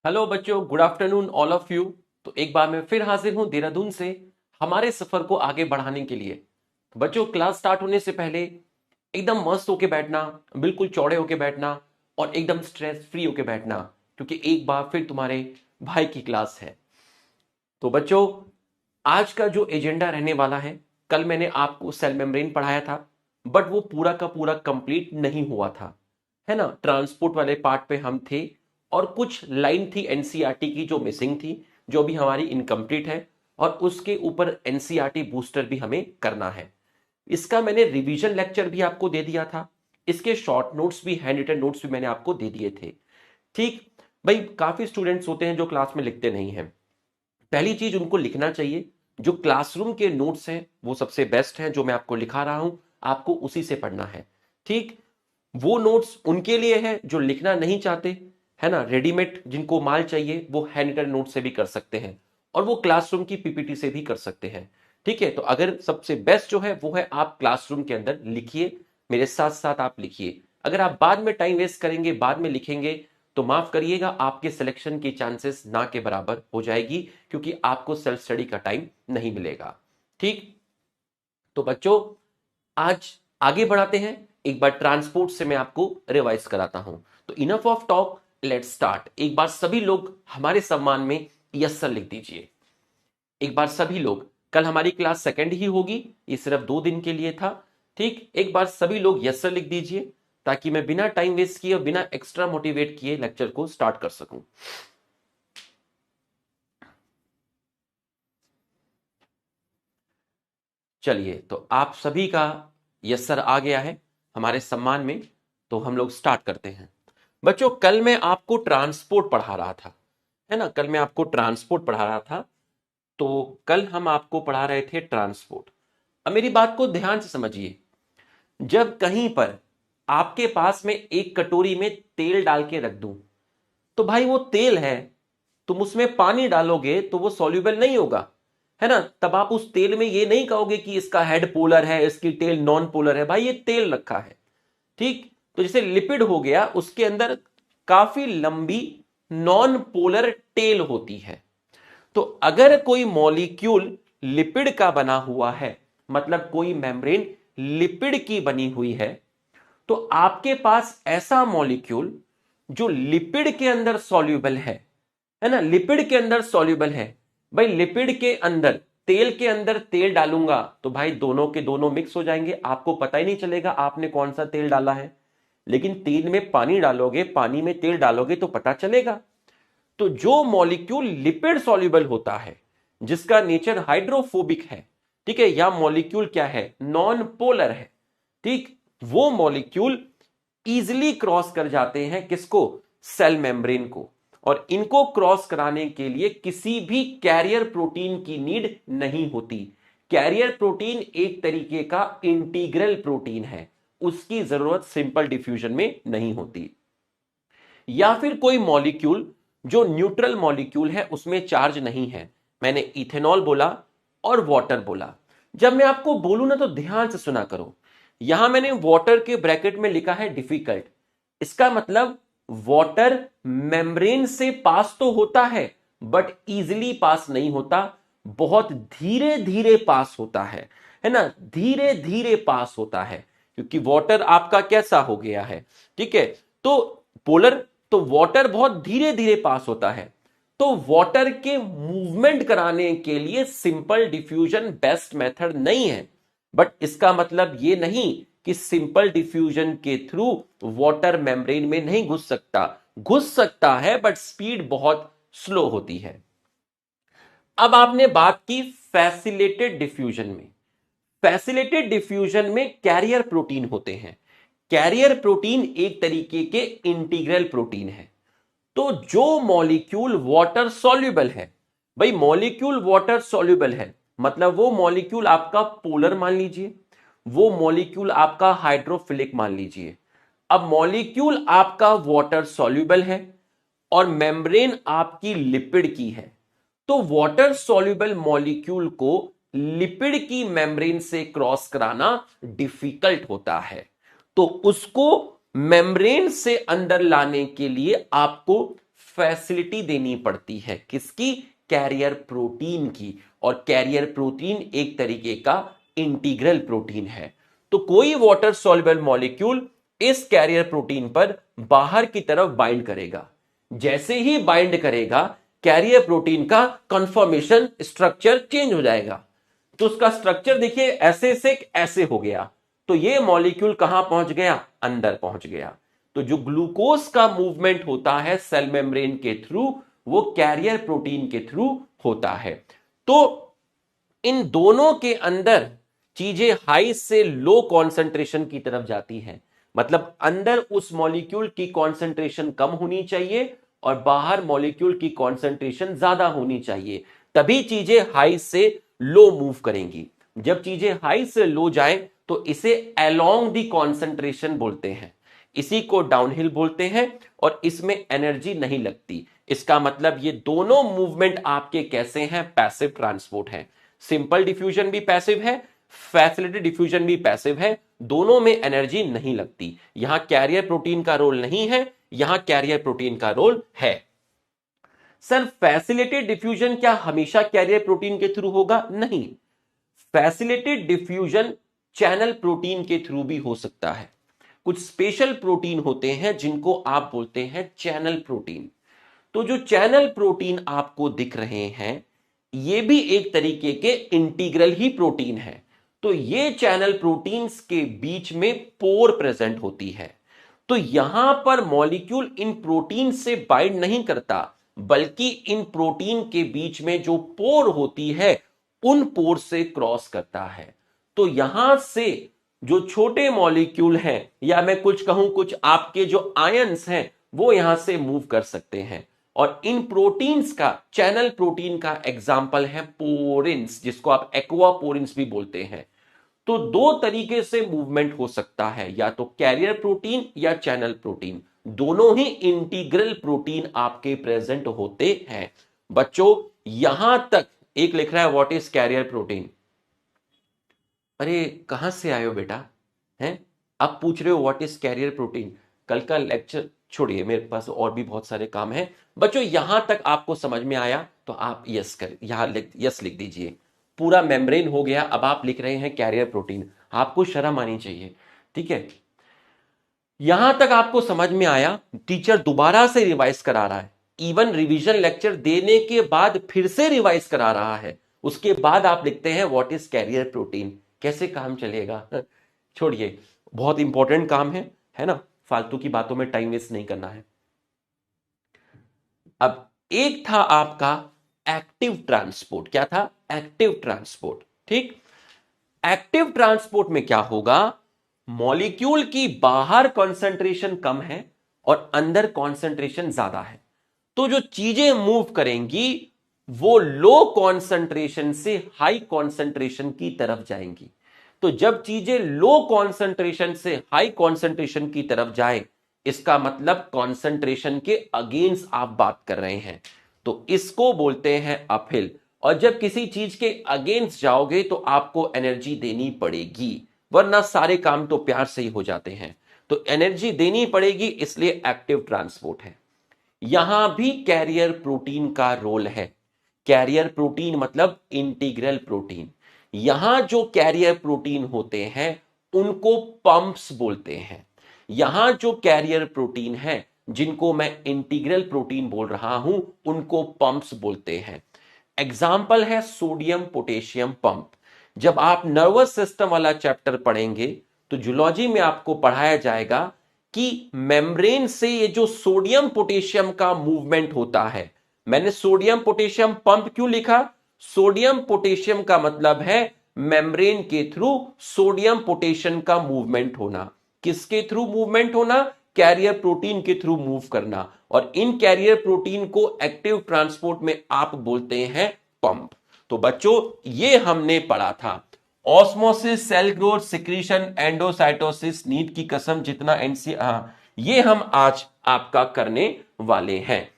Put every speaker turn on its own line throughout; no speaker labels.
Hello बच्चों, good afternoon all of you. तो एक बार मैं फिर हाजिर हूं देहरादून से हमारे सफर को आगे बढ़ाने के लिए। तो बच्चों, क्लास स्टार्ट होने से पहले एकदम मस्त होके बैठना, बिल्कुल चौड़े होके बैठना और एकदम स्ट्रेस फ्री होके बैठना, क्योंकि एक बार फिर तुम्हारे भाई की क्लास है। तो बच्चों, आज का जो एजेंडा रहने वाला है, कल मैंने आपको सेल मेम्ब्रेन पढ़ाया था, बट वो पूरा का पूरा कंप्लीट नहीं हुआ था, है ना। ट्रांसपोर्ट वाले पार्ट पे हम थे और कुछ लाइन थी एनसीईआरटी की जो मिसिंग थी, जो भी हमारी इनकम्प्लीट है, और उसके ऊपर एनसीईआरटी बूस्टर भी हमें करना है। इसका मैंने रिवीजन लेक्चर भी आपको दे दिया था, इसके शॉर्ट नोट्स भी, हैंड रिटन नोट्स भी मैंने आपको दे दिए थे। ठीक भाई, काफी स्टूडेंट्स होते हैं जो क्लास में लिखते नहीं हैं। पहली चीज उनको लिखना चाहिए, जो क्लासरूम के नोट्स हैं वो सबसे बेस्ट हैं, जो मैं आपको लिखा रहा हूं आपको उसी से पढ़ना है। ठीक, वो नोट्स उनके लिए है जो लिखना नहीं चाहते, है ना। रेडीमेड जिनको माल चाहिए वो हैंड रिटन नोट से भी कर सकते हैं, और वो क्लासरूम की पीपीटी से भी कर सकते हैं। ठीक है, तो अगर सबसे बेस्ट जो है वो है आप क्लासरूम के अंदर लिखिए, मेरे साथ साथ आप लिखिए। अगर आप बाद में टाइम वेस्ट करेंगे, बाद में लिखेंगे, तो माफ करिएगा, आपके सिलेक्शन की चांसेस ना के बराबर हो जाएगी, क्योंकि आपको सेल्फ स्टडी का टाइम नहीं मिलेगा। ठीक, तो बच्चों आज आगे बढ़ाते हैं। एक बार ट्रांसपोर्ट से मैं आपको रिवाइज कराता हूं। तो enough of talk, let's start. एक बार सभी लोग हमारे सम्मान में यस सर लिख दीजिए। एक बार सभी लोग, कल हमारी क्लास सेकंड ही होगी, ये सिर्फ 2 दिन के लिए था। ठीक, एक बार सभी लोग यस सर लिख दीजिए, ताकि मैं बिना टाइम वेस्ट किए और बिना एक्स्ट्रा मोटिवेट किए लेक्चर को स्टार्ट कर सकूं। चलिए, तो आप सभी का यस सर आ गया है हमारे सम्मान में, तो हम लोग स्टार्ट करते हैं। बच्चों, कल मैं आपको ट्रांसपोर्ट पढ़ा रहा था, है ना। कल मैं आपको ट्रांसपोर्ट पढ़ा रहा था, तो कल हम आपको पढ़ा रहे थे ट्रांसपोर्ट। अब मेरी बात को ध्यान से समझिए। जब कहीं पर आपके पास में एक कटोरी में तेल डाल के रख दूं, तो भाई वो तेल है, तुम उसमें पानी डालोगे तो वो सॉल्युबल नहीं होगा, है ना। तब आप उस तेल में ये नहीं कहोगे कि इसका हेड पोलर है, इसकी टेल नॉन पोलर है। भाई ये तेल रखा है। ठीक, तो जैसे लिपिड हो गया, उसके अंदर काफी लंबी नॉन पोलर टेल होती है। तो अगर कोई मॉलिक्यूल लिपिड का बना हुआ है, मतलब कोई मेम्ब्रेन लिपिड की बनी हुई है, तो आपके पास ऐसा मॉलिक्यूल जो लिपिड के अंदर सॉल्युबल है ना, लिपिड के अंदर सॉल्युबल है। भाई लिपिड के अंदर, तेल के अंदर तेल डालूंगा तो भाई दोनों के दोनों मिक्स हो जाएंगे, आपको पता ही नहीं चलेगा आपने कौन सा तेल डाला है। लेकिन तेल में पानी डालोगे, पानी में तेल डालोगे तो पता चलेगा। तो जो मॉलिक्यूल लिपिड सॉल्युबल होता है, जिसका नेचर हाइड्रोफोबिक है, ठीक है, या मॉलिक्यूल क्या है, नॉन पोलर है, ठीक, वो मॉलिक्यूल इजिली क्रॉस कर जाते हैं किसको, सेल मेम्ब्रेन को। और इनको क्रॉस कराने के लिए किसी भी कैरियर प्रोटीन की नीड नहीं होती। कैरियर प्रोटीन एक तरीके का इंटीग्रल प्रोटीन है, उसकी जरूरत सिंपल डिफ्यूजन में नहीं होती। या फिर कोई मॉलिक्यूल जो न्यूट्रल मॉलिक्यूल है, उसमें चार्ज नहीं है। मैंने इथेनॉल बोला और वाटर बोला। जब मैं आपको बोलूं ना, तो ध्यान से सुना करो। यहां मैंने वाटर के ब्रैकेट में लिखा है डिफिकल्ट। इसका मतलब वाटर मेम्ब्रेन से पास तो होता है, बट इजिली पास नहीं होता, बहुत धीरे धीरे पास होता है ना, धीरे धीरे पास होता है, क्योंकि वाटर आपका कैसा हो गया है, ठीक है। तो पोलर, तो वाटर बहुत धीरे धीरे पास होता है। तो वाटर के मूवमेंट कराने के लिए सिंपल डिफ्यूजन बेस्ट मेथड नहीं है। बट इसका मतलब यह नहीं कि सिंपल डिफ्यूजन के थ्रू वाटर मेम्ब्रेन में नहीं घुस सकता, घुस सकता है, बट स्पीड बहुत स्लो होती है। अब आपने बात की फैसिलेटेड डिफ्यूजन में। फैसिलेटेड डिफ्यूजन में कैरियर प्रोटीन होते हैं। कैरियर प्रोटीन एक तरीके के इंटीग्रल प्रोटीन है। तो जो मॉलिक्यूल वाटर सॉल्युबल है, भाई मॉलिक्यूल वाटर सॉल्युबल है, मतलब वो मॉलिक्यूल आपका पोलर मान लीजिए, वो मॉलिक्यूल आपका हाइड्रोफिलिक मान लीजिए। अब मॉलिक्यूल आपका वाटर सॉल्युबल है और मेम्ब्रेन आपकी लिपिड की है, तो वाटर सॉल्युबल मॉलिक्यूल को लिपिड की मेम्ब्रेन से क्रॉस कराना डिफिकल्ट होता है। तो उसको मेम्ब्रेन से अंदर लाने के लिए आपको फैसिलिटी देनी पड़ती है। किसकी? कैरियर प्रोटीन की। और कैरियर प्रोटीन एक तरीके का इंटीग्रल प्रोटीन है। तो कोई वाटर सॉल्युबल मॉलिक्यूल इस कैरियर प्रोटीन पर बाहर की तरफ बाइंड करेगा। जैसे ही बाइंड करेगा, कैरियर प्रोटीन का कंफर्मेशन स्ट्रक्चर चेंज हो जाएगा। तो उसका स्ट्रक्चर देखिए, ऐसे से ऐसे हो गया। तो ये मॉलिक्यूल कहां पहुंच गया? अंदर पहुंच गया। तो जो ग्लूकोज का मूवमेंट होता है सेल मेम्ब्रेन के थ्रू, वो कैरियर प्रोटीन के थ्रू होता है। तो इन दोनों के अंदर चीजें हाई से लो कॉन्सेंट्रेशन की तरफ जाती हैं। मतलब अंदर उस मॉलिक्यूल की कॉन्सेंट्रेशन कम होनी चाहिए और बाहर मॉलिक्यूल की कॉन्सेंट्रेशन ज्यादा होनी चाहिए, तभी चीजें हाई से लो मूव करेंगी। जब चीजें हाई से लो जाए तो इसे अलोंग दी कॉन्सेंट्रेशन बोलते हैं, इसी को डाउनहिल बोलते हैं, और इसमें एनर्जी नहीं लगती। इसका मतलब ये दोनों मूवमेंट आपके कैसे हैं? पैसिव ट्रांसपोर्ट है। सिंपल डिफ्यूजन भी पैसिव है, फैसिलिटेटेड डिफ्यूजन भी पैसिव है, दोनों में एनर्जी नहीं लगती। यहां कैरियर प्रोटीन का रोल नहीं है, यहां कैरियर प्रोटीन का रोल है। सर फैसिलिटेटेड डिफ्यूजन क्या हमेशा कैरियर प्रोटीन के थ्रू होगा? नहीं, फैसिलिटेटेड डिफ्यूजन चैनल प्रोटीन के थ्रू भी हो सकता है। कुछ स्पेशल प्रोटीन होते हैं जिनको आप बोलते हैं चैनल प्रोटीन। तो जो चैनल प्रोटीन आपको दिख रहे हैं, ये भी एक तरीके के इंटीग्रल ही प्रोटीन है। तो ये चैनल प्रोटीन्स के बीच में पोर प्रेजेंट होती है। तो यहां पर मॉलिक्यूल इन प्रोटीन से बाइंड नहीं करता, बल्कि इन प्रोटीन के बीच में जो पोर होती है उन पोर से क्रॉस करता है। तो यहां से जो छोटे मॉलिक्यूल हैं, या मैं कुछ कहूं कुछ आपके जो आयंस हैं, वो यहां से मूव कर सकते हैं। और इन प्रोटीन्स का, चैनल प्रोटीन का एग्जाम्पल है पोरिन्स, जिसको आप एक्वापोरिन्स भी बोलते हैं। तो दो तरीके से मूवमेंट हो सकता है, या तो कैरियर प्रोटीन या चैनल प्रोटीन, दोनों ही इंटीग्रल प्रोटीन आपके प्रेजेंट होते हैं। बच्चों यहां तक एक लिख रहा है व्हाट इज कैरियर प्रोटीन। अरे कहां से आए हो बेटा? हैं, अब पूछ रहे हो व्हाट इज कैरियर प्रोटीन? कल का लेक्चर छोड़िए, मेरे पास और भी बहुत सारे काम हैं। बच्चों यहां तक आपको समझ में आया तो आप यस कर, यहां यस लिख दीजिए। पूरा मेम्ब्रेन हो गया, अब आप लिख रहे हैं कैरियर प्रोटीन। आपको शर्म आनी चाहिए, ठीक है? यहां तक आपको समझ में आया? टीचर दोबारा से रिवाइज करा रहा है, इवन रिवीजन लेक्चर देने के बाद फिर से रिवाइज करा रहा है। उसके बाद आप लिखते हैं व्हाट इज कैरियर प्रोटीन। कैसे काम चलेगा? छोड़िए, बहुत इंपॉर्टेंट काम है ना? फालतू की बातों में टाइम वेस्ट नहीं करना है। अब एक था आपका एक्टिव ट्रांसपोर्ट। क्या था? Active transport. ठीक, एक्टिव ट्रांसपोर्ट में क्या होगा? मॉलिक्यूल की बाहर कॉन्सेंट्रेशन कम है और अंदर कॉन्सेंट्रेशन ज्यादा है। तो जो चीजें मूव करेंगी वो लो कॉन्सेंट्रेशन से हाई कॉन्सेंट्रेशन की तरफ जाएंगी। तो जब चीजें लो कॉन्सेंट्रेशन से हाई कॉन्सेंट्रेशन की तरफ जाए, इसका मतलब कॉन्सेंट्रेशन के अगेंस्ट आप बात कर रहे हैं, तो इसको बोलते हैं अपहिल। और जब किसी चीज के अगेंस्ट जाओगे तो आपको एनर्जी देनी पड़ेगी, वरना सारे काम तो प्यार से ही हो जाते हैं। तो एनर्जी देनी पड़ेगी, इसलिए एक्टिव ट्रांसपोर्ट है। यहां भी कैरियर प्रोटीन का रोल है। कैरियर प्रोटीन मतलब इंटीग्रल प्रोटीन। यहां जो कैरियर प्रोटीन होते हैं उनको पंप्स बोलते हैं। यहां जो कैरियर प्रोटीन है जिनको मैं इंटीग्रल प्रोटीन बोल रहा हूं, उनको पंप्स बोलते हैं। एग्जाम्पल है सोडियम पोटेशियम पंप। जब आप नर्वस सिस्टम वाला चैप्टर पढ़ेंगे तो जूलॉजी में आपको पढ़ाया जाएगा कि मेम्ब्रेन से ये जो सोडियम पोटेशियम का मूवमेंट होता है। मैंने सोडियम पोटेशियम पंप क्यों लिखा? सोडियम पोटेशियम का मतलब है मेम्ब्रेन के थ्रू सोडियम पोटेशियम का मूवमेंट होना। किसके थ्रू मूवमेंट होना? कैरियर प्रोटीन के थ्रू मूव करना। और इन कैरियर प्रोटीन को एक्टिव ट्रांसपोर्ट में आप बोलते हैं पंप। तो बच्चों ये हमने पढ़ा था। Osmosis, cell growth, secretion, endocytosis, नींद की कसम, जितना एनसी, ये हम आज आपका करने वाले हैं।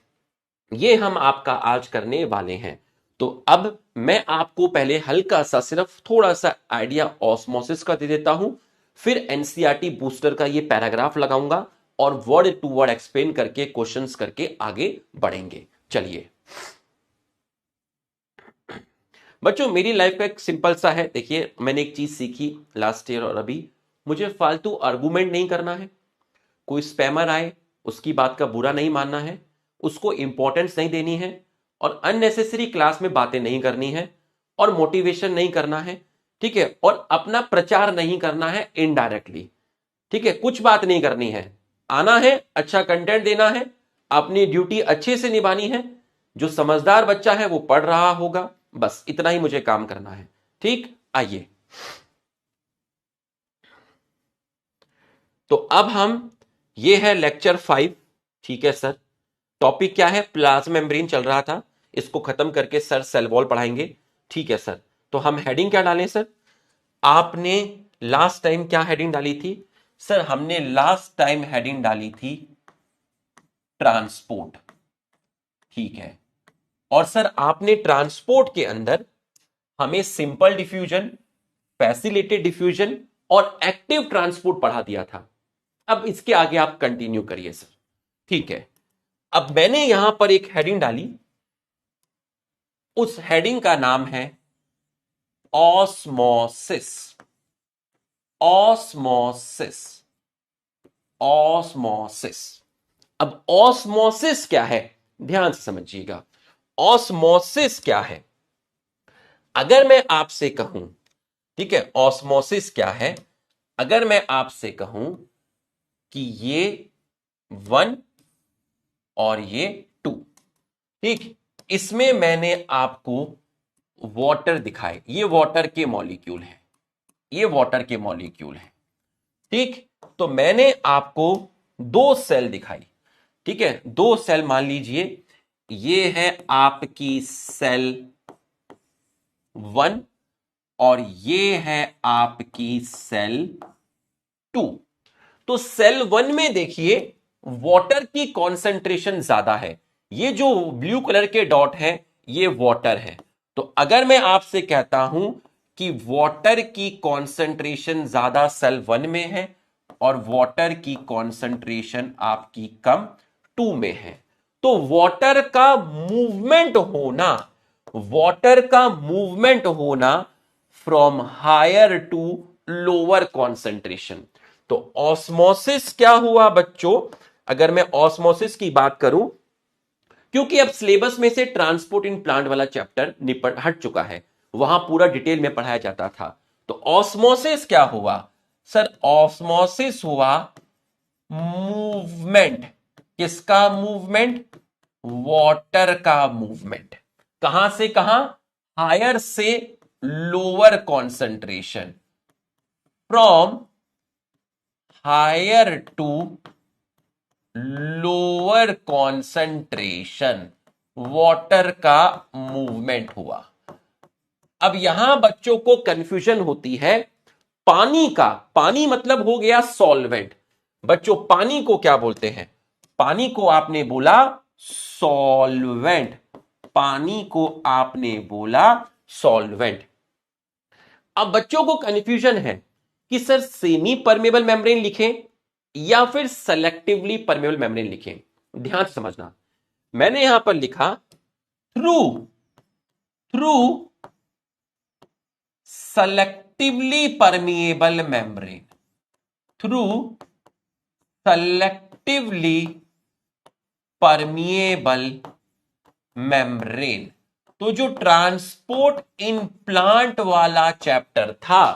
ये हम आपका आज करने वाले हैं। तो अब मैं आपको पहले हल्का सा, सिर्फ थोड़ा सा आइडिया ऑस्मोसिस का दे देता हूं, फिर एनसीईआरटी बूस्टर का ये पैराग्राफ लगाऊंगा और वर्ड टू वर्ड एक्सप्लेन करके क्वेश्चंस करके आगे बढ़ेंगे। चलिए बच्चों, मेरी लाइफ का एक सिंपल सा है, देखिए मैंने एक चीज सीखी लास्ट ईयर और अभी, मुझे फालतू आर्गुमेंट नहीं करना है। कोई स्पैमर आए उसकी बात का बुरा नहीं मानना है, उसको इंपॉर्टेंस नहीं देनी है, और अननेसेसरी क्लास में बातें नहीं करनी है, और मोटिवेशन नहीं करना है, ठीक है, और अपना प्रचार नहीं करना है इनडायरेक्टली, ठीक है, कुछ बात नहीं करनी है, आना है, अच्छा कंटेंट देना है, अपनी ड्यूटी अच्छे से निभानी है। जो समझदार बच्चा है वो पढ़ रहा होगा, बस इतना ही मुझे काम करना है। ठीक, आइए तो अब हम, ये है लेक्चर 5, ठीक है सर। टॉपिक क्या है? प्लाज्मा मेम्ब्रेन चल रहा था, इसको खत्म करके सर सेल वॉल पढ़ाएंगे, ठीक है सर। तो हम हेडिंग क्या डालें सर? आपने लास्ट टाइम क्या हेडिंग डाली थी सर? हमने लास्ट टाइम हेडिंग डाली थी ट्रांसपोर्ट, ठीक है। और सर आपने ट्रांसपोर्ट के अंदर हमें सिंपल डिफ्यूजन, फैसिलिटेड डिफ्यूजन और एक्टिव ट्रांसपोर्ट पढ़ा दिया था। अब इसके आगे आप कंटिन्यू करिए सर, ठीक है। अब मैंने यहां पर एक हेडिंग डाली, उस हेडिंग का नाम है ऑस्मोसिस। Osmosis, osmosis. अब ऑस्मोसिस क्या है, ध्यान से समझिएगा। ऑस्मोसिस क्या है? अगर मैं आपसे कहूं, ठीक है, ऑस्मोसिस क्या है, अगर मैं आपसे कहूं कि ये 1 और ये 2, ठीक, इसमें मैंने आपको वाटर दिखाए, ये वाटर के मॉलिक्यूल है, ये वाटर के मॉलिक्यूल है, ठीक। तो मैंने आपको 2 सेल दिखाई, ठीक है, 2 सेल मान लीजिए, ये है आपकी सेल 1 और ये है आपकी सेल 2। तो सेल 1 में देखिए वाटर की कॉन्सेंट्रेशन ज्यादा है, ये जो ब्लू कलर के डॉट है ये वाटर है। तो अगर मैं आपसे कहता हूं कि वाटर की कॉन्सेंट्रेशन ज्यादा सेल 1 में है और वाटर की कॉन्सेंट्रेशन आपकी कम 2 में है, तो वाटर का मूवमेंट होना, वाटर का मूवमेंट होना from higher to lower concentration. तो ऑस्मोसिस क्या हुआ बच्चों? अगर मैं ऑस्मोसिस की बात करूं, क्योंकि अब सिलेबस में से ट्रांसपोर्ट इन प्लांट वाला चैप्टर निपट हट चुका है, वहां पूरा डिटेल में पढ़ाया जाता था। तो ऑस्मोसिस क्या हुआ सर? ऑस्मोसिस हुआ मूवमेंट, किसका मूवमेंट? वाटर का मूवमेंट। कहां से कहां? हायर से lower concentration, from higher to lower concentration, water का मूवमेंट हुआ। अब यहां बच्चों को कंफ्यूजन होती है पानी का, पानी मतलब हो गया सॉल्वेंट। बच्चों पानी को क्या बोलते हैं? पानी को आपने बोला सॉल्वेंट, पानी को आपने बोला सॉल्वेंट। अब बच्चों को कंफ्यूजन है कि सर सेमी परमेबल मेम्ब्रेन लिखें या फिर सेलेक्टिवली परमेबल मेम्ब्रेन लिखें। ध्यान से समझना, मैंने यहां पर लिखा through through selectively permeable membrane, through selectively permeable membrane. तो जो ट्रांसपोर्ट इन प्लांट वाला चैप्टर था,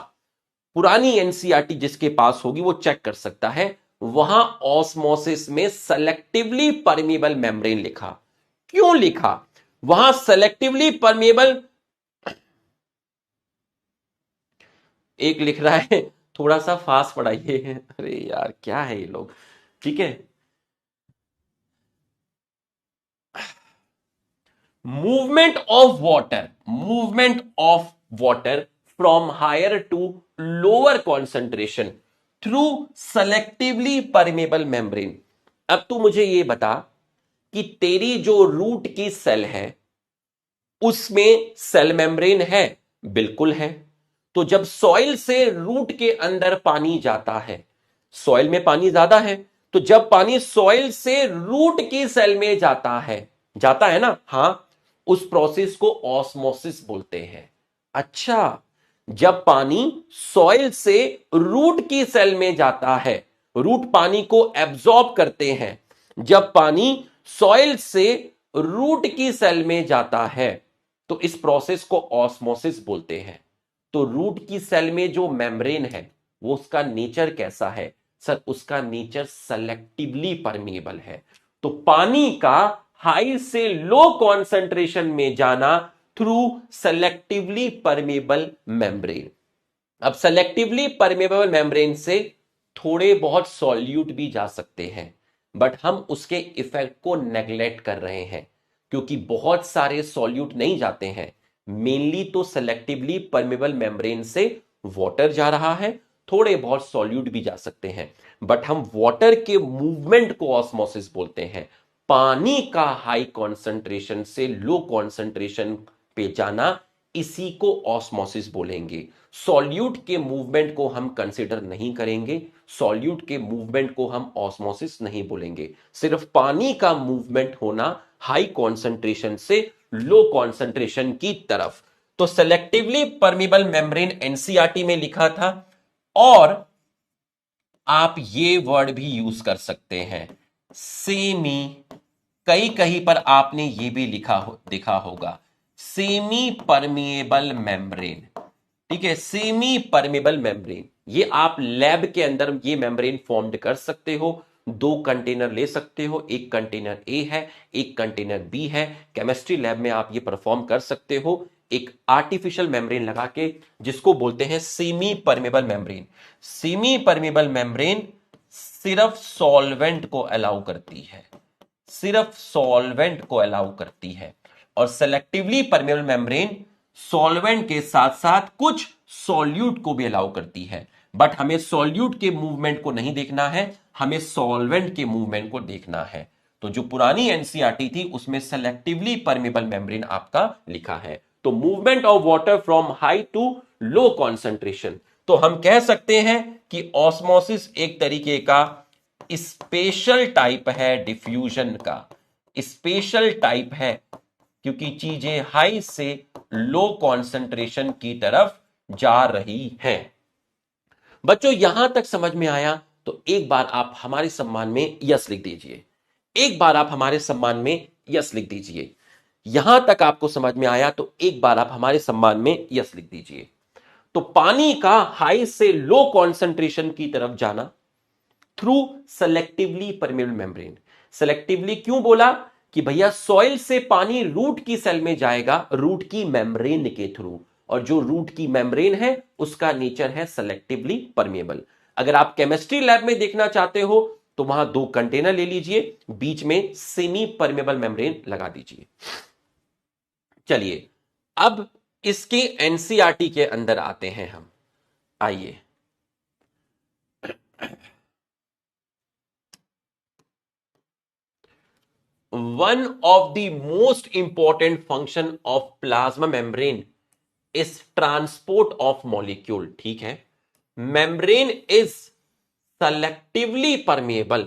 पुरानी एनसीईआरटी जिसके पास होगी वो चेक कर सकता है, वहां ऑस्मोसिस में सेलेक्टिवली परमिएबल मेम्ब्रेन लिखा। क्यों लिखा? वहां सेलेक्टिवली परमिएबल, एक लिख रहा है थोड़ा सा फास्ट पढ़ाइए, अरे यार क्या है ये लोग, ठीक है। Movement of water, movement of water from higher to lower concentration through selectively permeable membrane. अब तू मुझे ये बता कि तेरी जो रूट की सेल है उसमें सेल मेम्ब्रेन है? बिल्कुल है। तो जब सॉइल से रूट के अंदर पानी जाता है, सॉइल में पानी ज्यादा है तो जब पानी सॉइल से रूट की सेल में जाता है ना, हां, उस प्रोसेस को ऑस्मोसिस बोलते हैं। अच्छा, जब पानी सॉइल से रूट की सेल में जाता है, रूट पानी को एब्जॉर्ब करते हैं, जब पानी सॉइल से रूट की सेल में जाता है तो इस प्रोसेस को ऑस्मोसिस बोलते हैं। तो रूट की सेल में जो मेम्ब्रेन है वो उसका नेचर कैसा है सर? उसका नेचर सेलेक्टिवली परमिएबल है। तो पानी का हाई से लो कॉन्सेंट्रेशन में जाना थ्रू सेलेक्टिवली परमिएबल मेम्ब्रेन। अब सेलेक्टिवली परमेबल मेम्ब्रेन से थोड़े बहुत सॉल्यूट भी जा सकते हैं, बट हम उसके इफेक्ट को नेग्लेक्ट कर रहे हैं क्योंकि बहुत सारे सॉल्यूट नहीं जाते हैं। मेनली तो सेलेक्टिवली परमेबल मेम्ब्रेन से वाटर जा रहा है, थोड़े बहुत सॉल्यूट भी जा सकते हैं, बट हम वाटर के मूवमेंट को ऑस्मोसिस बोलते हैं। पानी का हाई कॉन्सेंट्रेशन से लो कॉन्सेंट्रेशन पे जाना, इसी को ऑस्मोसिस बोलेंगे। सॉल्यूट के मूवमेंट को हम कंसीडर नहीं करेंगे, सॉल्यूट के मूवमेंट को हम ऑस्मोसिस नहीं बोलेंगे। सिर्फ पानी का मूवमेंट होना हाई कॉन्सेंट्रेशन से लो कॉन्सेंट्रेशन की तरफ। तो सेलेक्टिवली परमिबल मेम्ब्रेन एनसीईआरटी में लिखा था, और आप ये वर्ड भी यूज कर सकते हैं सेमी। कहीं कहीं पर आपने ये भी देखा होगा सेमी परमिएबल मेम्ब्रेन। ठीक है, सेमी परमेबल मेम्ब्रेन, ये आप लैब के अंदर ये मेम्ब्रेन फॉर्म्ड कर सकते हो। दो कंटेनर ले सकते हो, एक कंटेनर ए है, एक कंटेनर बी है। केमिस्ट्री लैब में आप ये परफॉर्म कर सकते हो एक आर्टिफिशियल मेम्ब्रेन लगा के, जिसको बोलते हैं semi permeable membrane. Semi permeable membrane सिर्फ सॉल्वेंट को अलाउ करती है, सिर्फ सॉल्वेंट को अलाउ करती है। और सेलेक्टिवली परमेबल मेम्ब्रेन सॉल्वेंट के साथ साथ कुछ सॉल्यूट को भी अलाउ करती है, बट हमें सॉल्यूट के मूवमेंट को नहीं देखना है, हमें सॉल्वेंट के मूवमेंट को देखना है। तो जो पुरानी एनसीईआरटी थी उसमें सेलेक्टिवली परमेबल मेम्ब्रेन आपका लिखा है। तो movement of water from high to low concentration. तो हम कह सकते हैं कि ऑस्मोसिस एक तरीके का स्पेशल टाइप है डिफ्यूजन का, स्पेशल टाइप है, क्योंकि चीजें हाई से लो कॉन्सेंट्रेशन की तरफ जा रही हैं। बच्चों यहां तक समझ में आया तो एक बार आप हमारे सम्मान में यस लिख दीजिए, एक बार आप हमारे सम्मान में यस लिख दीजिए। यहां तक आपको समझ में आया तो एक बार आप हमारे सम्मान में यस लिख दीजिए। तो पानी का हाई से लो कॉन्सेंट्रेशन की तरफ जाना through selectively permeable membrane. Selectively क्यों बोला? कि भैया सॉइल से पानी रूट की सेल में जाएगा, रूट की मेम्ब्रेन के थ्रू, और जो रूट की मेम्ब्रेन है उसका नेचर है सेलेक्टिवली परमेबल। अगर आप केमिस्ट्री लैब में देखना चाहते हो तो वहां दो कंटेनर ले लीजिए, बीच में सेमी परमेबल मेम्ब्रेन लगा दीजिए। चलिए अब इसके एनसीईआरटी के अंदर आते हैं हम। आइए, one of the most important function of plasma membrane is transport of molecule। ठीक है, membrane is selectively permeable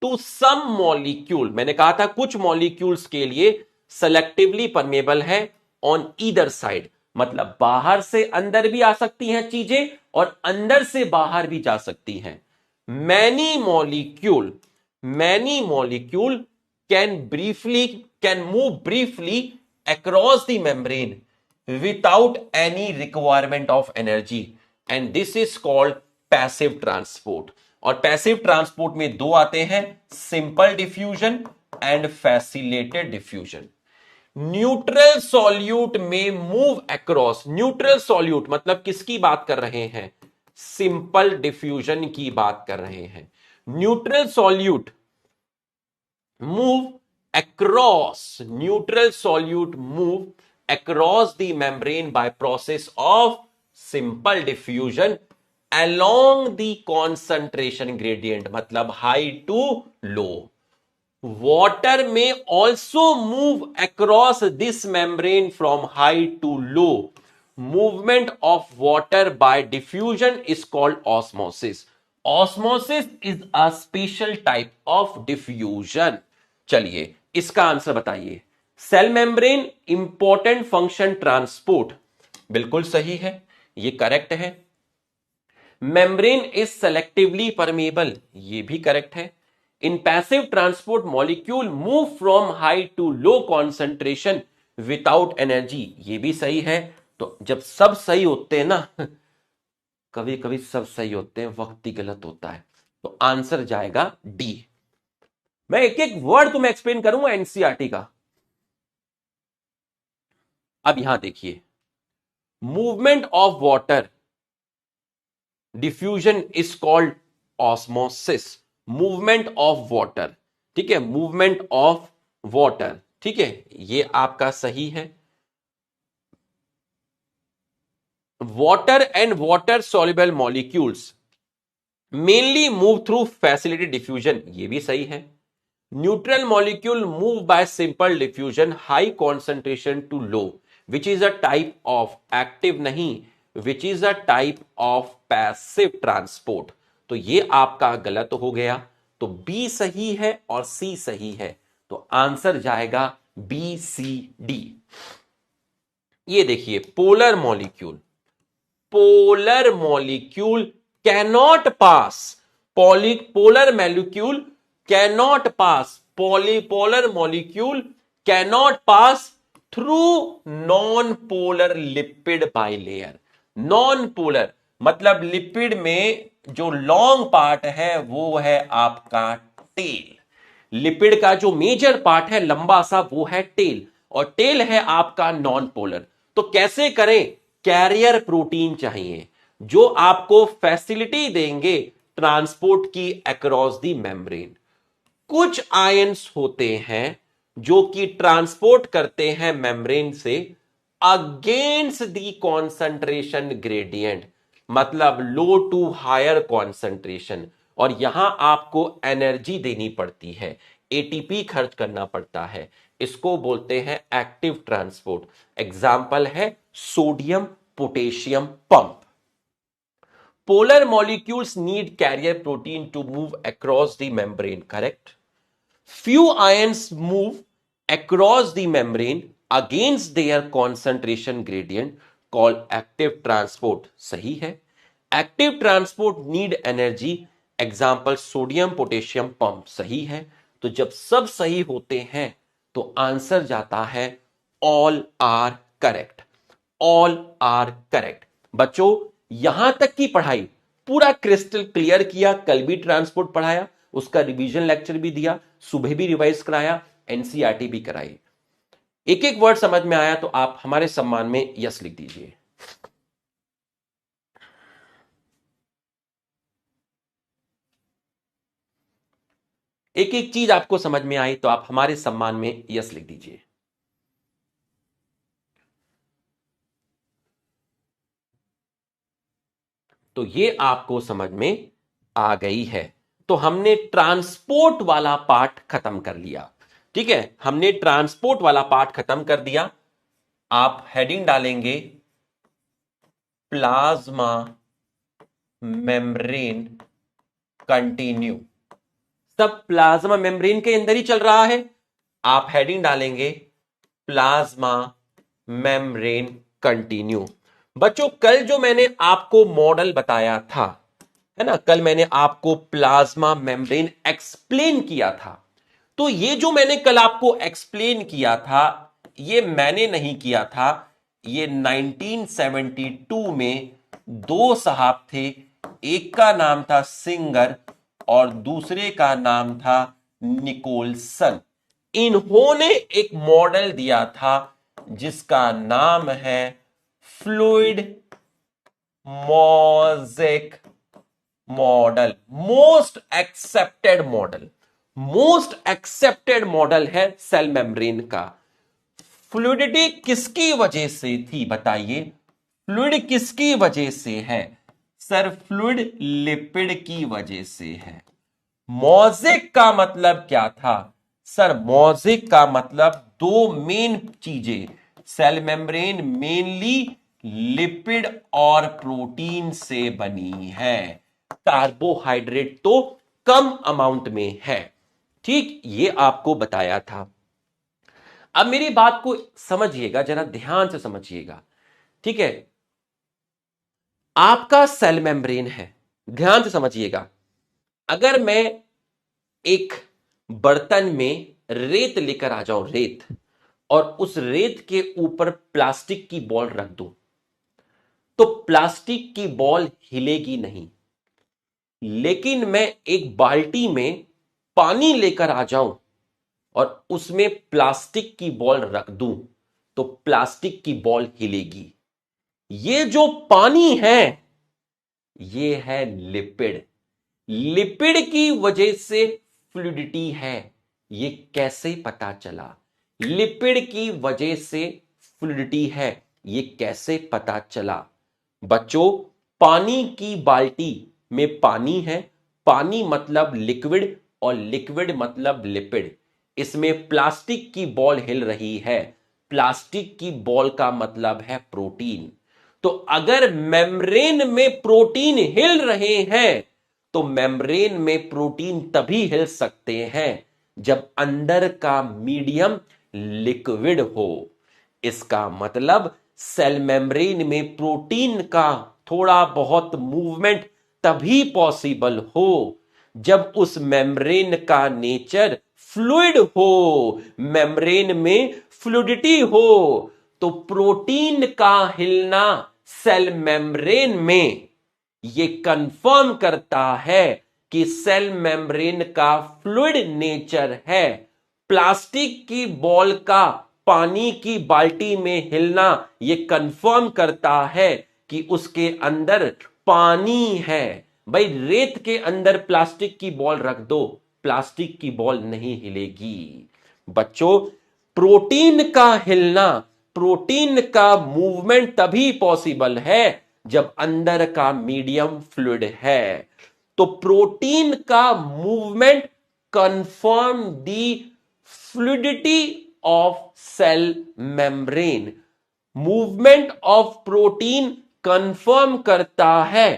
to some molecule। मैंने कहा था कुछ मॉलिक्यूल्स के लिए selectively permeable है on either side, मतलब बाहर से अंदर भी आ सकती हैं चीजें और अंदर से बाहर भी जा सकती हैं। many molecule can move briefly across the membrane without any requirement of energy, and this is called passive transport। और पैसिव ट्रांसपोर्ट में दो आते हैं, simple diffusion and facilitated diffusion. Neutral solute में मूव अक्रॉस, न्यूट्रल सॉल्यूट मतलब किसकी बात कर रहे हैं? सिंपल डिफ्यूजन की बात कर रहे हैं। Neutral solute move across, neutral solute move across the membrane by process of simple diffusion along the concentration gradient, मतलब high to low। water may also move across this membrane from high to low। movement of water by diffusion is called osmosis। Osmosis is a special type of diffusion. चलिए इसका answer बताइए। Cell membrane important function transport, बिल्कुल सही है, ये correct है। Membrane is selectively permeable, ये भी करेक्ट है। In passive transport molecule move from high to low concentration without energy, ये भी सही है। तो जब सब सही होते हैं ना, कभी कभी सब सही होते हैं, वक्त ही गलत होता है, तो आंसर जाएगा डी। मैं एक एक वर्ड तुम्हें एक्सप्लेन करूंगा एनसीईआरटी का। अब यहां देखिए, movement of water diffusion is called osmosis. Movement of water, ठीक है, मूवमेंट ऑफ वाटर, ठीक है, ये आपका सही है। Water and water soluble molecules mainly move through facility diffusion, ये भी सही है। Neutral molecule move by simple diffusion high concentration to low, which is a type of active नहीं, which is a type of passive transport. तो ये आपका गलत हो गया, तो बी सही है और सी सही है, तो आंसर जाएगा बी सी डी। ये देखिए, polar molecule, polar molecule cannot pass, polar molecule cannot pass, polypolar molecule cannot pass through non polar lipid bilayer. Non polar मतलब लिपिड में जो लॉन्ग पार्ट है वो है आपका टेल। लिपिड का जो मेजर पार्ट है लंबा सा वो है टेल, और टेल है आपका नॉन पोलर। तो कैसे करें? कैरियर प्रोटीन चाहिए जो आपको फैसिलिटी देंगे ट्रांसपोर्ट की अक्रॉस द मेम्ब्रेन। कुछ आयंस होते हैं जो कि ट्रांसपोर्ट करते हैं मेम्ब्रेन से अगेंस्ट द कॉन्सेंट्रेशन ग्रेडियंट, मतलब लो टू हायर कॉन्सेंट्रेशन, और यहां आपको एनर्जी देनी पड़ती है, एटीपी खर्च करना पड़ता है, इसको बोलते हैं एक्टिव ट्रांसपोर्ट। एग्जाम्पल है sodium potassium pump. Polar molecules need carrier protein to move across the membrane, correct? Few ions move across the membrane against their concentration gradient called active transport, सही है। Active transport need energy, example sodium potassium pump, सही है। तो जब सब सही होते हैं तो आंसर जाता है all are correct, all are correct। बच्चों यहां तक की पढ़ाई पूरा क्रिस्टल क्लियर किया, कल भी ट्रांसपोर्ट पढ़ाया, उसका रिवीजन लेक्चर भी दिया, सुबह भी रिवाइज कराया, एनसीईआरटी भी कराई। एक एक वर्ड समझ में आया तो आप हमारे सम्मान में यस लिख दीजिए। एक एक चीज आपको समझ में आई तो आप हमारे सम्मान में यस लिख दीजिए। तो ये आपको समझ में आ गई है। तो हमने ट्रांसपोर्ट वाला पार्ट खत्म कर लिया, ठीक है, हमने ट्रांसपोर्ट वाला पार्ट खत्म कर दिया। आप हेडिंग डालेंगे प्लाज्मा मेम्ब्रेन कंटिन्यू, सब प्लाज्मा मेम्ब्रेन के अंदर ही चल रहा है। आप हेडिंग डालेंगे प्लाज्मा मेम्ब्रेन कंटिन्यू। बच्चों कल जो मैंने आपको मॉडल बताया था, है ना, कल मैंने आपको प्लाज्मा मेम्ब्रेन एक्सप्लेन किया था। तो ये जो मैंने कल आपको एक्सप्लेन किया था, ये मैंने नहीं किया था, ये 1972 में दो साहब थे, एक का नाम था सिंगर और दूसरे का नाम था निकोलसन। इन्होंने एक मॉडल दिया था जिसका नाम है fluid mosaic model. Most accepted model, most accepted model है सेल मेम्ब्रेन का। फ्लूइडिटी किसकी वजह से थी बताइए? फ्लूइड किसकी वजह से है? सर फ्लूइड लिपिड की वजह से है। मोज़ेक का मतलब क्या था? सर मोज़ेक का मतलब दो मेन चीजें, सेल मेम्ब्रेन मेनली लिपिड और प्रोटीन से बनी है। कार्बोहाइड्रेट तो कम अमाउंट में है। ठीक, ये आपको बताया था। अब मेरी बात को समझिएगा, जरा ध्यान से समझिएगा। ठीक है, आपका सेल मेम्ब्रेन है, ध्यान से समझिएगा। अगर मैं एक बर्तन में रेत लेकर आ जाऊं, रेत, और उस रेत के ऊपर प्लास्टिक की बॉल रख दूं, तो प्लास्टिक की बॉल हिलेगी नहीं। लेकिन मैं एक बाल्टी में पानी लेकर आ जाऊं और उसमें प्लास्टिक की बॉल रख दूं, तो प्लास्टिक की बॉल हिलेगी। ये जो पानी है, ये है लिपिड। लिपिड की वजह से फ्लूइडिटी है। ये कैसे पता चला? लिपिड की वजह से फ्लूइडिटी है, ये कैसे पता चला? बच्चों, पानी की बाल्टी में पानी है, पानी मतलब लिक्विड, और लिक्विड मतलब लिपिड। इसमें प्लास्टिक की बॉल हिल रही है, प्लास्टिक की बॉल का मतलब है प्रोटीन। तो अगर मेम्ब्रेन में प्रोटीन हिल रहे हैं, तो मेम्ब्रेन में प्रोटीन तभी हिल सकते हैं जब अंदर का मीडियम लिक्विड हो। इसका मतलब सेल मेम्ब्रेन में प्रोटीन का थोड़ा बहुत मूवमेंट तभी पॉसिबल हो जब उस मेम्ब्रेन का नेचर फ्लूइड हो, मेम्ब्रेन में फ्लूइडिटी हो। तो प्रोटीन का हिलना सेल मेम्ब्रेन में ये कंफर्म करता है कि सेल मेम्ब्रेन का फ्लूइड नेचर है। प्लास्टिक की बॉल का पानी की बाल्टी में हिलना ये कंफर्म करता है कि उसके अंदर पानी है। भाई, रेत के अंदर प्लास्टिक की बॉल रख दो, प्लास्टिक की बॉल नहीं हिलेगी। बच्चों, प्रोटीन का हिलना, प्रोटीन का मूवमेंट तभी पॉसिबल है जब अंदर का मीडियम फ्लूइड है। तो प्रोटीन का movement confirm the fluidity of cell membrane. Movement of protein confirm करता है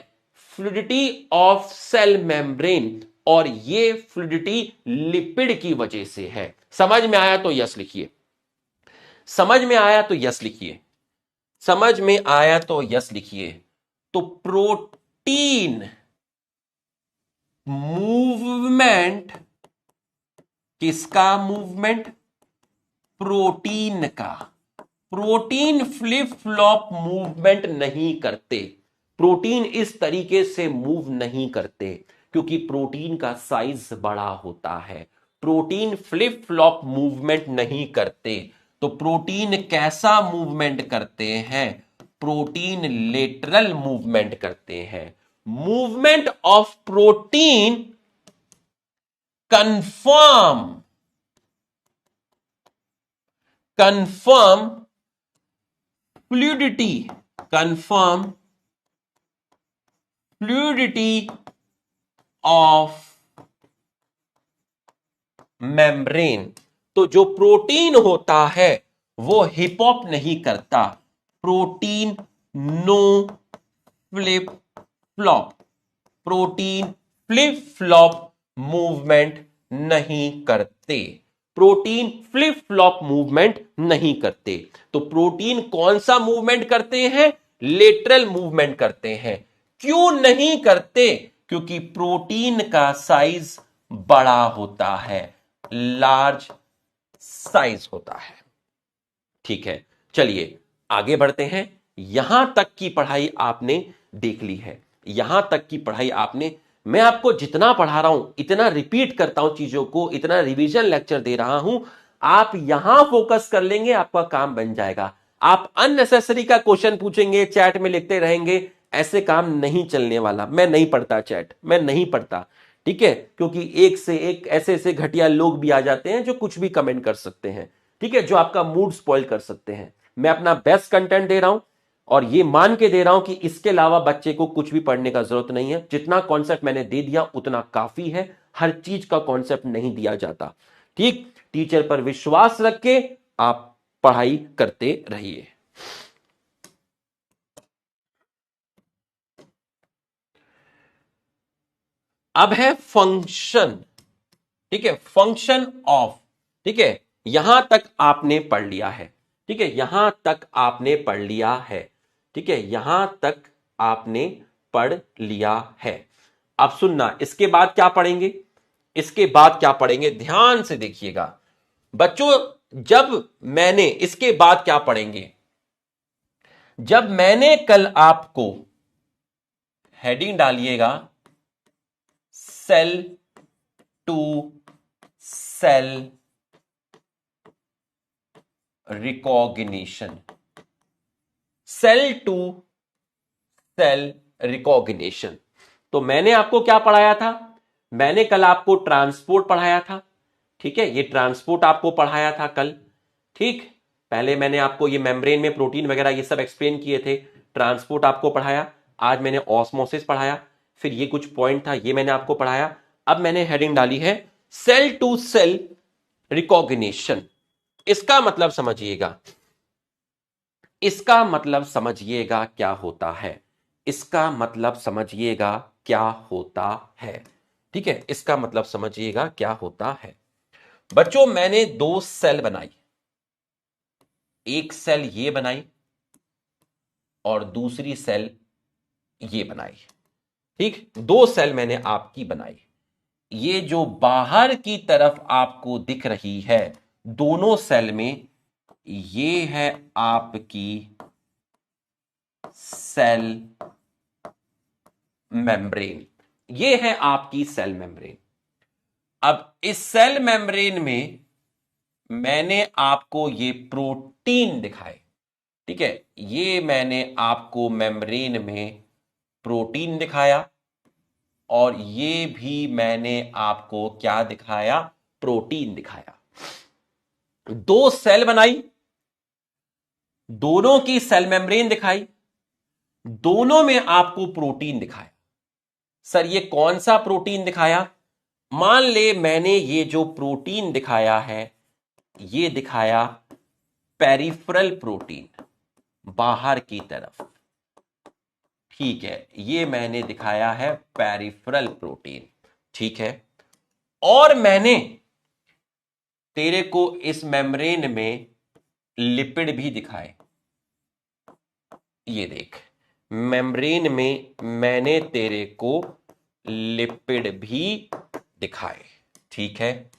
फ्लूइडिटी ऑफ सेल मेम्ब्रेन, और ये फ्लूइडिटी लिपिड की वजह से है। समझ में आया तो यस लिखिए, समझ में आया तो यस लिखिए, समझ में आया तो यस लिखिए। तो प्रोटीन मूवमेंट, किसका मूवमेंट? प्रोटीन का। प्रोटीन फ्लिप फ्लॉप मूवमेंट नहीं करते, प्रोटीन इस तरीके से मूव नहीं करते, क्योंकि प्रोटीन का साइज बड़ा होता है। प्रोटीन फ्लिप फ्लॉप मूवमेंट नहीं करते। तो प्रोटीन कैसा मूवमेंट करते हैं? प्रोटीन लेटरल मूवमेंट करते हैं। Movement of protein confirm, confirm fluidity, confirm fluidity of membrane. तो जो प्रोटीन होता है वो हिपॉप नहीं करता, protein no flip flop, protein flip flop movement नहीं करते, प्रोटीन फ्लिप फ्लॉप मूवमेंट नहीं करते। तो प्रोटीन कौन सा मूवमेंट करते हैं? लेटरल मूवमेंट करते हैं। क्यों नहीं करते? क्योंकि प्रोटीन का साइज बड़ा होता है, लार्ज साइज होता है। ठीक है, चलिए आगे बढ़ते हैं। यहां तक की पढ़ाई आपने देख ली है, यहां तक की पढ़ाई आपने, मैं आपको जितना पढ़ा रहा हूं, इतना रिपीट करता हूं चीजों को, इतना रिवीजन लेक्चर दे रहा हूं, आप यहां फोकस कर लेंगे, आपका काम बन जाएगा। आप अननेसेसरी का क्वेश्चन पूछेंगे, चैट में लिखते रहेंगे, ऐसे काम नहीं चलने वाला। मैं नहीं पढ़ता चैट, मैं नहीं पढ़ता, ठीक है, क्योंकि एक से एक ऐसे ऐसे घटिया लोग भी आ जाते हैं जो कुछ भी कमेंट कर सकते हैं, ठीक है, जो आपका मूड स्पॉइल कर सकते हैं। मैं अपना बेस्ट कंटेंट दे रहा हूं, और ये मान के दे रहा हूं कि इसके अलावा बच्चे को कुछ भी पढ़ने का जरूरत नहीं है। जितना कॉन्सेप्ट मैंने दे दिया उतना काफी है, हर चीज का कॉन्सेप्ट नहीं दिया जाता। ठीक, टीचर पर विश्वास रख के आप पढ़ाई करते रहिए। अब है फंक्शन, ठीक है, फंक्शन ऑफ, ठीक है, यहां तक आपने पढ़ लिया है, ठीक है, यहां तक आपने पढ़ लिया है, ठीक है, यहां तक आपने पढ़ लिया है। अब सुनना, इसके बाद क्या पढ़ेंगे, इसके बाद क्या पढ़ेंगे, ध्यान से देखिएगा बच्चों। जब मैंने, इसके बाद क्या पढ़ेंगे, जब मैंने कल आपको, हेडिंग डालिएगा cell to cell recognition, cell to cell recognition. तो मैंने आपको क्या पढ़ाया था, मैंने कल आपको ट्रांसपोर्ट पढ़ाया था, ठीक है, ये ट्रांसपोर्ट आपको पढ़ाया था कल, ठीक। पहले मैंने आपको ये मेम्ब्रेन में प्रोटीन वगैरह ये सब एक्सप्लेन किए थे, ट्रांसपोर्ट आपको पढ़ाया। आज मैंने ऑस्मोसिस पढ़ाया, फिर ये कुछ पॉइंट था ये मैंने आपको पढ़ाया। अब मैंने हेडिंग डाली है सेल टू सेल रिकॉग्निशन। इसका मतलब समझिएगा, इसका मतलब समझिएगा क्या होता है, इसका मतलब समझिएगा क्या होता है, ठीक है, इसका मतलब समझिएगा क्या होता है। बच्चों मैंने दो सेल बनाई, एक सेल ये बनाई और दूसरी सेल ये बनाई, ठीक, दो सेल मैंने आपकी बनाई। ये जो बाहर की तरफ आपको दिख रही है दोनों सेल में, ये है आपकी सेल मेम्ब्रेन, ये है आपकी सेल मेम्ब्रेन। अब इस सेल मेम्ब्रेन में मैंने आपको ये प्रोटीन दिखाए, ठीक है, ये मैंने आपको मेम्ब्रेन में प्रोटीन दिखाया और ये भी मैंने आपको क्या दिखाया, प्रोटीन दिखाया। दो सेल बनाई, दोनों की सेल मेम्ब्रेन दिखाई, दोनों में आपको प्रोटीन दिखाया। सर ये कौन सा प्रोटीन दिखाया, मान ले मैंने ये जो प्रोटीन दिखाया है ये दिखाया पेरिफेरल प्रोटीन, बाहर की तरफ, ठीक है, ये मैंने दिखाया है पेरिफेरल प्रोटीन, ठीक है। और मैंने तेरे को इस मेम्ब्रेन में लिपिड भी दिखाए, ये देख मेम्ब्रेन में मैंने तेरे को लिपिड भी दिखाए, ठीक है।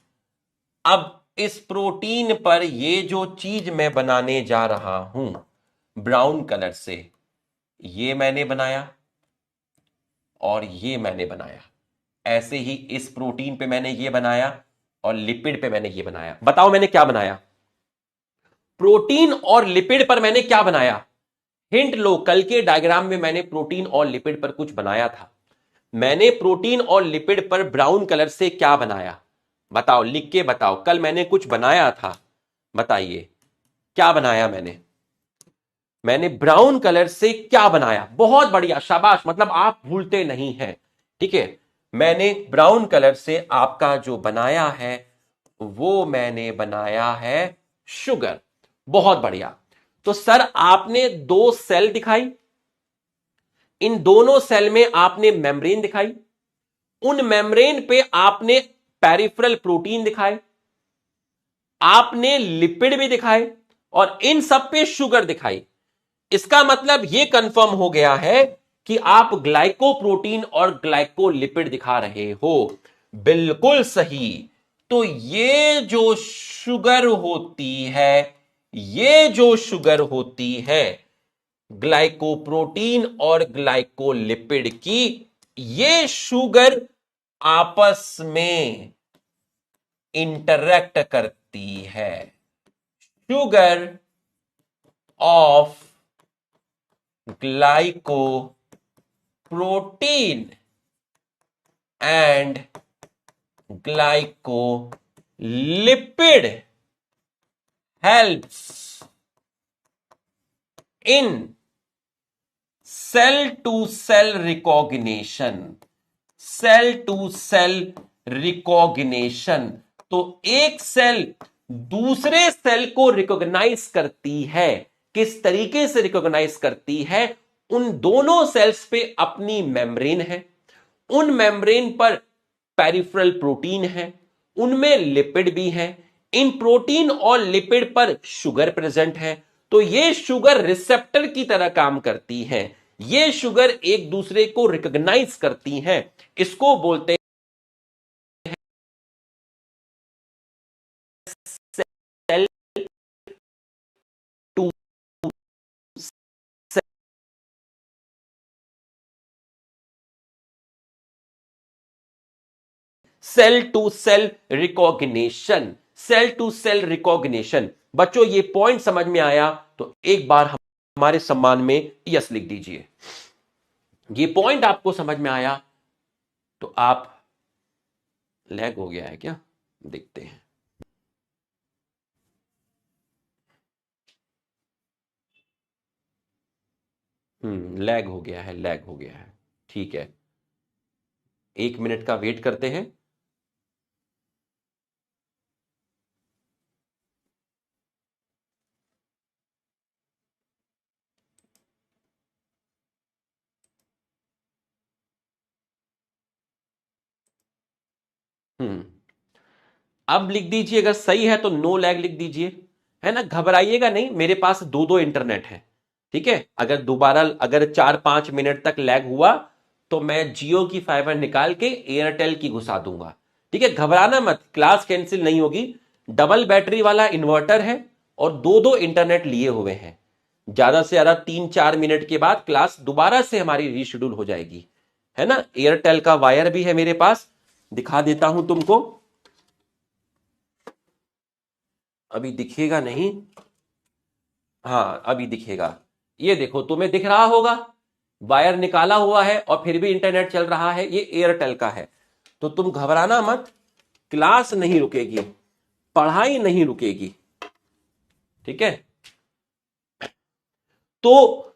अब इस प्रोटीन पर ये जो चीज मैं बनाने जा रहा हूं ब्राउन कलर से, ये मैंने बनाया और ये मैंने बनाया, ऐसे ही इस प्रोटीन पे मैंने ये बनाया और लिपिड पे मैंने ये बनाया। बताओ मैंने क्या बनाया, प्रोटीन और लिपिड पर मैंने क्या बनाया, हिंट लो, कल के डायग्राम में मैंने प्रोटीन और लिपिड पर कुछ बनाया था। मैंने प्रोटीन और लिपिड पर ब्राउन कलर से क्या बनाया, बताओ, लिख के बताओ, कल मैंने कुछ बनाया था, बताइए क्या बनाया मैंने, मैंने ब्राउन कलर से क्या बनाया, बहुत बढ़िया, शाबाश, मतलब आप भूलते नहीं हैं, ठीक है। मैंने ब्राउन कलर से आपका जो बनाया है वो मैंने बनाया है शुगर, बहुत बढ़िया। तो सर आपने दो सेल दिखाई, इन दोनों सेल में आपने मेम्ब्रेन दिखाई, उन मेम्ब्रेन पे आपने पेरिफेरल प्रोटीन दिखाए, आपने लिपिड भी दिखाए और इन सब पे शुगर दिखाई। इसका मतलब यह कंफर्म हो गया है कि आप ग्लाइकोप्रोटीन और ग्लाइकोलिपिड दिखा रहे हो, बिल्कुल सही। तो ये जो शुगर होती है, ये जो शुगर होती है ग्लाइकोप्रोटीन और ग्लाइकोलिपिड की, ये शुगर आपस में इंटरैक्ट करती है। Sugar of glycoprotein and glycolipid helps in cell to cell recognition, cell to cell recognition। तो एक सेल दूसरे सेल को रिकॉग्नाइज करती है, किस तरीके से रिकॉग्नाइज करती है, उन दोनों सेल्स पे अपनी मेम्ब्रेन है, उन मेम्ब्रेन पर पेरिफेरल प्रोटीन है, उनमें लिपिड भी है। इन प्रोटीन और लिपिड पर शुगर प्रेजेंट है, तो ये शुगर रिसेप्टर की तरह काम करती हैं। ये शुगर एक दूसरे को रिकॉग्नाइज करती हैं। इसको बोलते हैं cell to cell to cell recognition. Cell to cell recognition. बच्चों ये पॉइंट समझ में आया तो एक बार हमारे सम्मान में यस लिख दीजिए। ये पॉइंट आपको समझ में आया तो आप लैग हो गया है क्या, देखते हैं। लैग हो गया है, लैग हो गया है। ठीक है, 1 मिनट का वेट करते हैं। हम्म अब लिख दीजिए, अगर सही है तो नो लैग लिख दीजिए, है ना। घबराइएगा नहीं, मेरे पास दो दो इंटरनेट है, ठीक है। अगर दोबारा अगर 4-5 मिनट तक लैग हुआ तो मैं जियो की फाइबर निकाल के एयरटेल की घुसा दूंगा, ठीक है। घबराना मत, क्लास कैंसिल नहीं होगी। डबल बैटरी वाला इन्वर्टर है और दो दो इंटरनेट लिए हुए हैं। ज्यादा से ज्यादा 3-4 मिनट के बाद क्लास दोबारा से हमारी रीशेड्यूल हो जाएगी, है ना। एयरटेल का वायर भी है मेरे पास, दिखा देता हूं तुमको। अभी दिखेगा नहीं, हाँ अभी दिखेगा। ये देखो, तुम्हें दिख रहा होगा, वायर निकाला हुआ है और फिर भी इंटरनेट चल रहा है। ये एयरटेल का है। तो तुम घबराना मत, क्लास नहीं रुकेगी, पढ़ाई नहीं रुकेगी, ठीक है। तो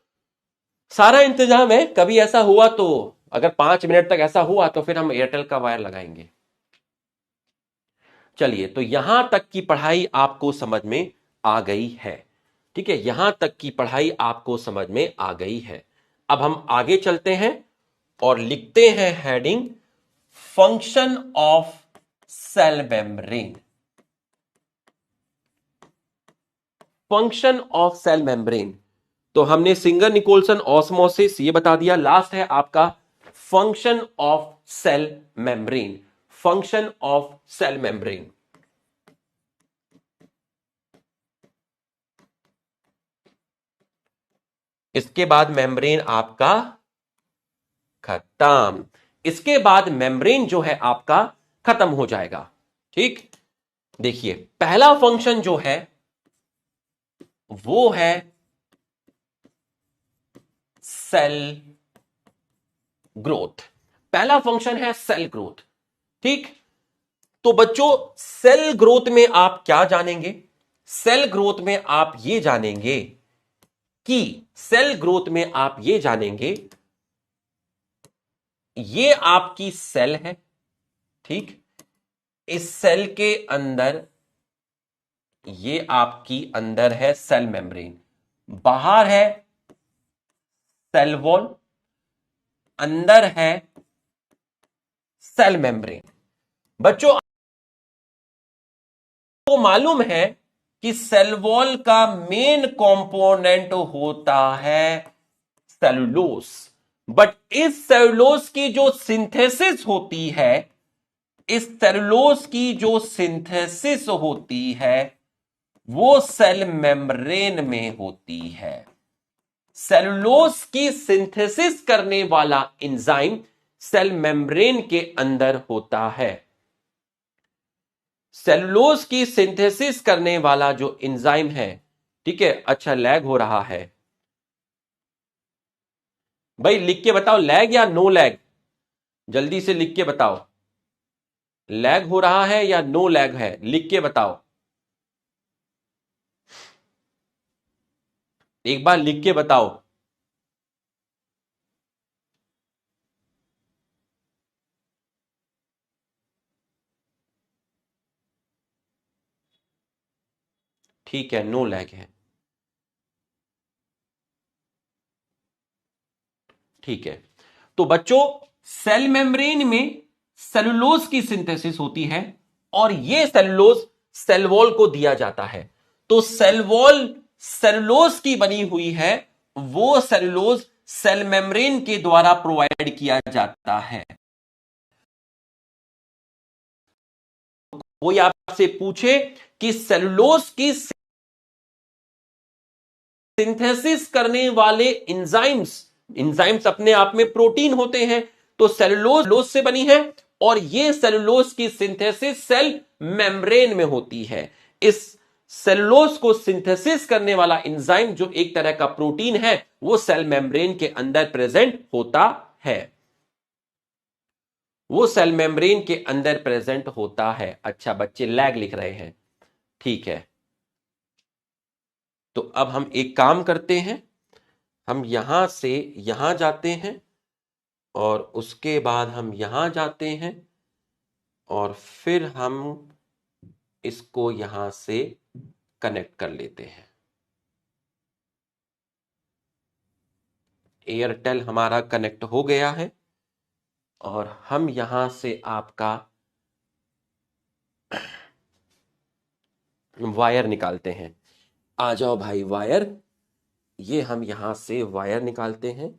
सारा इंतजाम है, कभी ऐसा हुआ तो अगर 5 मिनट तक ऐसा हुआ तो फिर हम एयरटेल का वायर लगाएंगे। चलिए, तो यहां तक की पढ़ाई आपको समझ में आ गई है, ठीक है। यहां तक की पढ़ाई आपको समझ में आ गई है। अब हम आगे चलते हैं और लिखते हैं heading, function of cell membrane. Function of cell membrane. तो हमने सिंगर निकोल्सन ऑस्मोसिस ये बता दिया। लास्ट है आपका function of cell membrane. Function of cell membrane. इसके बाद मेम्ब्रेन आपका खत्म। इसके बाद मेम्ब्रेन जो है आपका खत्म हो जाएगा, ठीक। देखिए, पहला फंक्शन जो है वो है सेल ग्रोथ। पहला फंक्शन है सेल ग्रोथ, ठीक। तो बच्चों, सेल ग्रोथ में आप क्या जानेंगे? सेल ग्रोथ में आप ये जानेंगे कि सेल ग्रोथ में आप ये जानेंगे, ये आपकी सेल है, ठीक। इस सेल के अंदर, ये आपकी अंदर है सेल मेम्ब्रेन, बाहर है सेल वॉल, अंदर है सेल मेम्ब्रेन। बच्चों को मालूम है कि सेल वॉल का मेन कंपोनेंट होता है सेलुलोज, बट इस सेलुलोज की जो सिंथेसिस होती है, इस सेलुलोज की जो सिंथेसिस होती है वो सेल मेम्ब्रेन में होती है। सेलुलोज की सिंथेसिस करने वाला एंजाइम सेल मेम्ब्रेन के अंदर होता है। सेलुलोज की सिंथेसिस करने वाला जो एंजाइम है, ठीक है। अच्छा, लैग हो रहा है भाई, लिख के बताओ लैग या नो लैग, जल्दी से लिख के बताओ, लैग हो रहा है या नो लैग है, लिख के बताओ, एक बार लिख के बताओ। ठीक है, नो लैग है, ठीक है। तो बच्चों, सेल मेम्ब्रेन में सेलुलोज की सिंथेसिस होती है और यह सेलुलोज सेल वॉल को दिया जाता है। तो सेल वॉल सेलुलोज की बनी हुई है, वो सेलुलोज सेल मेम्ब्रेन के द्वारा प्रोवाइड किया जाता है। कोई आपसे पूछे कि सेलुलोज की सिंथेसिस करने वाले इंजाइम्स अपने आप में प्रोटीन होते हैं, तो सेलुलोज से बनी है और ये सेलुलोज की सिंथेसिस सेल मेम्ब्रेन में होती है। इस सेलुलोज को सिंथेसिस करने वाला एंजाइम जो एक तरह का प्रोटीन है, वो सेल मेम्ब्रेन के अंदर प्रेजेंट होता है। वो सेल मेम्ब्रेन के अंदर प्रेजेंट होता है। अच्छा, बच्चे लैग लिख रहे हैं, ठीक है। तो अब हम एक काम करते हैं, हम यहां से यहां जाते हैं और उसके बाद हम यहां जाते हैं और फिर हम इसको यहां से कनेक्ट कर लेते हैं। एयरटेल हमारा कनेक्ट हो गया है और हम यहां से आपका वायर निकालते हैं। आ जाओ भाई वायर, ये हम यहां से वायर निकालते हैं।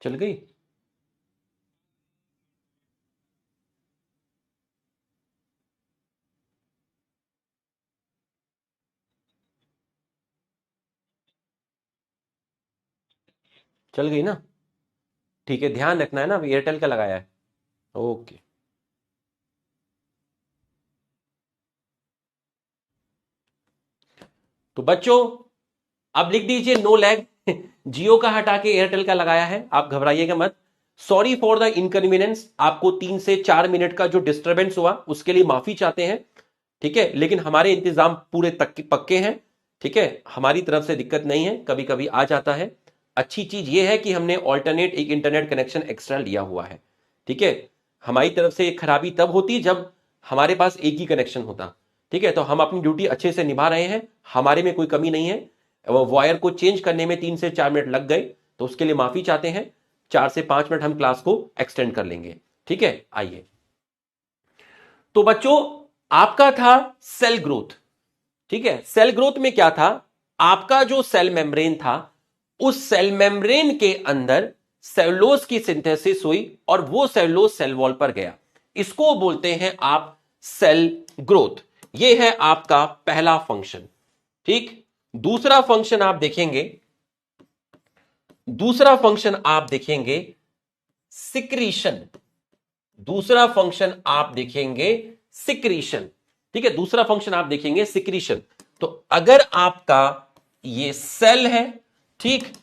चल गई? चल गई ना? ठीक है, ध्यान रखना है ना, एयरटेल का लगाया है। ओके। तो बच्चों अब लिख दीजिए नो लैग। जियो का हटा के एयरटेल का लगाया है, आप घबराइएगा मत। सॉरी फॉर द इनकन्वीनियंस, आपको 3 से 4 मिनट का जो डिस्टरबेंस हुआ उसके लिए माफी चाहते हैं। ठीक है, लेकिन हमारे इंतजाम पूरे तक पक्के हैं। ठीक है, हमारी तरफ से दिक्कत नहीं है, कभी कभी आ जाता है। अच्छी चीज यह है कि हमने ऑल्टरनेट एक इंटरनेट कनेक्शन एक्स्ट्रा लिया हुआ है। ठीक है, हमारी तरफ से एक खराबी तब होती जब हमारे पास एक ही कनेक्शन होता। ठीक है, तो हम अपनी ड्यूटी अच्छे से निभा रहे हैं, हमारे में कोई कमी नहीं है। वायर को चेंज करने में 3 से 4 मिनट लग गए, तो उसके लिए माफी चाहते हैं। 4 से 5 मिनट हम क्लास को एक्सटेंड कर लेंगे। ठीक है, आइए। तो बच्चों आपका था सेल ग्रोथ। ठीक है, सेल ग्रोथ में क्या था, आपका जो सेल मेम्ब्रेन था, उस सेल मेम्ब्रेन के अंदर सेलुलोज की सिंथेसिस हुई और वो सेलुलोज सेल वॉल पर गया। इसको बोलते हैं आप सेल ग्रोथ। ये है आपका पहला फंक्शन। ठीक, दूसरा फंक्शन आप देखेंगे, दूसरा फंक्शन आप देखेंगे सिक्रीशन। दूसरा फंक्शन आप देखेंगे सिक्रीशन। ठीक है, दूसरा फंक्शन आप देखेंगे सिक्रीशन। तो अगर आपका ये सेल है, ठीक,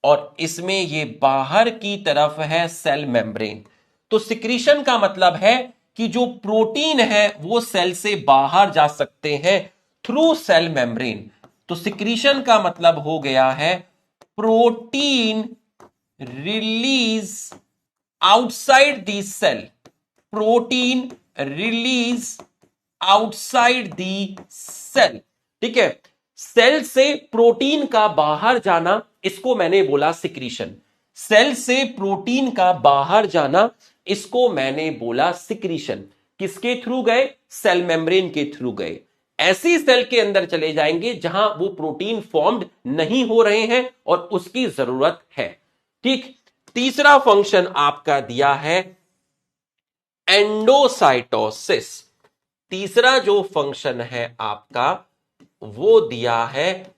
और इसमें ये बाहर की तरफ है सेल मेम्ब्रेन, तो सिक्रीशन का मतलब है कि जो प्रोटीन है वो सेल से बाहर जा सकते हैं थ्रू सेल मेम्ब्रेन। तो सिक्रीशन का मतलब हो गया है protein release outside the cell. Protein release outside the cell. ठीक है, सेल से प्रोटीन का बाहर जाना, इसको मैंने बोला सिक्रीशन। सेल से प्रोटीन का बाहर जाना, इसको मैंने बोला सिक्रीशन। किसके थ्रू गए? सेल मेम्ब्रेन के थ्रू गए। ऐसी सेल के अंदर चले जाएंगे जहां वो प्रोटीन फॉर्म्ड नहीं हो रहे हैं और उसकी जरूरत है। ठीक, तीसरा फंक्शन आपका दिया है एंडोसाइटोसिस। तीसरा जो फंक्शन है आपका वो दिया है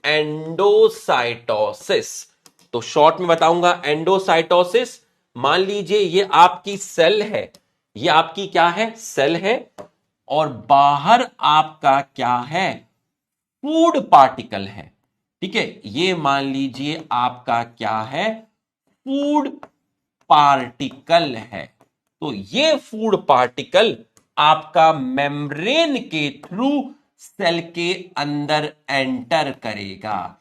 एंडोसाइटोसिस। तो शॉर्ट में बताऊंगा, एंडोसाइटोसिस, मान लीजिए ये आपकी सेल है, ये आपकी क्या है? सेल है, और बाहर आपका क्या है? फूड पार्टिकल है। ठीक है, ये मान लीजिए आपका क्या है? फूड पार्टिकल है। तो ये फूड पार्टिकल आपका मेम्ब्रेन के थ्रू सेल के अंदर एंटर करेगा।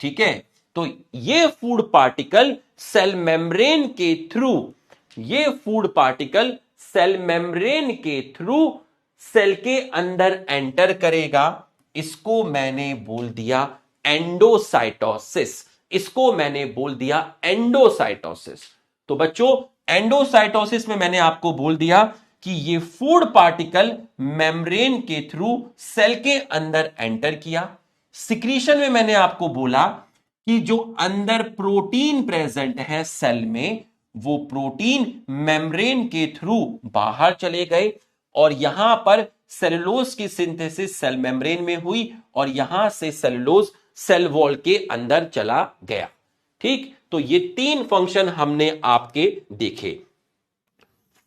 ठीक है, तो ये फूड पार्टिकल सेल मेम्ब्रेन के थ्रू, ये फूड पार्टिकल सेल मेम्ब्रेन के थ्रू सेल के अंदर एंटर करेगा। इसको मैंने बोल दिया एंडोसाइटोसिस। इसको मैंने बोल दिया एंडोसाइटोसिस। तो बच्चों एंडोसाइटोसिस में मैंने आपको बोल दिया कि ये फूड पार्टिकल मेम्ब्रेन के थ्रू सेल के अंदर एंटर किया। सिक्रीशन में मैंने आपको बोला कि जो अंदर प्रोटीन प्रेजेंट है सेल में, वो प्रोटीन मेम्ब्रेन के थ्रू बाहर चले गए और यहां पर सेलुलोज की सिंथेसिस सेल मेम्ब्रेन में हुई और यहां से सेलुलोज सेल वॉल के अंदर चला गया। ठीक, तो ये 3 फंक्शन हमने आपके देखे।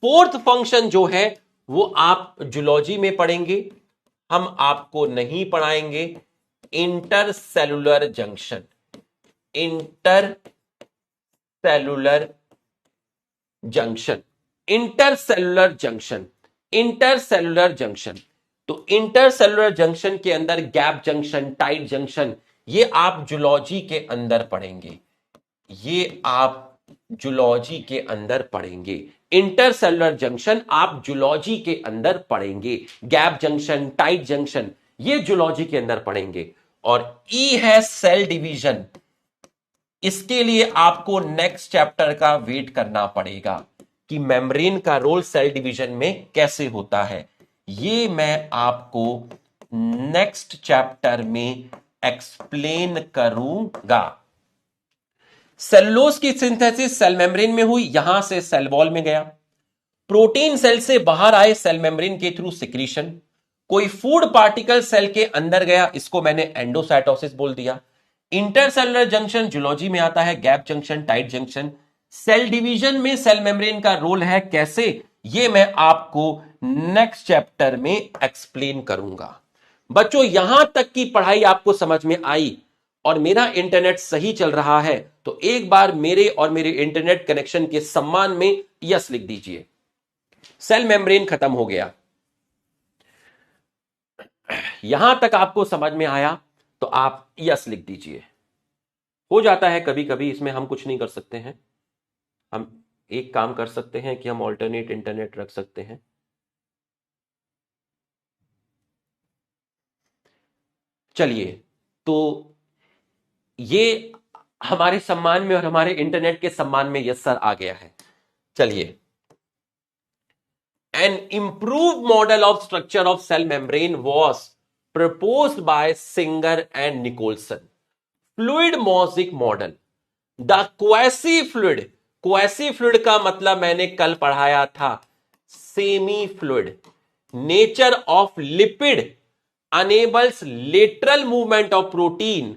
फोर्थ फंक्शन जो है वो आप जूलॉजी में पढ़ेंगे, हम आपको नहीं पढ़ाएंगे। Intercellular junction. Intercellular junction. Intercellular junction. Intercellular junction. तो इंटरसेलुलर जंक्शन के अंदर गैप जंक्शन, टाइट जंक्शन, ये आप जूलॉजी के अंदर पढ़ेंगे। ये आप जूलॉजी के अंदर पढ़ेंगे। इंटरसेलुलर जंक्शन आप जूलॉजी के अंदर पढ़ेंगे। गैप जंक्शन, टाइट जंक्शन, ये जूलॉजी के अंदर पढ़ेंगे। और ई है सेल डिवीजन। इसके लिए आपको नेक्स्ट चैप्टर का वेट करना पड़ेगा कि मेम्ब्रेन का रोल सेल डिवीजन में कैसे होता है। ये मैं आपको नेक्स्ट चैप्टर में एक्सप्लेन करूंगा। सेलुलोज की सिंथेसिस सेल मेम्ब्रेन में हुई, यहां से सेल वॉल में गया। प्रोटीन सेल से बाहर आए सेल मेम्ब्रेन के थ्रू सिक्रीशन। कोई फूड पार्टिकल सेल के अंदर गया, इसको मैंने एंडोसाइटोसिस बोल दिया। इंटरसेलुलर जंक्शन जूलॉजी में आता है, gap junction, tight junction. Cell division में सेल मेम्ब्रेन का रोल है, कैसे, ये मैं आपको नेक्स्ट चैप्टर में एक्सप्लेन करूंगा। बच्चों यहां तक की पढ़ाई आपको समझ में आई और मेरा इंटरनेट सही चल रहा है तो एक बार मेरे और मेरे इंटरनेट कनेक्शन के सम्मान में यस लिख दीजिए। सेल मेम्ब्रेन खत्म हो गया। यहां तक आपको समझ में आया तो आप यस लिख दीजिए। हो जाता है कभी कभी, इसमें हम कुछ नहीं कर सकते हैं। हम एक काम कर सकते हैं कि हम ऑल्टरनेट इंटरनेट रख सकते हैं। चलिए, तो ये हमारे सम्मान में और हमारे इंटरनेट के सम्मान में यस सर आ गया है। चलिए, an improve model of structure of cell membrane was proposed by Singer and Nicolson. Fluid mosaic model, the quasi fluid. Quasi fluid का मतलब मैंने कल पढ़ाया था, semi fluid. Nature of lipid enables lateral movement of protein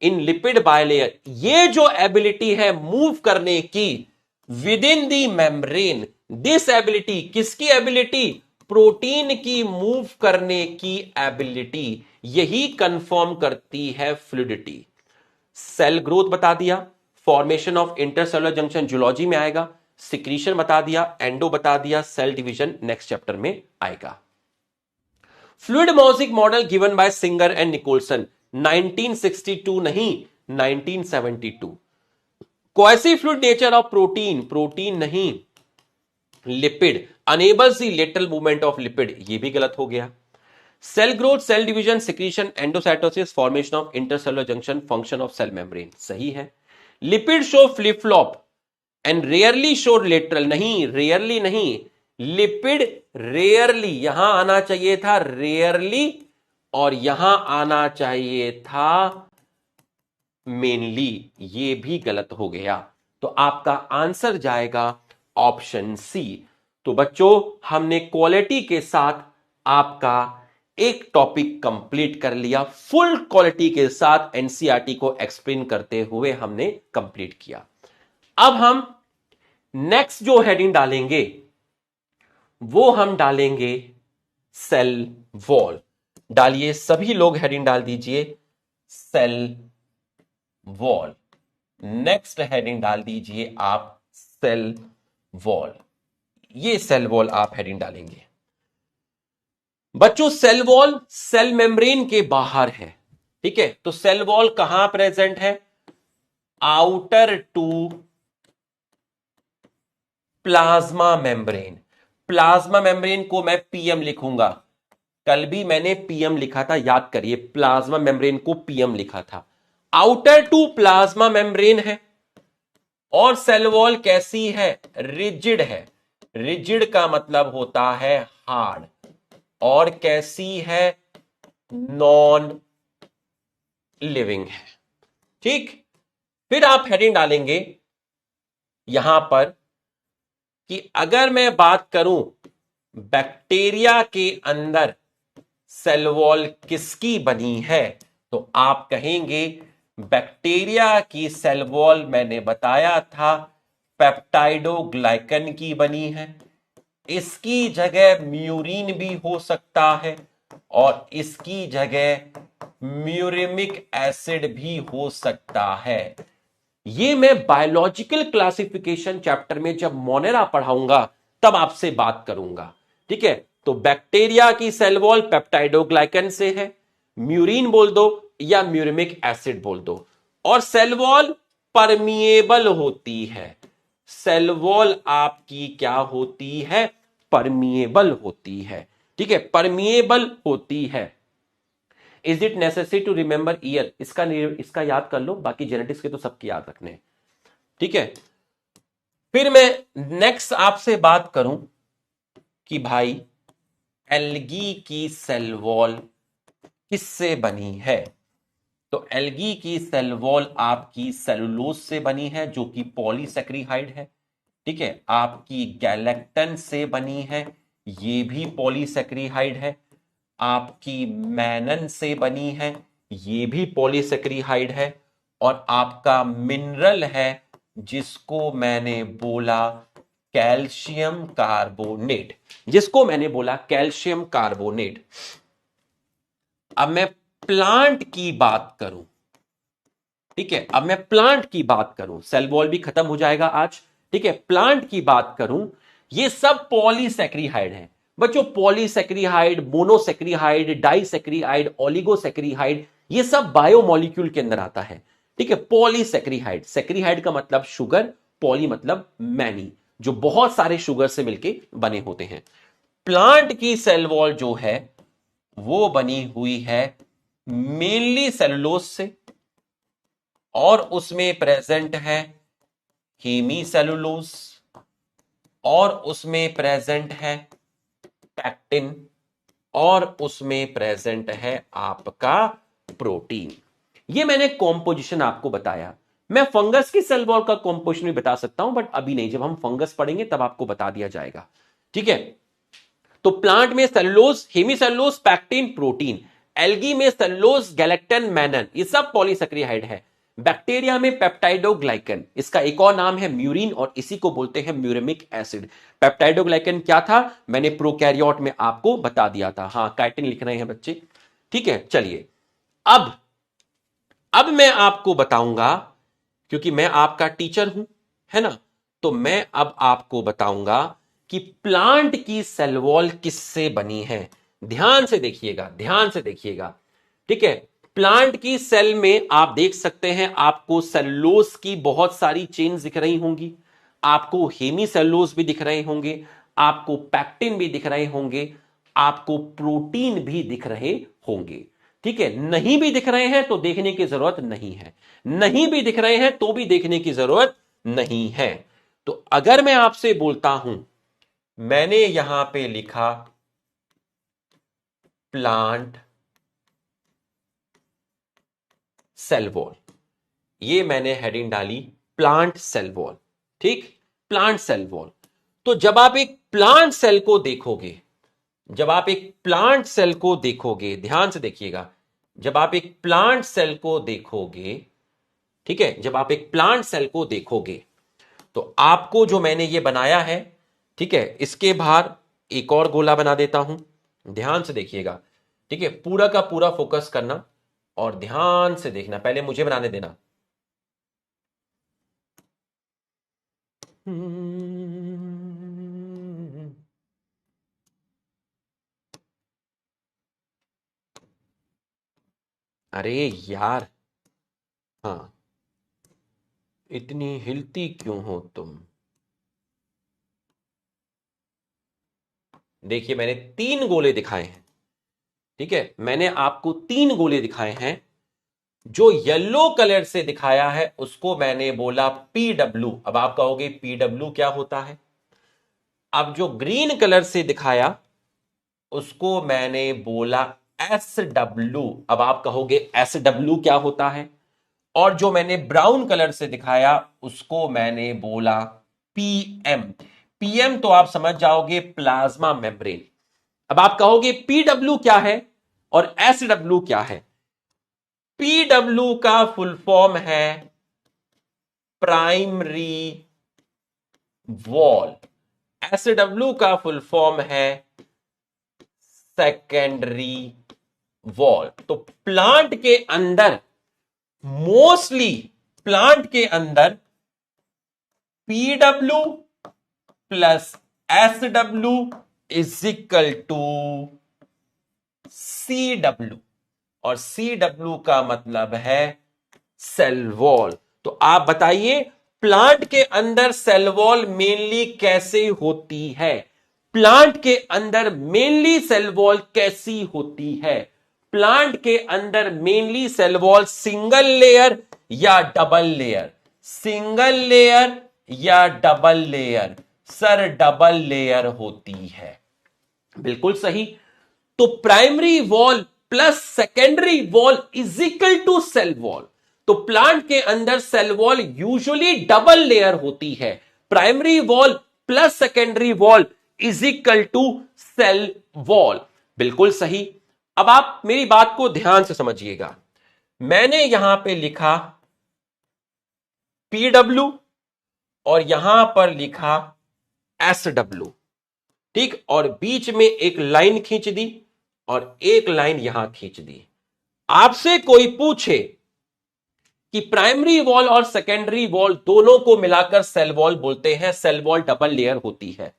in lipid bilayer. ये जो ability है move करने की within the membrane, this ability, किसकी एबिलिटी, प्रोटीन की मूव करने की एबिलिटी, यही कंफर्म करती है फ्लूइडिटी। सेल ग्रोथ बता दिया, formation of intercellular junction zoology में आएगा, सिक्रीशन बता दिया, एंडो बता दिया, सेल डिवीजन नेक्स्ट चैप्टर में आएगा। Fluid mosaic model given by Singer and Nicolson, 1962 नहीं 1972। Quasi fluid nature of protein, protein नहीं lipid, enables the lateral movement of lipid, ये भी गलत हो गया। Cell growth, cell division, secretion, endocytosis, formation of intercellular junction, function of cell membrane, सही है। Lipid show flip flop and rarely show lateral, नहीं rarely नहीं, लिपिड रेयरली, यहां आना चाहिए था रेयरली और यहां आना चाहिए था मेनली, ये भी गलत हो गया। तो आपका आंसर जाएगा ऑप्शन सी। तो बच्चों हमने क्वालिटी के साथ आपका एक टॉपिक कंप्लीट कर लिया, फुल क्वालिटी के साथ एनसीईआरटी को एक्सप्लेन करते हुए हमने कंप्लीट किया। अब हम नेक्स्ट जो हेडिंग डालेंगे वो हम डालेंगे सेल वॉल। डालिए, सभी लोग हेडिंग डाल दीजिए सेल वॉल। नेक्स्ट हेडिंग डाल दीजिए आप सेल वॉल। ये सेल वॉल आप हेडिंग डालेंगे। बच्चों सेल वॉल सेल मेम्ब्रेन के बाहर है, ठीक है। तो सेल वॉल कहां प्रेजेंट है, outer to plasma membrane. Plasma membrane को मैं पीएम लिखूंगा, कल भी मैंने पीएम लिखा था, याद करिए, प्लाज्मा मेम्ब्रेन को पीएम लिखा था। आउटर टू प्लाज्मा मेम्ब्रेन है और सेल वॉल कैसी है, रिजिड है। रिजिड का मतलब होता है हार्ड, और कैसी है, नॉन लिविंग है, ठीक। फिर आप हेडिंग डालेंगे यहां पर कि अगर मैं बात करूं बैक्टीरिया के अंदर सेल वॉल किसकी बनी है, तो आप कहेंगे बैक्टीरिया की सेल वॉल मैंने बताया था पेप्टाइडोग्लाइकन की बनी है। इसकी जगह म्यूरिन भी हो सकता है और इसकी जगह म्यूरिमिक एसिड भी हो सकता है। ये मैं बायोलॉजिकल क्लासिफिकेशन चैप्टर में जब मोनेरा पढ़ाऊंगा तब आपसे बात करूंगा, ठीक है। तो बैक्टीरिया की सेल वॉल पेप्टाइडोग्लाइकन से है, म्यूरिन बोल दो या म्यूरिमिक एसिड बोल दो, और सेल वॉल परमिएबल होती है। सेल वॉल आपकी क्या होती है, परमिएबल होती है, ठीक है, परमिएबल होती है। Is it necessary to remember year, इसका याद कर लो, बाकी जेनेटिक्स के तो सबकी याद रखने हैं, ठीक है। फिर मैं नेक्स्ट आपसे बात करूं कि भाई एल्गी की सेल वॉल किससे बनी है, तो एल्गी की सेल वॉल आपकी सेलुलोज से बनी है जो कि पॉलीसेक्रिहाइड है। ठीक है, आपकी गैलेक्टन से बनी है, ये भी पॉलीसेक्रिहाइड है। आपकी मैनन से बनी है, ये भी पॉलीसेक्रिहाइड है। और आपका मिनरल है जिसको मैंने बोला कैल्शियम कार्बोनेट, जिसको मैंने बोला कैल्शियम कार्बोनेट। अब मैं प्लांट की बात करूं, ठीक है, अब मैं प्लांट की बात करूं, सेल वॉल भी खत्म हो जाएगा आज। ठीक है, प्लांट की बात करूं, ये सब पॉलीसेक्रिहाइड हैं बच्चों। पॉलीसेक्रिहाइड, मोनोसेक्रिहाइड, डाइसेक्रिहाइड, ओलिगोसेक्रिहाइड, ये सब बायोमोलिक्यूल के अंदर आता है। ठीक है, पॉलीसेक्रिहाइड, सेक्रिहाइड का मतलब शुगर, पॉली मतलब मैनी, जो बहुत सारे शुगर से मिलके बने होते हैं। प्लांट की सेल वॉल जो है वो बनी हुई है मेनली सेलुलोज से, और उसमें प्रेजेंट है हेमीसेलुलोज, और उसमें प्रेजेंट है पैक्टिन, और उसमें प्रेजेंट है आपका प्रोटीन। ये मैंने कॉम्पोजिशन आपको बताया। मैं फंगस की सेल वॉल का कॉम्पोजिशन भी बता सकता हूं, बट अभी नहीं, जब हम फंगस पढ़ेंगे तब आपको बता दिया जाएगा। ठीक है, तो प्लांट में cellulose, hemicellulose, pectin, protein. Algae में सेलुलोज, गैलेक्टन, मैनन, ये सब पॉलीसेक्रिहाइड है। बैक्टीरिया में पेप्टाइडोग्लाइकन, इसका एक और नाम है म्यूरिन, और इसी को बोलते हैं म्यूरेमिक एसिड। पेप्टाइडोग्लाइकन क्या था, मैंने प्रोकैरियोट में आपको बता दिया था। हाँ, काइटिन लिख रहे हैं बच्चे। ठीक है, चलिए अब मैं आपको बताऊंगा, क्योंकि मैं आपका टीचर हूं, है ना, तो मैं अब आपको बताऊंगा कि प्लांट की सेल वॉल किससे बनी है। ध्यान से देखिएगा, ध्यान से देखिएगा। ठीक है, प्लांट की सेल में आप देख सकते हैं, आपको सेलुलोज की बहुत सारी चेन्स दिख रही होंगी, आपको हेमीसेलुलोज भी दिख रहे होंगे, आपको पैक्टिन भी दिख रहे होंगे, आपको प्रोटीन भी दिख रहे होंगे। ठीक है, नहीं भी दिख रहे हैं तो देखने की जरूरत नहीं है, नहीं भी दिख रहे हैं तो भी देखने की जरूरत नहीं है। तो अगर मैं आपसे बोलता हूं, मैंने यहां पे लिखा प्लांट सेल वॉल, ये मैंने हेडिंग डाली प्लांट सेल वॉल। ठीक, प्लांट सेल वॉल। तो जब आप एक प्लांट सेल को देखोगे, जब आप एक प्लांट सेल को देखोगे, ध्यान से देखिएगा, जब आप एक प्लांट सेल को देखोगे, ठीक है, जब आप एक प्लांट सेल को देखोगे तो आपको जो मैंने ये बनाया है, ठीक है, इसके बाहर एक और गोला बना देता हूं। ध्यान से देखिएगा, ठीक है, पूरा का पूरा फोकस करना और ध्यान से देखना, पहले मुझे बनाने देना। अरे यार, हाँ, इतनी हिलती क्यों हो तुम। देखिए, मैंने 3 गोले दिखाए हैं। ठीक है, मैंने आपको 3 गोले दिखाए हैं। जो येलो कलर से दिखाया है उसको मैंने बोला पीडब्ल्यू। अब आप कहोगे पीडब्ल्यू क्या होता है। अब जो ग्रीन कलर से दिखाया उसको मैंने बोला एस डब्ल्यू। अब आप कहोगे एस डब्ल्यू क्या होता है। और जो मैंने ब्राउन कलर से दिखाया उसको मैंने बोला पीएम। पीएम तो आप समझ जाओगे प्लाज्मा मेम्ब्रेन। अब आप कहोगे पीडब्ल्यू क्या है और एस डब्ल्यू क्या है। पीडब्ल्यू का फुल फॉर्म है प्राइमरी वॉल, एसडब्ल्यू का फुल फॉर्म है सेकेंडरी वॉल। तो प्लांट के अंदर मोस्टली, प्लांट के अंदर PW plus SW is equal to CW, और सीडब्ल्यू का मतलब है सेल वॉल। तो आप बताइए प्लांट के अंदर सेल वॉल मेनली कैसे होती है। प्लांट के अंदर मेनली सेल वॉल कैसी होती है। प्लांट के अंदर mainly cell wall single layer या डबल लेयर, सिंगल लेयर या double layer. Sir double layer होती है, बिल्कुल सही। तो primary wall plus secondary wall is equal to cell wall. तो प्लांट के अंदर cell wall usually double layer होती है। Primary wall plus secondary wall is equal to cell wall. बिल्कुल सही। अब आप मेरी बात को ध्यान से समझिएगा। मैंने यहां पे लिखा PW और यहां पर लिखा SW, ठीक, और बीच में एक लाइन खींच दी और एक लाइन यहां खींच दी। आपसे कोई पूछे कि प्राइमरी वॉल और सेकेंडरी वॉल दोनों को मिलाकर सेल वॉल बोलते हैं, सेल वॉल डबल लेयर होती है।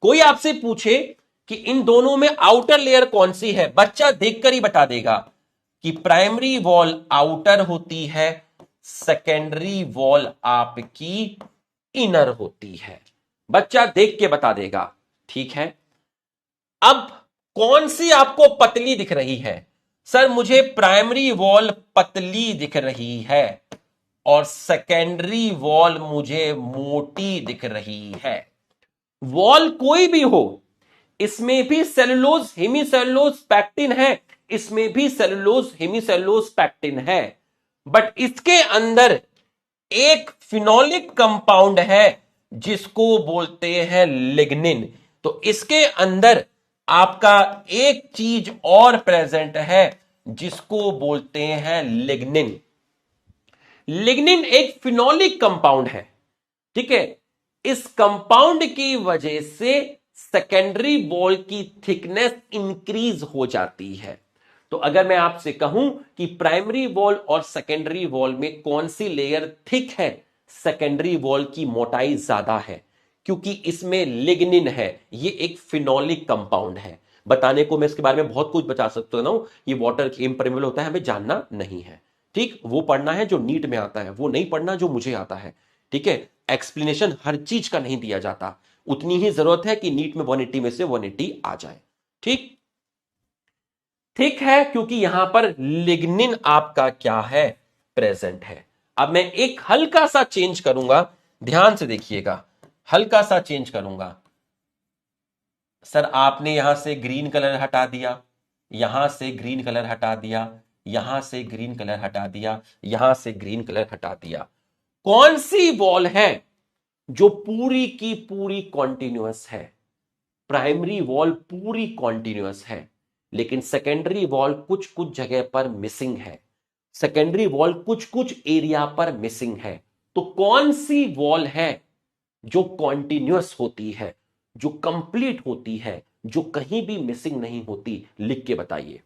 कोई आपसे पूछे कि इन दोनों में आउटर लेयर कौन सी है, बच्चा देखकर ही बता देगा कि प्राइमरी वॉल आउटर होती है, सेकेंडरी वॉल आपकी इनर होती है। बच्चा देख के बता देगा, ठीक है। अब कौन सी आपको पतली दिख रही है? सर मुझे प्राइमरी वॉल पतली दिख रही है और सेकेंडरी वॉल मुझे मोटी दिख रही है। वॉल कोई भी हो, इसमें भी सेलुलोज हेमीसेलुलोज पैक्टिन है, इसमें भी सेलुलोज हेमीसेलुलोज पैक्टिन है, बट इसके अंदर एक फिनोलिक कंपाउंड है जिसको बोलते हैं लिग्निन। तो इसके अंदर आपका एक चीज और प्रेजेंट है जिसको बोलते हैं लिग्निन। लिग्निन एक फिनोलिक कंपाउंड है, ठीक है। इस कंपाउंड की वजह से सेकेंडरी वॉल की थिकनेस इंक्रीज हो जाती है। तो अगर मैं आपसे कहूं कि प्राइमरी वॉल और सेकेंडरी वॉल में कौन सी लेयर थिक है, सेकेंडरी वॉल की मोटाई ज्यादा है, क्योंकि इसमें लिग्निन है। ये एक फिनोलिक कंपाउंड है। बताने को मैं इसके बारे में बहुत कुछ बता सकता हूं, ये वाटर इम्परमेबल होता है, हमें जानना नहीं है, ठीक। वो पढ़ना है जो नीट में आता है, वो नहीं पढ़ना जो मुझे आता है, ठीक है। एक्सप्लेनेशन हर चीज का नहीं दिया जाता, उतनी ही जरूरत है कि नीट में 180 में से 180 आ जाए, ठीक। ठीक है, क्योंकि यहां पर लिग्निन आपका क्या है, प्रेजेंट है। अब मैं एक हल्का सा चेंज करूंगा, ध्यान से देखिएगा, हल्का सा चेंज करूंगा। सर आपने यहां से ग्रीन कलर हटा दिया, यहां से ग्रीन कलर हटा दिया, यहां से ग्रीन कलर हटा दिया, यहां से ग्रीन कलर हटा दिया। कौन सी वॉल है जो पूरी की पूरी कॉन्टिन्यूअस है? प्राइमरी वॉल पूरी कॉन्टिन्यूअस है, लेकिन सेकेंडरी वॉल कुछ कुछ जगह पर मिसिंग है, सेकेंडरी वॉल कुछ कुछ एरिया पर मिसिंग है। तो कौन सी वॉल है जो कॉन्टिन्यूअस होती है, जो कंप्लीट होती है, जो कहीं भी मिसिंग नहीं होती? लिख के बताइए,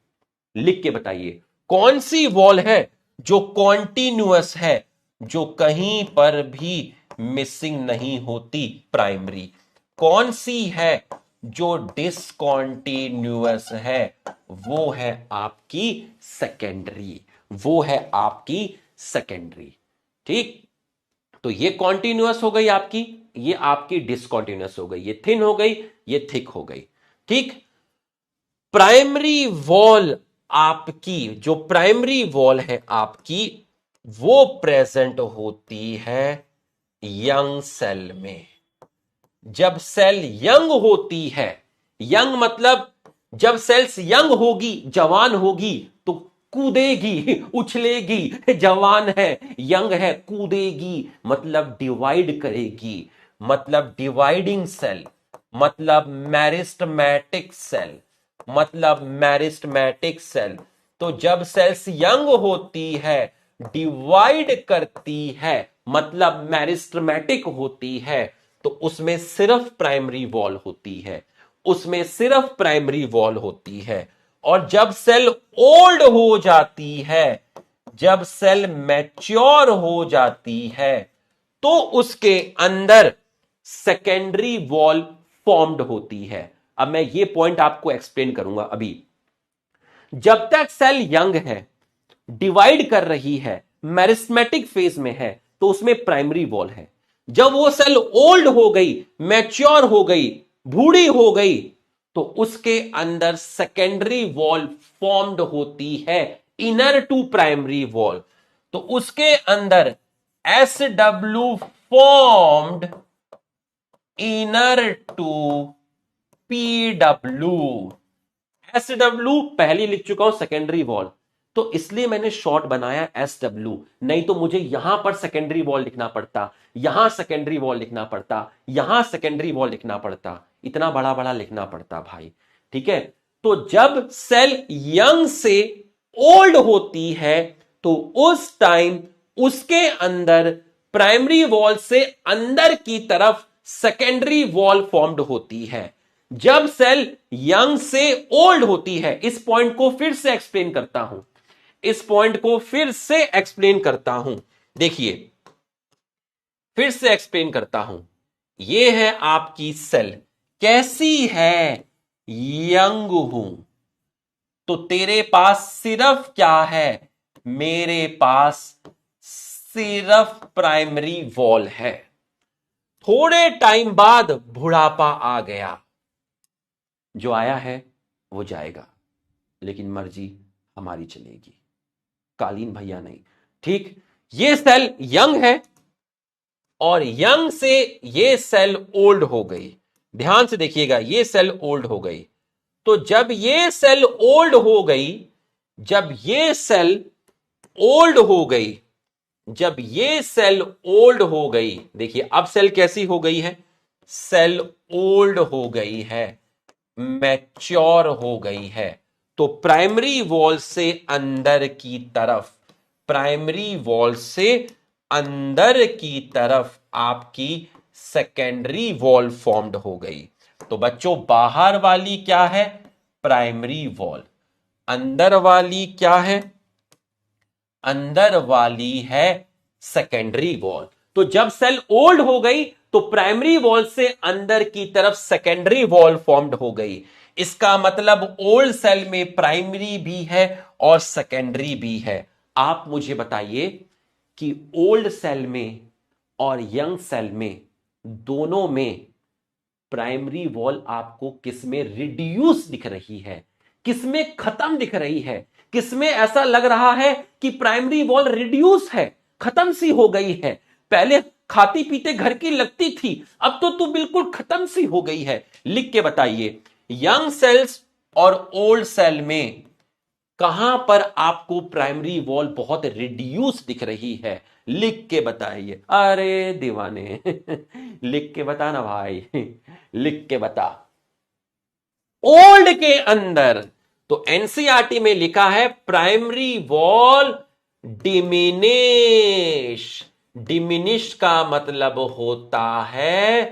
लिख के बताइए, कौन सी वॉल है जो कॉन्टिन्यूअस है, जो कहीं पर भी मिसिंग नहीं होती? प्राइमरी। कौन सी है जो डिसकॉन्टिन्यूअस है? वो है आपकी सेकेंडरी, वो है आपकी सेकेंडरी, ठीक। तो ये कॉन्टिन्यूअस हो गई आपकी, ये आपकी डिसकॉन्टिन्यूअस हो गई, ये थिन हो गई, ये थिक हो गई, ठीक। प्राइमरी वॉल आपकी, जो प्राइमरी वॉल है आपकी, वो प्रेजेंट होती है यंग सेल में। जब सेल यंग होती है, यंग मतलब जब सेल्स यंग होगी, जवान होगी, तो कूदेगी, उछलेगी, जवान है, यंग है, कूदेगी, मतलब डिवाइड करेगी, मतलब डिवाइडिंग सेल, मतलब मैरिस्टमैटिक सेल, मतलब मैरिस्टमैटिक सेल। तो जब सेल्स यंग होती है, डिवाइड करती है, मतलब मैरिस्टमैटिक होती है, तो उसमें सिर्फ प्राइमरी वॉल होती है, उसमें सिर्फ प्राइमरी वॉल होती है। और जब सेल ओल्ड हो जाती है, जब सेल मैच्योर हो जाती है, तो उसके अंदर सेकेंडरी वॉल फॉर्म्ड होती है। अब मैं ये पॉइंट आपको एक्सप्लेन करूंगा अभी। जब तक सेल यंग है, डिवाइड कर रही है, मैरिस्मेटिक फेज में है, तो उसमें प्राइमरी वॉल है। जब वो सेल ओल्ड हो गई, मैच्योर हो गई, बूढ़ी हो गई, तो उसके अंदर सेकेंडरी वॉल फॉर्म्ड होती है, इनर टू प्राइमरी वॉल। तो उसके अंदर SW formed inner to PW, SW पहले लिख चुका हूं सेकेंडरी वॉल, तो इसलिए मैंने शॉर्ट बनाया SW, नहीं तो मुझे यहां पर सेकेंडरी वॉल लिखना पड़ता, यहां सेकेंडरी वॉल लिखना पड़ता, यहां सेकेंडरी वॉल लिखना पड़ता, इतना बड़ा बड़ा लिखना पड़ता भाई। ठीक है, तो जब सेल यंग से ओल्ड होती है तो उस टाइम उसके अंदर प्राइमरी वॉल से अंदर की तरफ सेकेंडरी वॉल फॉर्म्ड होती है। जब सेल यंग से ओल्ड होती है, इस पॉइंट को फिर से एक्सप्लेन करता हूं, इस पॉइंट को फिर से एक्सप्लेन करता हूं, देखिए फिर से एक्सप्लेन करता हूं। यह है आपकी सेल, कैसी है, यंग हूं, तो तेरे पास सिर्फ क्या है, मेरे पास सिर्फ प्राइमरी वॉल है। थोड़े टाइम बाद बुढ़ापा आ गया, जो आया है वो जाएगा, लेकिन मर्जी हमारी चलेगी, कालीन भैया नहीं। ठीक, ये सेल यंग है और यंग से ये सेल ओल्ड हो गई, ध्यान से देखिएगा, ये सेल ओल्ड हो गई। तो जब ये सेल ओल्ड हो गई, जब ये सेल ओल्ड हो गई, जब ये सेल ओल्ड हो गई, देखिए अब सेल कैसी हो गई है, सेल ओल्ड हो गई है, मैच्योर हो गई है, तो प्राइमरी वॉल से अंदर की तरफ, प्राइमरी वॉल से अंदर की तरफ आपकी सेकेंडरी वॉल फॉर्म्ड हो गई। तो बच्चों बाहर वाली क्या है, प्राइमरी वॉल, अंदर वाली क्या है, अंदर वाली है सेकेंडरी वॉल। तो जब सेल ओल्ड हो गई तो प्राइमरी वॉल से अंदर की तरफ सेकेंडरी वॉल फॉर्म्ड हो गई। इसका मतलब ओल्ड सेल में प्राइमरी भी है और सेकेंडरी भी है। आप मुझे बताइए कि ओल्ड सेल में और यंग सेल में, दोनों में प्राइमरी वॉल आपको किसमें रिड्यूस दिख रही है, किसमें खत्म दिख रही है, किसमें ऐसा लग रहा है कि प्राइमरी वॉल रिड्यूस है, खत्म सी हो गई है, पहले खाती पीते घर की लगती थी, अब तो तू बिल्कुल खत्म सी हो गई है। लिख के बताइए, यंग सेल्स और ओल्ड सेल में कहां पर आपको प्राइमरी वॉल बहुत रिड्यूस दिख रही है, लिख के बताइए। अरे दीवाने लिख के बता ना भाई, लिख के बता। ओल्ड के अंदर तो एनसीईआरटी में लिखा है प्राइमरी वॉल डिमिनिश, डिमिनिश का मतलब होता है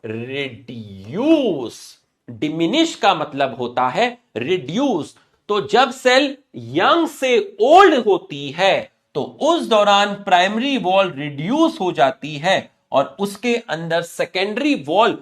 रिड्यूस, डिमिनिश का मतलब होता है रिड्यूस। तो जब सेल यंग से ओल्ड होती है तो उस दौरान प्राइमरी वॉल रिड्यूस हो जाती है और उसके अंदर सेकेंडरी वॉल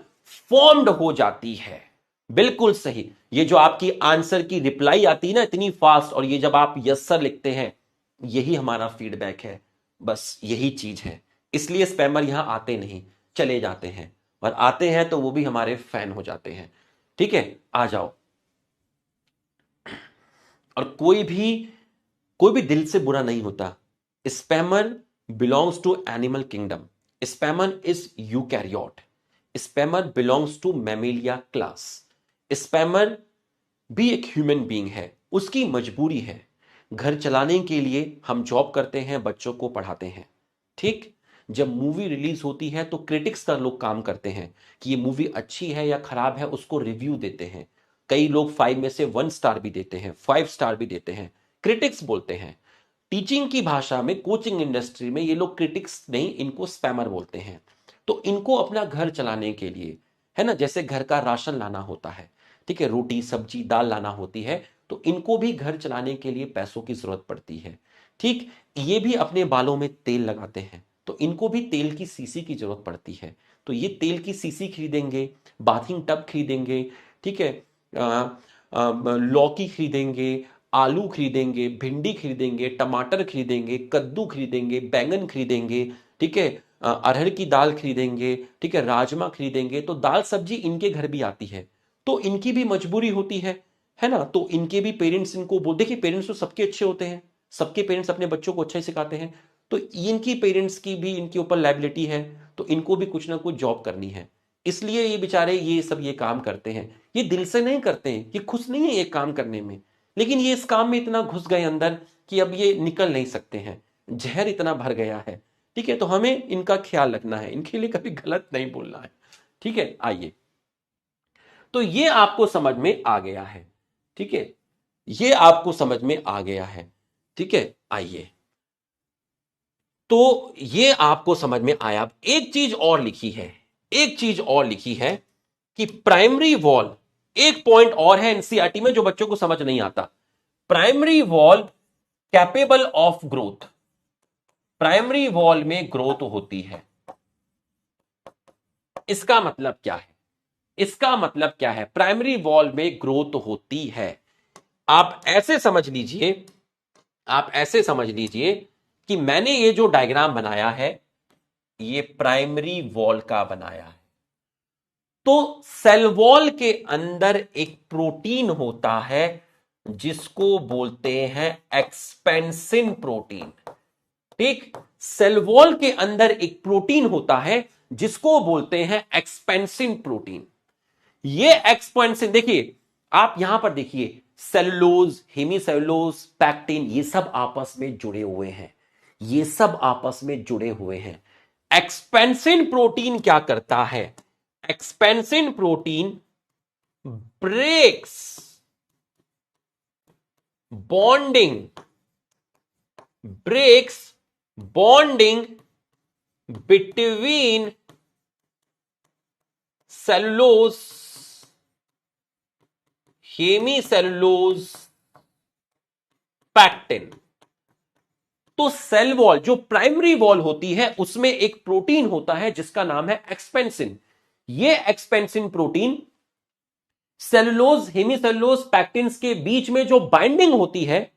फॉर्म्ड हो जाती है। बिल्कुल सही, ये जो आपकी आंसर की रिप्लाई आती है ना इतनी फास्ट, और ये जब आप यस सर लिखते हैं, यही हमारा फीडबैक है, बस यही चीज है। इसलिए स्पैमर यहां आते नहीं, चले जाते हैं, और आते हैं तो वो भी हमारे फैन हो जाते हैं। ठीक है, आ जाओ। और कोई भी दिल से बुरा नहीं होता। Spammer belongs to animal kingdom, spammer is eukaryote, spammer belongs to mammalia class. Spammer भी एक ह्यूमन बीइंग है, उसकी मजबूरी है, घर चलाने के लिए हम जॉब करते हैं, बच्चों को पढ़ाते हैं। ठीक, जब मूवी रिलीज होती है तो क्रिटिक्स का लोग काम करते हैं कि ये मूवी अच्छी है या खराब है, उसको रिव्यू देते हैं। कई लोग 5 में से 1 स्टार भी देते हैं, 5 स्टार भी देते हैं, क्रिटिक्स बोलते हैं। टीचिंग की भाषा में, कोचिंग इंडस्ट्री में ये लोग क्रिटिक्स नहीं, इनको स्पैमर बोलते हैं। तो इनको अपना घर चलाने के लिए, है ना, जैसे घर का राशन लाना होता है, ठीक है, रोटी सब्जी दाल लाना होती है, तो इनको भी घर चलाने के लिए पैसों की जरूरत पड़ती है। ठीक, ये भी अपने बालों में तेल लगाते हैं, तो इनको भी तेल की सीसी की जरूरत पड़ती है। तो ये तेल की सीसी खरीदेंगे, बाथिंग टब खरीदेंगे, ठीक है, लौकी खरीदेंगे, आलू खरीदेंगे, भिंडी खरीदेंगे, टमाटर खरीदेंगे, कद्दू खरीदेंगे, बैंगन खरीदेंगे, ठीक है, अरहर की दाल खरीदेंगे, ठीक है, राजमा खरीदेंगे। तो दाल सब्जी इनके घर भी आती है, तो इनकी भी मजबूरी होती है ना। तो इनके भी पेरेंट्स इनको बोल, देखिए पेरेंट्स तो सबके अच्छे होते हैं, सबके पेरेंट्स अपने बच्चों को अच्छा ही सिखाते हैं, तो इनकी पेरेंट्स की भी इनके ऊपर लायबिलिटी है, तो इनको भी कुछ ना कुछ जॉब करनी है। इसलिए ये बेचारे ये सब ये काम करते हैं। ये दिल से नहीं करते हैं, ये खुश नहीं है ये काम करने में, लेकिन ये इस काम में इतना घुस गए अंदर कि अब ये निकल नहीं सकते हैं, जहर इतना भर गया है। ठीक है, तो हमें इनका ख्याल रखना है, इनके लिए कभी गलत नहीं बोलना है। ठीक है, आइए, तो ये आपको समझ में आ गया है। ठीक है, ये आपको समझ में आ गया है। ठीक है, आइए, तो ये आपको समझ में आया। एक चीज और लिखी है, एक चीज और लिखी है कि प्राइमरी वॉल, एक पॉइंट और है एनसीईआरटी में जो बच्चों को समझ नहीं आता। Primary wall capable of growth, primary wall में ग्रोथ होती है। इसका मतलब क्या है? इसका मतलब क्या है? प्राइमरी वॉल में ग्रोथ होती है। आप ऐसे समझ लीजिए, आप ऐसे समझ लीजिए कि मैंने ये जो डायग्राम बनाया है ये प्राइमरी वॉल का बनाया है। तो सेल वॉल के अंदर एक प्रोटीन होता है जिसको बोलते हैं एक्सपेंसिन प्रोटीन। ठीक, सेल वॉल के अंदर एक प्रोटीन होता है जिसको बोलते हैं एक्सपेंसिन प्रोटीन। ये एक्सपेंसिन, देखिए आप यहां पर देखिए, सेलुलोज, हेमीसेलुलोज, पैक्टिन, ये सब आपस में जुड़े हुए हैं, ये सब आपस में जुड़े हुए हैं। एक्सपेंसिन प्रोटीन क्या करता है? Expansin protein breaks bonding, breaks bonding between cellulose, hemicellulose, pectin. तो सेल वॉल, जो प्राइमरी वॉल होती है, उसमें एक प्रोटीन होता है जिसका नाम है एक्सपेंसिन। ये एक्सपेंसिन प्रोटीन सेलुलोज, हेमीसेलुलोज, पैक्टिन्स के बीच में जो बाइंडिंग होती है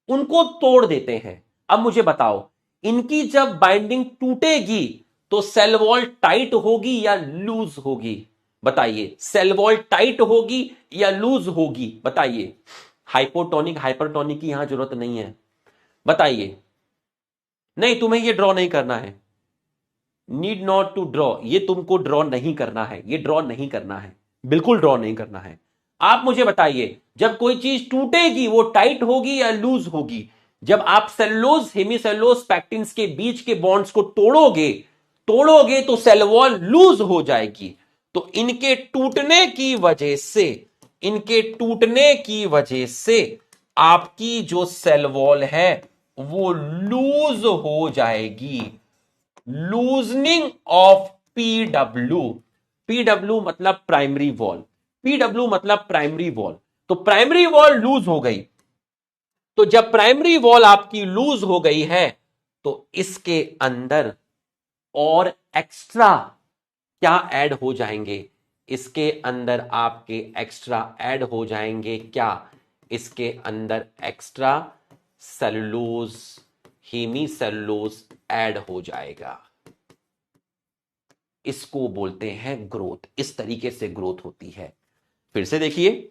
उनको तोड़ देते हैं। अब मुझे बताओ, इनकी जब बाइंडिंग टूटेगी तो सेल वॉल टाइट होगी या लूज होगी? बताइए, सेल वॉल टाइट होगी या लूज होगी? बताइए। हाइपोटोनिक हाइपरटोनिक की यहां जरूरत नहीं है, बताइए। नहीं, तुम्हें ये ड्रॉ नहीं करना है, नीड नॉट टू ड्रॉ, ये तुमको ड्रॉ नहीं करना है, ये ड्रॉ नहीं करना है, बिल्कुल ड्रॉ नहीं करना है। आप मुझे बताइए, जब कोई चीज टूटेगी वो टाइट होगी या लूज होगी? जब आप सेलुलोज, हेमीसेलुलोज, पैक्टिन्स के बीच के बॉन्ड्स को तोड़ोगे, तोड़ोगे तो सेल वॉल लूज हो जाएगी। तो इनके टूटने की वजह से, इनके टूटने की वजह से आपकी जो सेल वॉल है वो लूज हो जाएगी। लूजनिंग ऑफ पीडब्ल्यू, पीडब्ल्यू मतलब प्राइमरी वॉल, पीडब्ल्यू मतलब प्राइमरी वॉल। तो प्राइमरी वॉल लूज हो गई, तो जब प्राइमरी वॉल आपकी लूज हो गई है तो इसके अंदर और एक्स्ट्रा क्या ऐड हो जाएंगे? इसके अंदर आपके एक्स्ट्रा ऐड हो जाएंगे क्या? इसके अंदर एक्स्ट्रा सेलुलोज, हेमीसेलुलोज ऐड हो जाएगा। इसको बोलते हैं ग्रोथ। इस तरीके से ग्रोथ होती है। फिर से देखिए,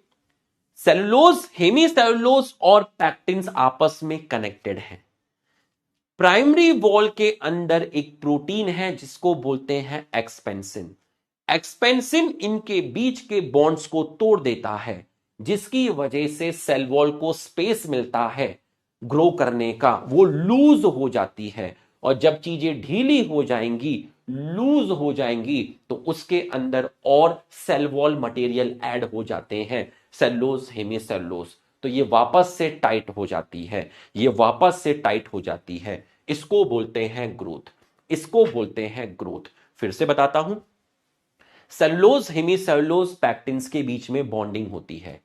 सेलुलोज, हेमीसेलुलोज और पैक्टिन्स आपस में कनेक्टेड हैं। प्राइमरी वॉल के अंदर एक प्रोटीन है जिसको बोलते हैं एक्सपेंसिन। एक्सपेंसिन इनके बीच के बॉन्ड्स को तोड़ देता है, जिसकी वजह से सेल वॉल को स्पेस मिलता है ग्रो करने का, वो लूज हो जाती है। और जब चीजें ढीली हो जाएंगी, लूज हो जाएंगी, तो उसके अंदर और सेल वॉल मटेरियल ऐड हो जाते हैं, सेलुलोज, हेमीसेलुलोज। तो ये वापस से टाइट हो जाती है, ये वापस से टाइट हो जाती है। इसको बोलते हैं ग्रोथ, इसको बोलते हैं ग्रोथ। फिर से बताता हूं, सेलुलोज, हेमीसेलुलोज, पैक्टिन्स के बीच में बॉन्डिंग होती है।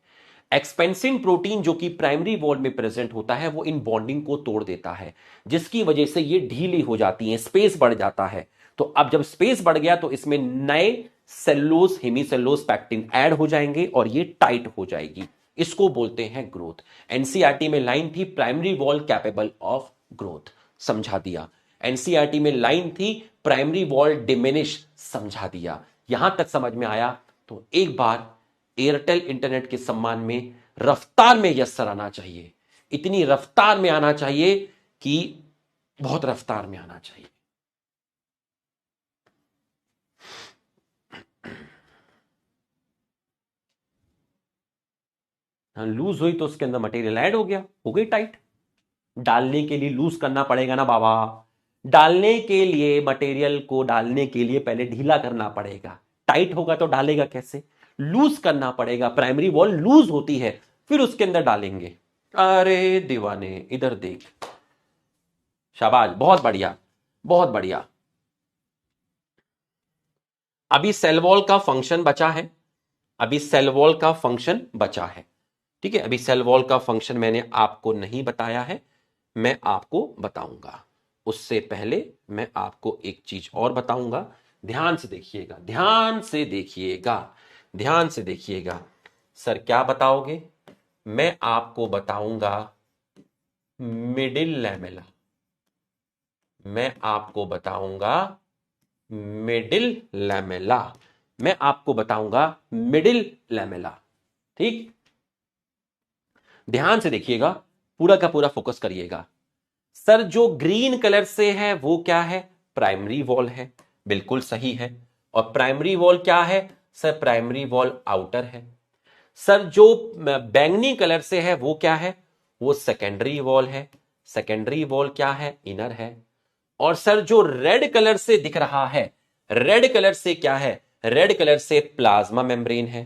एक्सपेंसिन प्रोटीन जो कि प्राइमरी वॉल में प्रेजेंट होता है वो इन बॉन्डिंग को तोड़ देता है, जिसकी वजह से ये ढीली हो जाती है, स्पेस बढ़ जाता है। तो अब जब स्पेस बढ़ गया तो इसमें नए सेलुलोज, हेमीसेलुलोज, पैक्टिन ऐड हो जाएंगे और ये टाइट हो जाएगी। इसको बोलते हैं ग्रोथ। एनसीईआरटी में लाइन थी primary wall capable of growth, समझा दिया। एनसीईआरटी में लाइन थी प्राइमरी वॉल डिमिनिश, समझा दिया। यहां तक समझ में आया तो एक बार एयरटेल इंटरनेट के सम्मान में रफ्तार में यस सर आना चाहिए, इतनी रफ्तार में आना चाहिए कि बहुत रफ्तार में आना चाहिए। लूज हुई तो उसके अंदर मटेरियल ऐड हो गया, हो गई टाइट। डालने के लिए लूज करना पड़ेगा ना बाबा, डालने के लिए मटेरियल को डालने के लिए पहले ढीला करना पड़ेगा, टाइट होगा तो डालेगा कैसे, लूज करना पड़ेगा, प्राइमरी वॉल लूज होती है फिर उसके अंदर डालेंगे। अरे दीवाने इधर देख, शाबाश, बहुत बढ़िया बहुत बढ़िया। अभी सेल वॉल का फंक्शन बचा है, अभी सेल वॉल का फंक्शन बचा है, ठीक है। अभी सेल वॉल का फंक्शन मैंने आपको नहीं बताया है, मैं आपको बताऊंगा। उससे पहले मैं आपको एक चीज और बताऊंगा, ध्यान से देखिएगा, ध्यान से देखिएगा, ध्यान से देखिएगा। सर क्या बताओगे? मैं आपको बताऊंगा मिडिल लैमेला, मैं आपको बताऊंगा मिडिल लैमेला, मैं आपको बताऊंगा मिडिल लैमेला, ठीक। ध्यान से देखिएगा, पूरा का पूरा फोकस करिएगा। सर जो ग्रीन कलर से है वो क्या है? प्राइमरी वॉल है, बिल्कुल सही है। और प्राइमरी वॉल क्या है? सर प्राइमरी वॉल आउटर है। सर जो बैंगनी कलर से है वो क्या है? वो सेकेंडरी वॉल है, सेकेंडरी वॉल क्या है? इनर है। और सर जो रेड कलर से दिख रहा है, रेड कलर से क्या है? रेड कलर से प्लाज्मा मेम्ब्रेन है।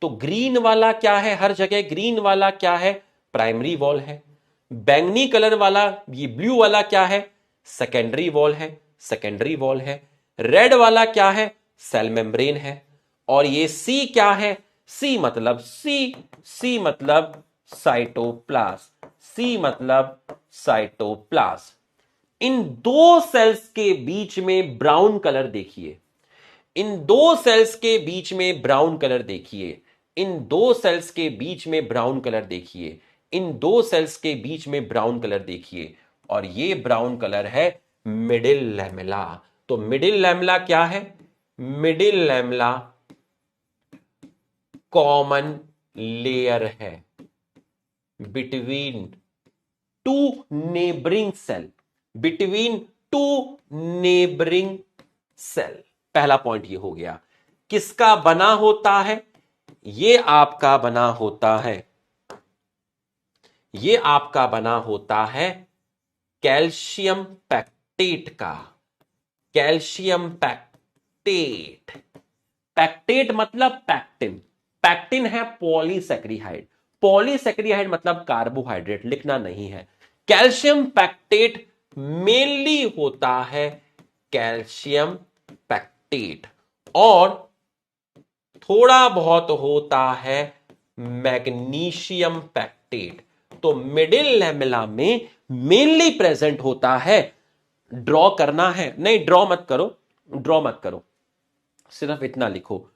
तो ग्रीन वाला क्या है? हर जगह ग्रीन वाला क्या है? प्राइमरी वॉल है। बैंगनी कलर वाला, ये ब्लू वाला क्या है? सेकेंडरी वॉल है, सेकेंडरी वॉल है। रेड वाला क्या है? सेल मेम्ब्रेन है। और ये सी क्या है? सी मतलब सी मतलब साइटोप्लाज्म, सी मतलब साइटोप्लाज्म। इन दो सेल्स के बीच में ब्राउन कलर देखिए, इन दो सेल्स के बीच में ब्राउन कलर देखिए, इन दो सेल्स के बीच में ब्राउन कलर देखिए, इन दो सेल्स के बीच में ब्राउन कलर देखिए। और ये ब्राउन कलर है मिडिल लैमेला। तो मिडिल लैमेला क्या है? मिडिल लैमेला कॉमन लेयर है between two neighbouring cell, between two neighbouring cell. पहला पॉइंट ये हो गया। किसका बना होता है? ये आपका बना होता है, ये आपका बना होता है कैल्शियम पैक्टेट का, कैल्शियम पैक्टेट। पैक्टेट मतलब पैक्टिन, पैक्टिन है पॉलीसैकरिहाइड, पॉलीसैकरिहाइड मतलब कार्बोहाइड्रेट, लिखना नहीं है। कैल्शियम पैक्टेट मेनली होता है कैल्शियम पैक्टेट, और थोड़ा बहुत होता है मैग्नीशियम पैक्टेट। तो मिडिल लैमेला में मेनली प्रेजेंट होता है, ड्रॉ करना है, नहीं ड्रॉ मत करो, ड्रॉ मत करो, सिर्फ इतना लिखो।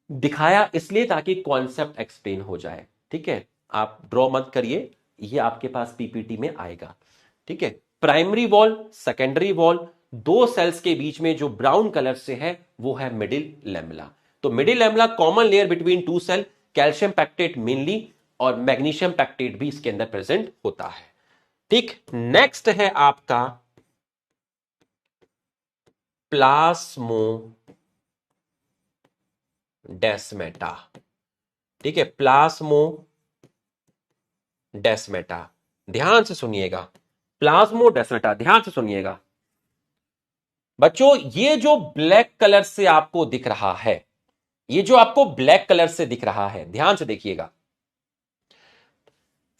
दिखाया इसलिए ताकि कॉन्सेप्ट एक्सप्लेन हो जाए, ठीक है। आप ड्रॉ मत करिए, ये आपके पास पीपीटी में आएगा, ठीक है। प्राइमरी वॉल, सेकेंडरी वॉल, दो सेल्स के बीच में जो ब्राउन कलर से है वो है मिडिल लैमेला। तो middle lamella common layer between two cell, calcium pectate mainly, और मैग्नीशियम पैक्टेट भी इसके अंदर प्रेजेंट होता है, ठीक। नेक्स्ट है आपका प्लास्मोडेस्मेटा, ठीक है, प्लास्मोडेस्मेटा। ध्यान से सुनिएगा, प्लाज्मोडेस्मेटा, ध्यान से सुनिएगा बच्चों। ये जो ब्लैक कलर से आपको दिख रहा है, ये जो आपको ब्लैक कलर से दिख रहा है, ध्यान से देखिएगा,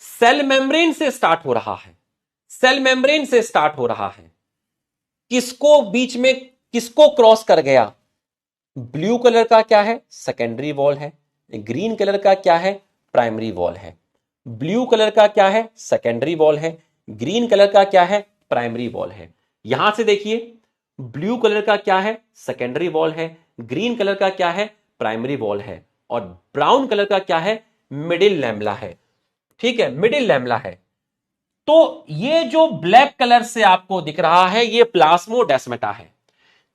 सेल मेम्ब्रेन से स्टार्ट हो रहा है, सेल मेम्ब्रेन से स्टार्ट हो रहा है। किसको बीच में, किसको क्रॉस कर गया? ब्लू कलर का क्या है? सेकेंडरी वॉल है। ग्रीन कलर का क्या है? प्राइमरी वॉल है। ब्लू कलर का क्या है? सेकेंडरी वॉल है। ग्रीन कलर का क्या है? प्राइमरी वॉल है। यहां से देखिए, ब्लू कलर का क्या है? सेकेंडरी वॉल है। ग्रीन कलर का क्या है? प्राइमरी वॉल है। और ब्राउन कलर का क्या है? मिडिल लैमेला है, ठीक है, मिडिल लैमेला है। तो ये जो ब्लैक कलर से आपको दिख रहा है ये प्लास्मोडेस्मेटा है।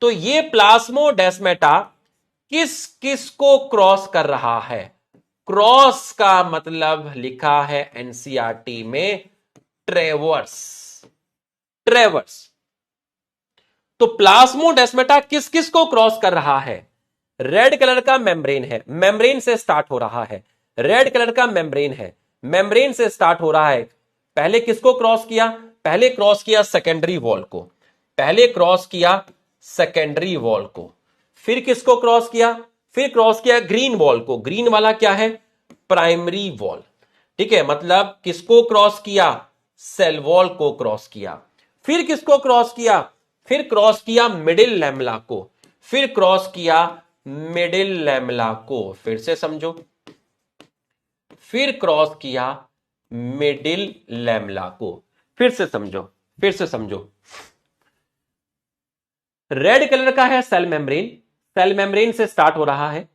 तो ये प्लास्मोडेस्मेटा किस किस को क्रॉस कर रहा है? क्रॉस का मतलब लिखा है एनसीईआरटी में ट्रेवर्स, ट्रेवर्स। तो प्लास्मोडेस्मेटा किस किस को क्रॉस कर रहा है? रेड कलर का मेम्ब्रेन है, मेम्ब्रेन से स्टार्ट हो रहा है। रेड कलर का मेम्ब्रेन है, मेम्ब्रेन से स्टार्ट हो रहा है। पहले किसको क्रॉस किया? पहले क्रॉस किया सेकेंडरी वॉल को, पहले क्रॉस किया सेकेंडरी वॉल को, फिर किसको क्रॉस किया? फिर क्रॉस किया ग्रीन वॉल को। ग्रीन वाला क्या है? Primary wall. ठीक है, मतलब किसको क्रॉस किया? सेल वॉल को क्रॉस किया। फिर किसको क्रॉस किया? फिर क्रॉस किया मिडिल लैमेला को, फिर क्रॉस किया मिडिल लैमेला को। फिर से समझो, फिर क्रॉस किया मिडिल लैमेला को। फिर से समझो, फिर से समझो। रेड कलर का है सेल मेम्ब्रेन, सेल मेम्ब्रेन से स्टार्ट हो रहा है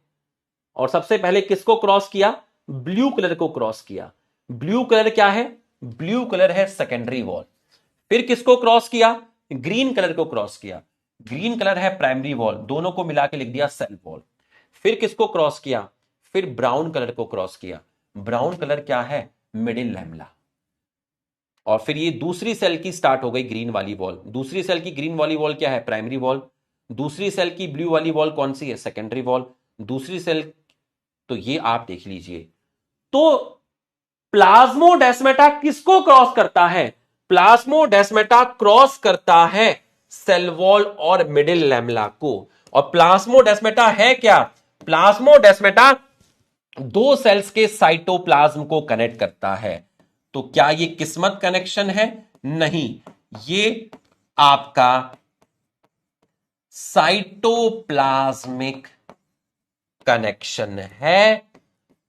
और सबसे पहले किसको क्रॉस किया? ब्लू कलर को क्रॉस किया। ब्लू कलर क्या है? ब्लू कलर है सेकेंडरी वॉल। फिर किसको क्रॉस किया? ग्रीन कलर को क्रॉस किया। ग्रीन कलर है प्राइमरी वॉल, दोनों को मिला के लिख दिया सेल वॉल। फिर किसको क्रॉस किया? फिर ब्राउन कलर को क्रॉस किया। ब्राउन कलर क्या है? Middle lamella. और फिर ये दूसरी सेल की स्टार्ट हो गई ग्रीन वाली वॉल। दूसरी सेल की ग्रीन वाली वॉल क्या है? Primary wall. दूसरी सेल की ब्लू वाली वॉल कौन सी है? Secondary wall. दूसरी सेल, तो ये आप देख लीजिए। तो प्लाज्मोडेस्माटा किसको क्रॉस करता है? प्लाज्मोडेस्माटा क्रॉस करता है सेल वॉल और मिडिल लैमेला को। और प्लाज्मोडेस्माटा है क्या? प्लाज्मोडेस्माटा दो सेल्स के साइटोप्लाज्म को कनेक्ट करता है। तो क्या ये किस्मत कनेक्शन है? नहीं, ये आपका साइटोप्लाज्मिक कनेक्शन है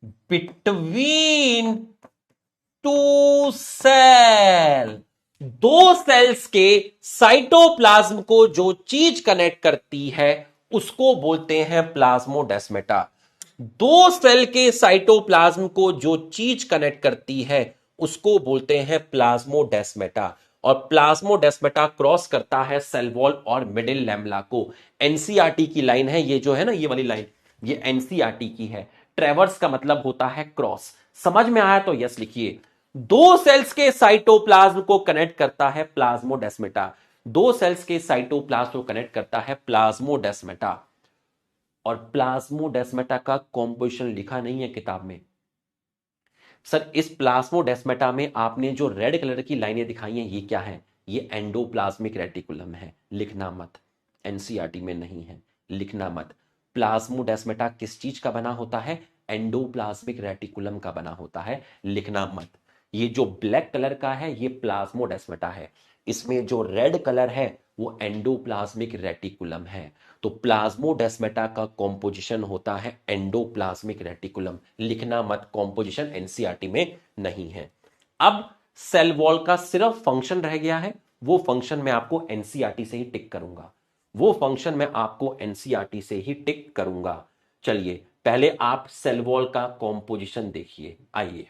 बिटवीन टू सेल। दो सेल्स के साइटोप्लाज्म को जो चीज कनेक्ट करती है उसको बोलते हैं प्लाज्मोडेस्माटा। दो सेल के साइटोप्लाज्म को जो चीज कनेक्ट करती है उसको बोलते हैं प्लाज्मोडेस्माटा। और प्लाज्मोडेस्माटा क्रॉस करता है सेल वॉल और मिडिल लैमेला को। एनसीईआरटी की लाइन है ये, जो है ना ये वाली लाइन, ये एनसीईआरटी की है। ट्रेवर्स का मतलब होता है क्रॉस। समझ में आया तो यस लिखिए। दो सेल्स के साइटोप्लाज्म को कनेक्ट करता है प्लाज्मोडेस्माटा। दो सेल्स के साइटोप्लाज्म को कनेक्ट करता है प्लाज्मोडेस्माटा। और प्लाज्मोडेस्माटा का कॉम्पोजिशन लिखा नहीं है किताब में। सर इस प्लाज्मोडेस्माटा में आपने जो रेड कलर की लाइनें दिखाई हैं ये क्या है? ये एंडोप्लाज्मिक रेटिकुलम है। लिखना मत, एनसीईआरटी में नहीं है, लिखना मत। प्लाज्मोडेस्माटा किस चीज का बना होता है? एंडोप्लाज्मिक रेटिकुलम का बना होता है, लिखना मत। ये जो ब्लैक कलर का है ये प्लाज्मोडेस्माटा है, इसमें जो रेड कलर है वो एंडोप्लाज्मिक रेटिकुलम है। तो प्लाज्मोडेस्माटा का कॉम्पोजिशन होता है एंडोप्लाज्मिक रेटिकुलम, लिखना मत, कॉम्पोजिशन एनसीईआरटी में नहीं है। अब सेल वॉल का सिर्फ फंक्शन रह गया है, वो फंक्शन मैं आपको एनसीईआरटी से ही टिक करूंगा, वो फंक्शन मैं आपको एनसीईआरटी से ही टिक करूंगा। चलिए पहले आप सेल वॉल का कॉम्पोजिशन देखिए, आइए।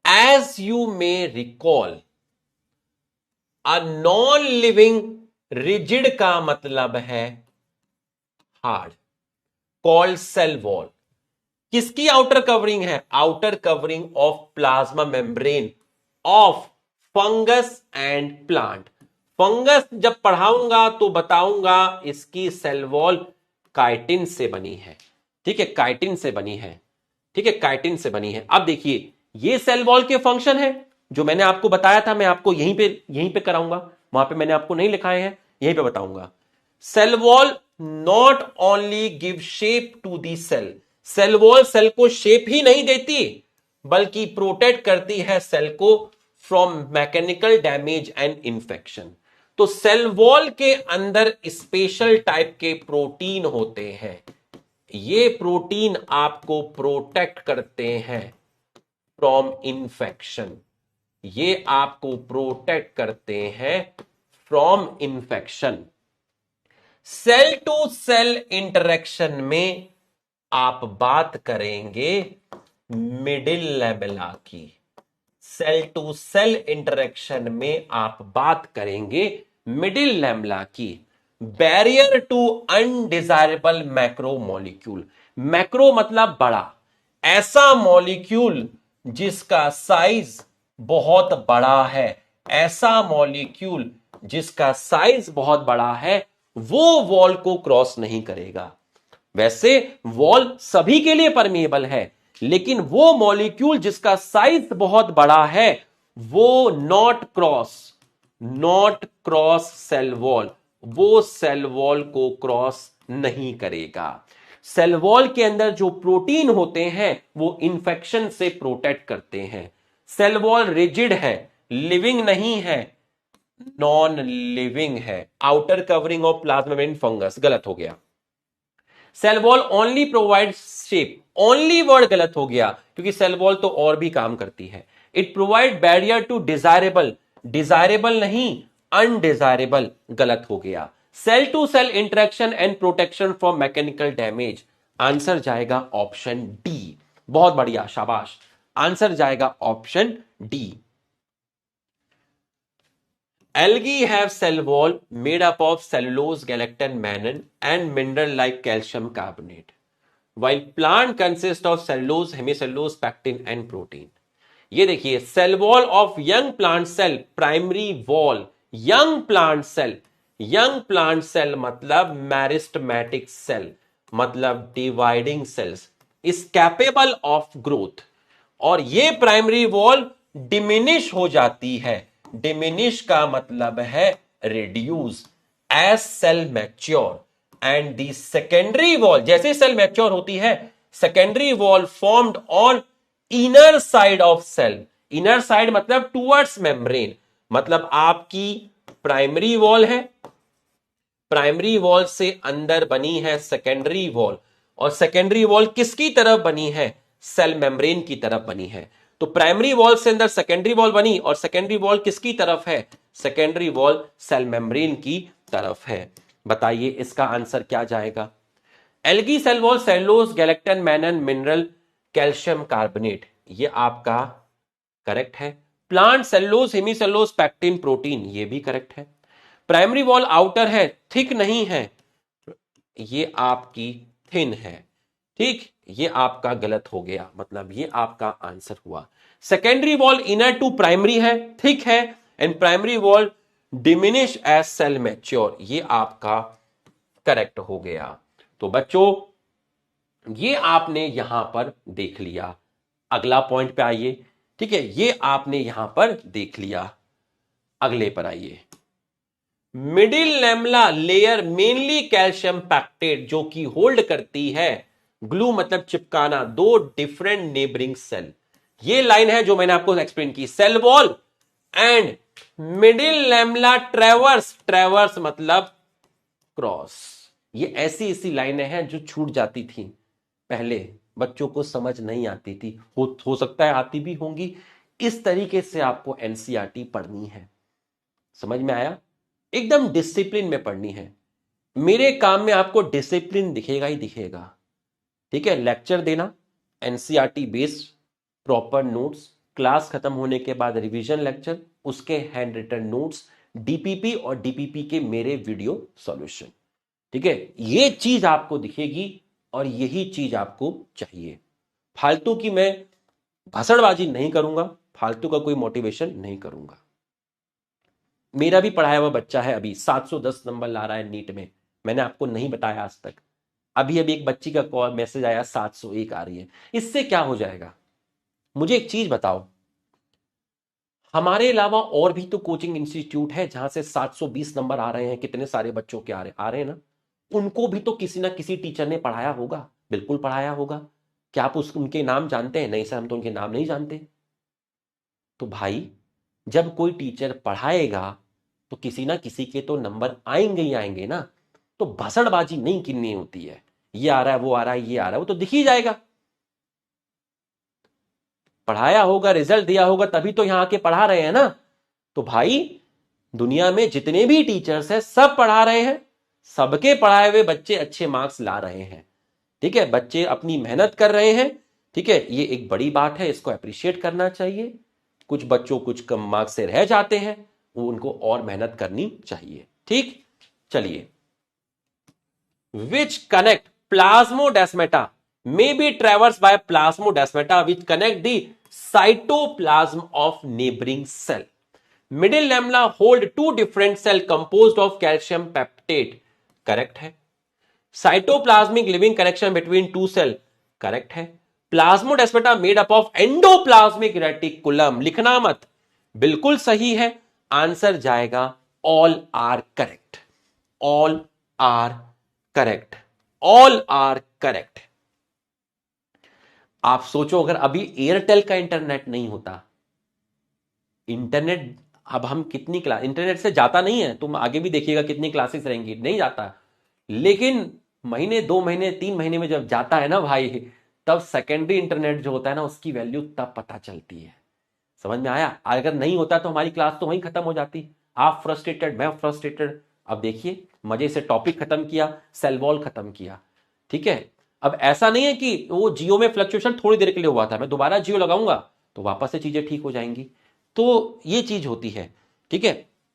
As you may recall, a non-living rigid का मतलब है हार्ड, कॉल्ड सेल वॉल। किसकी आउटर कवरिंग है? Outer covering of plasma membrane of fungus and plant. Fungus जब पढ़ाऊंगा तो बताऊंगा इसकी सेल वॉल काइटिन से बनी है। ठीक है, काइटिन से बनी है। ठीक है, काइटिन से बनी है। अब देखिए ये सेल वॉल के फंक्शन है जो मैंने आपको बताया था, मैं आपको यहीं पे कराऊंगा, वहां पे मैंने आपको नहीं लिखाए हैं, यहीं पे बताऊंगा। Cell wall not only give shape to the cell, cell wall cell को शेप ही नहीं देती बल्कि प्रोटेक्ट करती है सेल को from mechanical damage and infection. तो सेल वॉल के अंदर स्पेशल टाइप के प्रोटीन होते हैं, ये प्रोटीन आपको प्रोटेक्ट करते हैं फ्रॉम इंफेक्शन, ये आपको प्रोटेक्ट करते हैं from infection. Cell to cell interaction में आप बात करेंगे मिडिल लैमेला की, सेल टू सेल इंटरेक्शन में आप बात करेंगे मिडिल लैमेला की। Barrier to undesirable macro molecule, macro मतलब बड़ा, ऐसा मॉलिक्यूल जिसका साइज बहुत बड़ा है, ऐसा मॉलिक्यूल जिसका साइज बहुत बड़ा है वो वॉल को क्रॉस नहीं करेगा। वैसे वॉल सभी के लिए परमिएबल है, लेकिन वो मॉलिक्यूल जिसका साइज बहुत बड़ा है वो नॉट क्रॉस सेल वॉल, वो सेल वॉल को क्रॉस नहीं करेगा। सेल वॉल के अंदर जो प्रोटीन होते हैं वो इंफेक्शन से प्रोटेक्ट करते हैं। सेल वॉल रिजिड है, लिविंग नहीं है, नॉन लिविंग है। Outer covering of plasma membrane fungus, गलत हो गया। Cell wall only provide shape, only word गलत हो गया, क्योंकि सेल वॉल तो और भी काम करती है। It provide barrier to desirable, desirable नहीं अनडिजायरेबल, गलत हो गया। Cell to cell interaction and protection from mechanical damage, answer जाएगा ऑप्शन डी। बहुत बढ़िया, शाबाश, आंसर जाएगा option D. Algae have cell wall made up of cellulose, gelatin, mannan and mineral like calcium carbonate, while plant consist of cellulose, hemicellulose, pectin and protein. ये देखिए, cell wall of young plant cell, primary wall, young plant cell मतलब meristematic cell, मतलब dividing cells, is capable of growth. और ये primary wall diminish हो जाती है, diminish का मतलब है reduce, as cell mature. And the secondary wall, जैसे सेल मैच्योर होती है, secondary wall formed on inner side of cell, inner side मतलब टूवर्ड्स मेम्ब्रेन, मतलब आपकी प्राइमरी वॉल है, प्राइमरी वॉल से अंदर बनी है सेकेंडरी वॉल, और सेकेंडरी वॉल किसकी तरफ बनी है? सेल मेम्ब्रेन की तरफ बनी है। तो प्राइमरी वॉल से अंदर सेकेंडरी वॉल बनी, और सेकेंडरी वॉल किसकी तरफ है? सेकेंडरी वॉल सेल मेम्ब्रेन की तरफ है। बताइए इसका आंसर क्या जाएगा? Algae cell wall cellulose, galactan, mannan, mineral, calcium carbonate, ये आपका करेक्ट है। Plant cellulose, hemicellulose, pectin, protein, ये भी करेक्ट है। प्राइमरी वॉल आउटर है, थिक नहीं है, ये आपकी थिन है। ठीक, ये आपका गलत हो गया, मतलब ये आपका आंसर हुआ। Secondary wall inner to primary है, थिक है, and primary wall diminish as cell mature, ये आपका करेक्ट हो गया। तो बच्चों ये आपने यहां पर देख लिया। अगला पॉइंट पे आइए, ठीक है, ये आपने यहां पर देख लिया। अगले पर आइए। Middle lamella layer mainly calcium pectate, जो कि होल्ड करती है, ग्लू मतलब चिपकाना, दो डिफरेंट नेबरिंग सेल। ये लाइन है जो मैंने आपको एक्सप्लेन की, cell wall and middle lamella traverse, traverse मतलब क्रॉस। ये ऐसी लाइनें हैं जो छूट जाती थी पहले, बच्चों को समझ नहीं आती थी, हो सकता है आती भी होंगी। इस तरीके से आपको एनसीईआरटी पढ़नी है। समझ में आया? एकदम डिसिप्लिन में पढ़नी है। मेरे काम में आपको डिसिप्लिन दिखेगा ही दिखेगा। ठीक है, लेक्चर देना, NCERT based proper notes, class खत्म होने के बाद रिवीजन लेक्चर, उसके हैंड रिटन नोट्स, डीपीपी और डीपीपी के मेरे वीडियो सॉल्यूशन। ठीक है, ये चीज आपको दिखेगी और यही चीज आपको चाहिए। फालतू की मैं भाषणबाजी नहीं करूंगा, फालतू का कोई मोटिवेशन नहीं करूंगा। मेरा भी पढ़ाया हुआ बच्चा है, अभी 710 नंबर ला रहा है नीट में, मैंने आपको नहीं बताया आज तक। अभी एक बच्ची का कॉल मैसेज आया 701 आ रही है। इससे क्या हो जाएगा? मुझे एक चीज बताओ, हमारे अलावा और भी तो कोचिंग इंस्टीट्यूट है जहां से 720 नंबर आ रहे हैं, कितने सारे बच्चों के आ रहे हैं ना, उनको भी तो किसी ना किसी टीचर ने पढ़ाया होगा, बिल्कुल पढ़ाया होगा। क्या आप उनके नाम जानते हैं? नहीं सर, हम तो उनके नाम नहीं जानते। तो भाई, जब कोई टीचर पढ़ाएगा तो किसी ना किसी के तो नंबर आएंगे ही आएंगे ना। तो भाषणबाजी नहीं करनी होती है, ये आ रहा है, वो आ रहा है, ये आ रहा है, वो तो दिख ही जाएगा। पढ़ाया होगा, रिजल्ट दिया होगा, तभी तो यहां आके पढ़ा रहे हैं ना। तो भाई, दुनिया में जितने भी टीचर्स हैं सब पढ़ा रहे हैं, सबके पढ़ाए हुए बच्चे अच्छे मार्क्स ला रहे हैं। ठीक है, बच्चे अपनी मेहनत कर रहे हैं। ठीक है, ये एक बड़ी बात है, इसको अप्रिशिएट करना चाहिए। कुछ बच्चों कुछ कम मार्क्स से रह जाते हैं, वो उनको और मेहनत करनी चाहिए। ठीक, चलिए। Which connect plasmodesmata may be traversed by plasmodesmata which connect the cytoplasm of neighboring cell. Middle lamella hold two different cell composed of calcium peptide correct है। Cytoplasmic living connection between two cell, correct है। Plasmodesmata made up of endoplasmic reticulum, लिखना मत, बिल्कुल सही है। Answer जाएगा all are correct, all are correct, all are correct. आप सोचो अगर अभी एयरटेल का इंटरनेट नहीं होता, इंटरनेट अब हम कितनी क्लास, इंटरनेट से जाता नहीं है, तुम आगे भी देखिएगा कितनी क्लासेस रहेंगी, नहीं जाता, लेकिन महीने 2 महीने 3 महीने में जब जाता है ना भाई, तब सेकेंडरी इंटरनेट जो होता है ना उसकी वैल्यू तब पता चलती है। समझ में आया? अगर नहीं होता तो हमारी क्लास तो वहीं खत्म हो जाती, आप फ्रस्ट्रेटेड मैं फ्रस्ट्रेटेड। अब देखिए मजे से टॉपिक खत्म किया, सेल वॉल खत्म किया, ठीक है। अब ऐसा नहीं है कि वो जियो में फ्लक्चुएशन थोड़ी देर के लिए हुआ था, मैं दोबारा जियो लगाऊंगा तो वापस से चीजें ठीक हो जाएंगी। तो ये चीज होती है, ठीक है।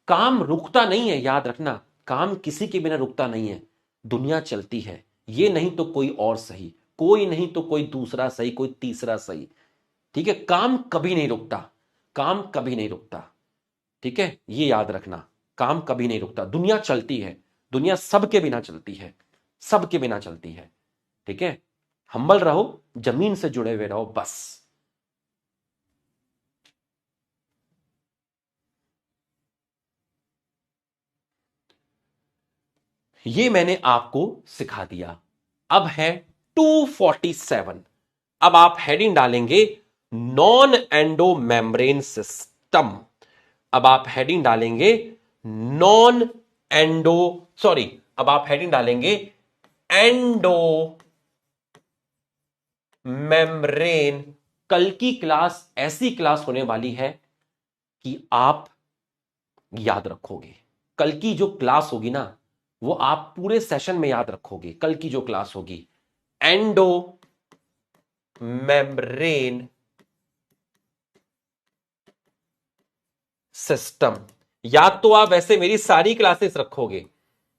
काम रुकता नहीं है, याद रखना, काम किसी के बिना रुकता नहीं है। दुनिया चलती है, ये नहीं तो कोई और सही, कोई नहीं तो कोई दूसरा सही, कोई तीसरा सही, ठीक है। काम कभी नहीं रुकता, काम कभी नहीं रुकता, ठीक है, ये याद रखना, काम कभी नहीं रुकता, दुनिया चलती है, दुनिया सबके बिना चलती है, सबके बिना चलती है, ठीक है। हम्बल रहो, जमीन से जुड़े हुए रहो, बस। ये मैंने आपको सिखा दिया। अब है 247। अब आप हेडिंग डालेंगे नॉन एंडो मेम्ब्रेन सिस्टम। अब आप हेडिंग डालेंगे नॉन एंडो, सॉरी, अब आप हेडिंग डालेंगे एंडो मेम्ब्रेन। कल की क्लास ऐसी क्लास होने वाली है कि आप याद रखोगे। कल की जो क्लास होगी ना वो आप पूरे सेशन में याद रखोगे। कल की जो क्लास होगी एंडो मेम्ब्रेन सिस्टम। याद तो आप वैसे मेरी सारी क्लासेस रखोगे,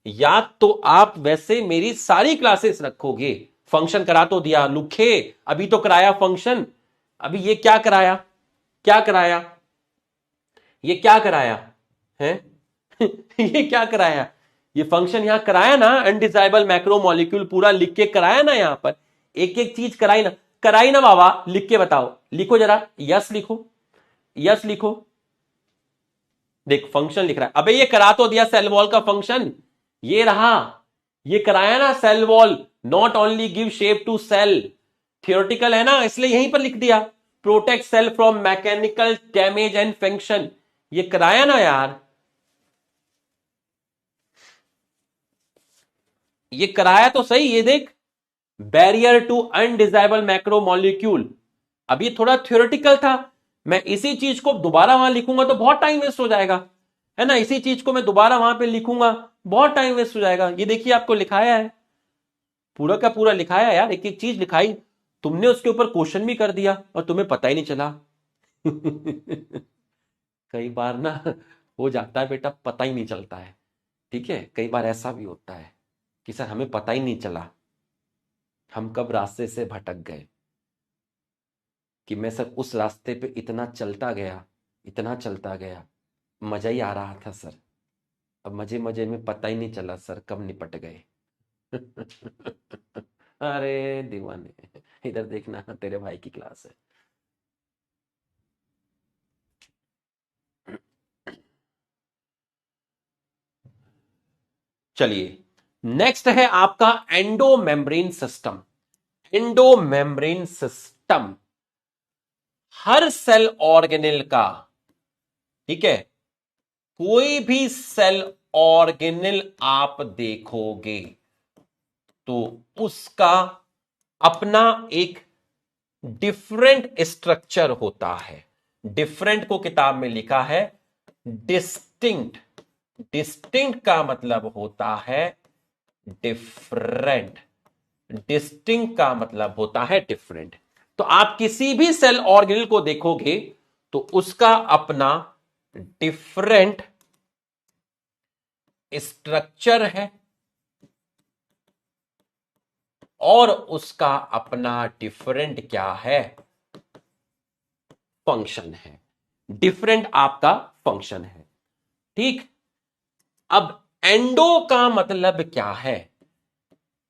याद तो आप वैसे मेरी सारी क्लासेस रखोगे। फंक्शन करा तो दिया लुखे, अभी तो कराया फंक्शन। अभी ये क्या कराया, क्या कराया, ये क्या कराया है ये क्या कराया, ये फंक्शन यहां कराया ना, अनडिजायबल मैक्रो मॉलिक्यूल पूरा लिख के कराया ना, यहां पर एक एक चीज कराई ना, कराई ना बाबा, लिख के बताओ, लिखो जरा, यस लिखो, यस लिखो। देख फंक्शन लिख रहा है, अबे ये करा तो दिया सेल वॉल का फंक्शन, ये रहा, ये कराया ना cell wall, not only give shape to cell, theoretical है ना इसलिए यहीं पर लिख दिया, protect cell from mechanical damage and function, ये कराया ना यार, ये कराया तो सही। ये देख, बैरियर टू अनडिजायबल मैक्रोमोलिक्यूल, अब ये थोड़ा थ्योरेटिकल था, मैं इसी चीज को दोबारा वहां लिखूंगा तो बहुत टाइम वेस्ट हो जाएगा, है ना, इसी चीज को मैं दोबारा वहां पे लिखूंगा बहुत टाइम वेस्ट हो जाएगा। ये देखिए आपको लिखाया है, पूरा का पूरा लिखाया है यार, एक एक चीज लिखाई, तुमने उसके ऊपर क्वेश्चन भी कर दिया और तुम्हें पता ही नहीं चला कई बार ना हो जाता है बेटा, पता ही नहीं चलता है, ठीक है, कई बार ऐसा भी होता है कि सर हमें पता ही नहीं चला हम कब रास्ते से भटक गए, कि मैं सर उस रास्ते पे इतना चलता गया, इतना चलता गया, मजा ही आ रहा था सर, अब मजे मजे में पता ही नहीं चला सर कब निपट गए अरे दीवाने, इधर देखना, तेरे भाई की क्लास है। चलिए नेक्स्ट है आपका एंडोमेम्ब्रेन सिस्टम। एंडोमेम्ब्रेन सिस्टम हर सेल ऑर्गेनेल का, ठीक है, कोई भी सेल ऑर्गेनेल आप देखोगे तो उसका अपना एक डिफरेंट स्ट्रक्चर होता है। डिफरेंट को किताब में लिखा है डिस्टिंक्ट, डिस्टिंक्ट का मतलब होता है डिफरेंट, डिस्टिंक्ट का मतलब होता है डिफरेंट। तो आप किसी भी सेल ऑर्गेनेल को देखोगे तो उसका अपना डिफरेंट स्ट्रक्चर है और उसका अपना डिफरेंट क्या है, फंक्शन है। डिफरेंट आपका फंक्शन है, ठीक। अब एंडो का मतलब क्या है?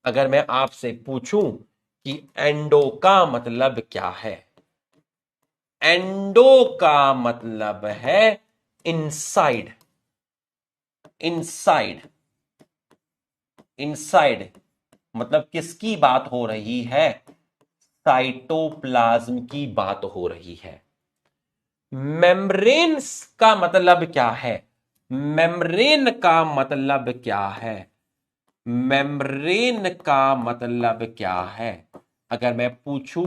अगर मैं आपसे पूछूं कि एंडो का मतलब क्या है, एंडो का मतलब है इनसाइड। इनसाइड, इनसाइड मतलब किसकी बात हो रही है? साइटोप्लाज्म की बात हो रही है। मेम्ब्रेन का मतलब क्या है? मेम्ब्रेन का मतलब क्या है? मेम्ब्रेन का मतलब क्या है? अगर मैं पूछूं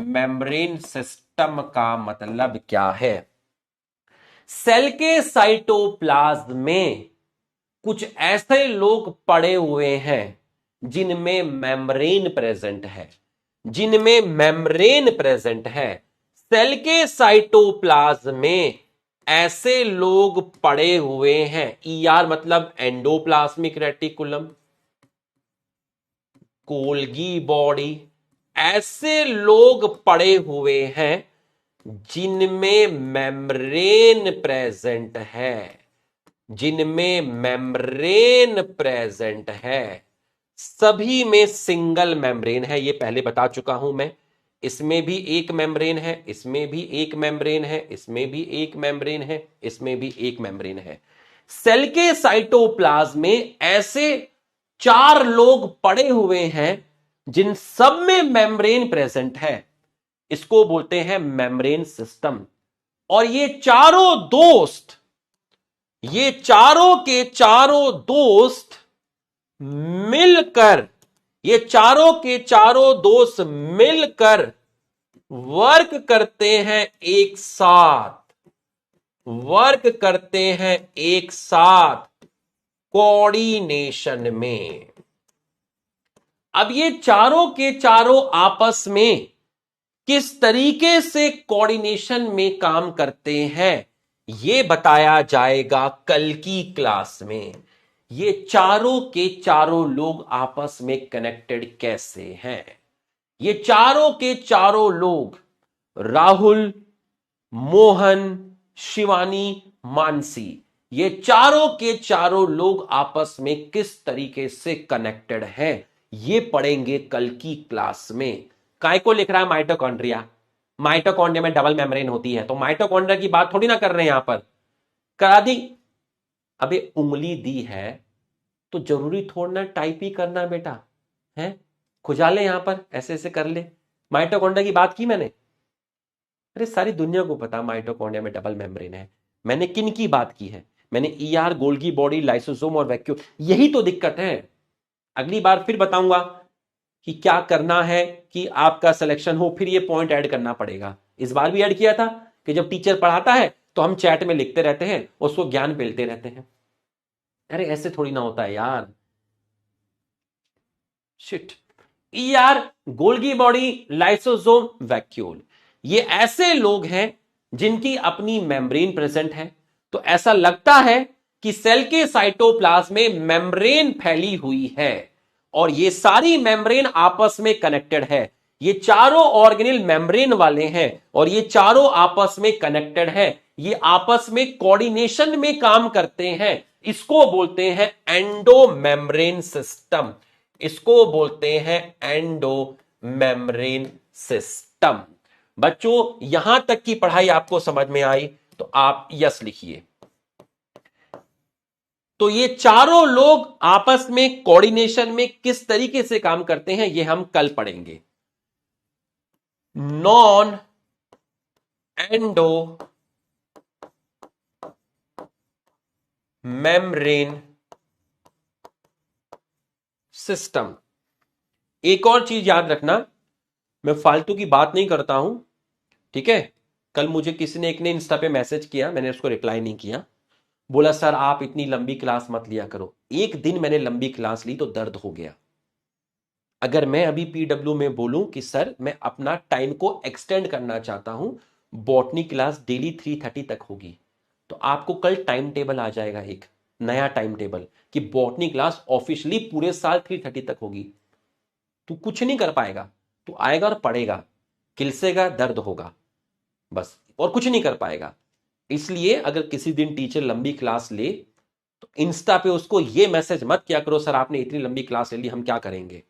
मेम्ब्रेन सिस्टम का मतलब क्या है? सेल के साइटोप्लाज्म में कुछ ऐसे लोग पड़े हुए हैं जिनमें मेम्ब्रेन प्रेजेंट है, जिनमें मेम्ब्रेन प्रेजेंट है। सेल के साइटोप्लाज्म में ऐसे लोग पड़े हुए हैं, ईआर मतलब एंडोप्लाज्मिक रेटिकुलम, गोल्गी बॉडी, ऐसे लोग पड़े हुए हैं जिनमें मेम्ब्रेन प्रेजेंट है, जिनमें मेम्ब्रेन प्रेजेंट है। सभी में सिंगल मेम्ब्रेन है, ये पहले बता चुका हूं मैं। इसमें भी एक मेम्ब्रेन है, इसमें भी एक मेम्ब्रेन है, इसमें भी एक मेम्ब्रेन है, इसमें भी एक मेम्ब्रेन है। सेल के साइटोप्लाज्म में ऐसे 4 लोग पड़े हुए हैं जिन सब में मेम्ब्रेन प्रेजेंट है। इसको बोलते हैं मेम्ब्रेन सिस्टम। और ये चारों दोस्त, ये चारों के चारों दोस्त मिलकर, ये चारों के चारों दोस्त मिलकर वर्क करते हैं एक साथ, वर्क करते हैं एक साथ कोऑर्डिनेशन में। अब ये चारों के चारों आपस में किस तरीके से कोऑर्डिनेशन में काम करते हैं, यह बताया जाएगा कल की क्लास में। ये चारों के चारों लोग आपस में कनेक्टेड कैसे हैं? ये चारों के चारों लोग, राहुल, मोहन, शिवानी, मानसी, ये चारों के चारों लोग आपस में किस तरीके से कनेक्टेड हैं, ये पढ़ेंगे कल की क्लास में। काय को लिख रहा है माइटोकॉन्ड्रिया? माइटोकॉन्ड्रिया में डबल मेम्ब्रेन होती है, तो माइटोकॉन्ड्रिया की बात थोड़ी ना कर रहे हैं यहां पर। करा दी। अबे उंगली दी है तो जरूरी थोड़ा ना टाइप ही करना बेटा है, खुजा ले यहां पर, ऐसे ऐसे कर ले। माइटोकॉन्ड्रिया की बात की मैंने? अरे सारी दुनिया को पता माइटोकॉन्ड्रिया में डबल मेम्ब्रेन है। मैंने किन की बात की है? मैंने ईआर, गोल्गी बॉडी, लाइसोसोम और वैक्यूल। यही तो दिक्कत है। अगली बार फिर बताऊंगा कि क्या करना है कि आपका सिलेक्शन हो, फिर ये पॉइंट ऐड करना पड़ेगा। इस बार भी ऐड किया था कि जब टीचर पढ़ाता है तो हम चैट में लिखते रहते हैं, उसको ज्ञान मिलते रहते हैं। अरे ऐसे थोड़ी ना होता है यार। Shit. ER, Golgi body, lysosome, vacuole, ये ऐसे लोग हैं जिनकी अपनी मेम्ब्रेन प्रेजेंट है। तो ऐसा लगता है कि सेल के साइटोप्लाज्म में मेम्ब्रेन फैली हुई है और ये सारी मेम्ब्रेन आपस में कनेक्टेड है। ये चारों ऑर्गेनेल मेम्ब्रेन वाले हैं और ये चारों आपस में कनेक्टेड है, ये आपस में कोऑर्डिनेशन में काम करते हैं। इसको बोलते हैं एंडो मेम्ब्रेन सिस्टम। इसको बोलते हैं एंडो मेम्ब्रेन सिस्टम। बच्चों यहां तक की पढ़ाई आपको समझ में आई तो आप यस लिखिए। तो ये चारों लोग आपस में कोऑर्डिनेशन में किस तरीके से काम करते हैं ये हम कल पढ़ेंगे। Non endo membrane system. एक और चीज याद रखना, मैं फालतू की बात नहीं करता हूं, ठीक है? कल मुझे किसी ने, एक ने इंस्टा पे मैसेज किया, मैंने उसको रिप्लाई नहीं किया। बोला सर आप इतनी लंबी क्लास मत लिया करो। एक दिन मैंने लंबी क्लास ली तो दर्द हो गया। अगर मैं अभी पीडब्ल्यू में बोलूं कि सर मैं अपना टाइम को एक्सटेंड करना चाहता हूं, बॉटनी क्लास डेली 3:30 तक होगी, तो आपको कल टाइम टेबल आ जाएगा, एक नया टाइम टेबल कि बॉटनी क्लास ऑफिशियली पूरे साल 3:30 तक होगी। तू कुछ नहीं कर पाएगा, तू आएगा और पढ़ेगा, किलसेगा, दर्द होगा, बस, और कुछ नहीं कर पाएगा। इसलिए अगर किसी दिन टीचर लंबी क्लास ले तो इंस्टा पे उसको ये मैसेज मत किया करो, सर आपने इतनी लंबी क्लास ले ली, हम क्या करेंगे।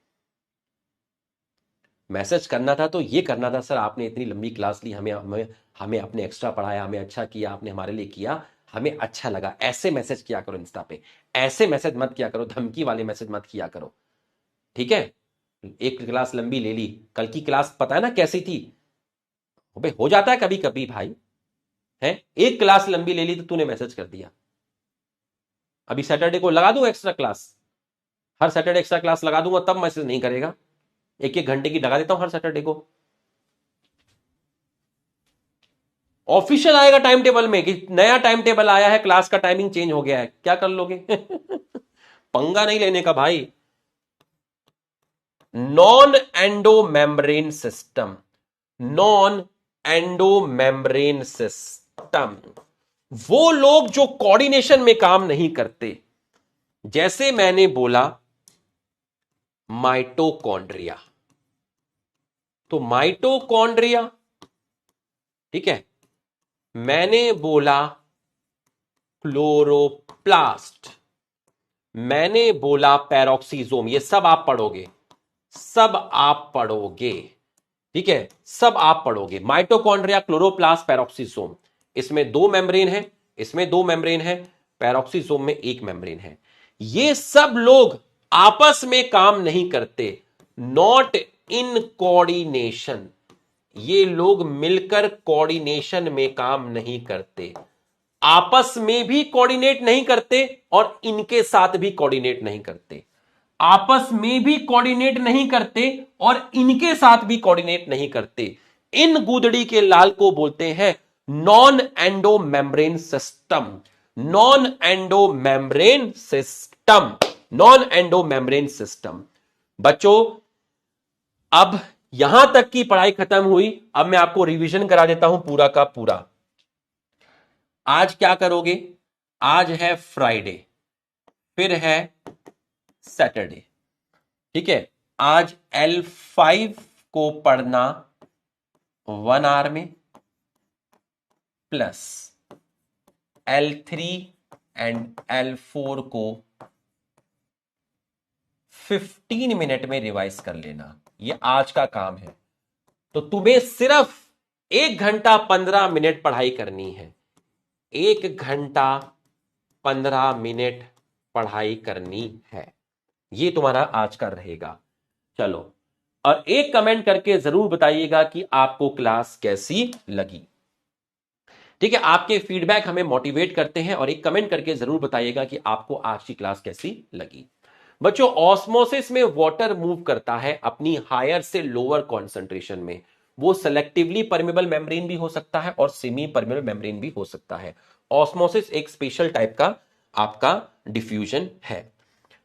मैसेज करना था तो ये करना था, सर आपने इतनी लंबी क्लास ली, हमें हमें हमें आपने एक्स्ट्रा पढ़ाया, हमें अच्छा किया, आपने हमारे लिए किया, हमें अच्छा लगा। ऐसे मैसेज किया करो इंस्टा पे, ऐसे मैसेज मत किया करो, धमकी वाले मैसेज मत किया करो, ठीक है। एक क्लास लंबी ले ली, कल की क्लास पता है ना कैसी थी। अबे हो जाता है कभी कभी भाई, है। एक क्लास लंबी ले ली तो तूने मैसेज कर दिया। अभी सैटरडे को लगा दूं एक्स्ट्रा क्लास, हर सैटरडे एक्स्ट्रा क्लास लगा दूंगा तब मैसेज नहीं करेगा। एक एक घंटे की लगा देता हूं हर सैटरडे को। ऑफिशियल आएगा टाइम टेबल में कि नया टाइम टेबल आया है, क्लास का टाइमिंग चेंज हो गया है, क्या कर लोगे। पंगा नहीं लेने का भाई। Non endo membrane system, non endo membrane system, वो लोग जो कोऑर्डिनेशन में काम नहीं करते। जैसे मैंने बोला माइटोकॉन्ड्रिया, तो माइटोकॉन्ड्रिया, ठीक है। मैंने बोला क्लोरोप्लास्ट, मैंने बोला पैरोक्सीजोम, ये सब आप पढ़ोगे, सब आप पढ़ोगे, ठीक है, सब आप पढ़ोगे। माइटोकॉन्ड्रिया, क्लोरोप्लास्ट, पैरोक्सीजोम, इसमें दो मेम्ब्रेन है, इसमें दो मेम्ब्रेन है, पैरोक्सीजोम में एक मेम्ब्रेन है। ये सब लोग आपस में काम नहीं करते, नॉट इन कोऑर्डिनेशन। ये लोग मिलकर कोऑर्डिनेशन में काम नहीं करते, आपस में भी कोऑर्डिनेट नहीं करते और इनके साथ भी कोऑर्डिनेट नहीं करते, आपस में भी कोऑर्डिनेट नहीं करते और इनके साथ भी कोऑर्डिनेट नहीं करते। इन गुदड़ी के लाल को बोलते हैं non endo membrane system, non endo membrane system, non endo membrane system. बच्चों अब यहां तक की पढ़ाई खत्म हुई, अब मैं आपको रिवीजन करा देता हूं पूरा का पूरा। आज क्या करोगे, आज है फ्राइडे, फिर है सैटरडे, ठीक है। आज L5 को पढ़ना 1 आवर में, प्लस L3 एंड L4 को 15 मिनट में रिवाइज कर लेना, ये आज का काम है। तो तुम्हें सिर्फ 1 घंटा 15 मिनट पढ़ाई करनी है, 1 घंटा 15 मिनट पढ़ाई करनी है, ये तुम्हारा आज का रहेगा। चलो, और एक कमेंट करके जरूर बताइएगा कि आपको क्लास कैसी लगी, ठीक है। आपके फीडबैक हमें मोटिवेट करते हैं, और एक कमेंट करके जरूर बताइएगा कि आपको आज की क्लास कैसी लगी। बच्चों ऑस्मोसिस में वाटर मूव करता है अपनी हायर से लोअर कॉन्सेंट्रेशन में, वो सेलेक्टिवली परमेबल मेम्ब्रेन भी हो सकता है और सेमी परमेबल मेम्ब्रेन भी हो सकता है। ऑस्मोसिस एक स्पेशल टाइप का आपका डिफ्यूजन है।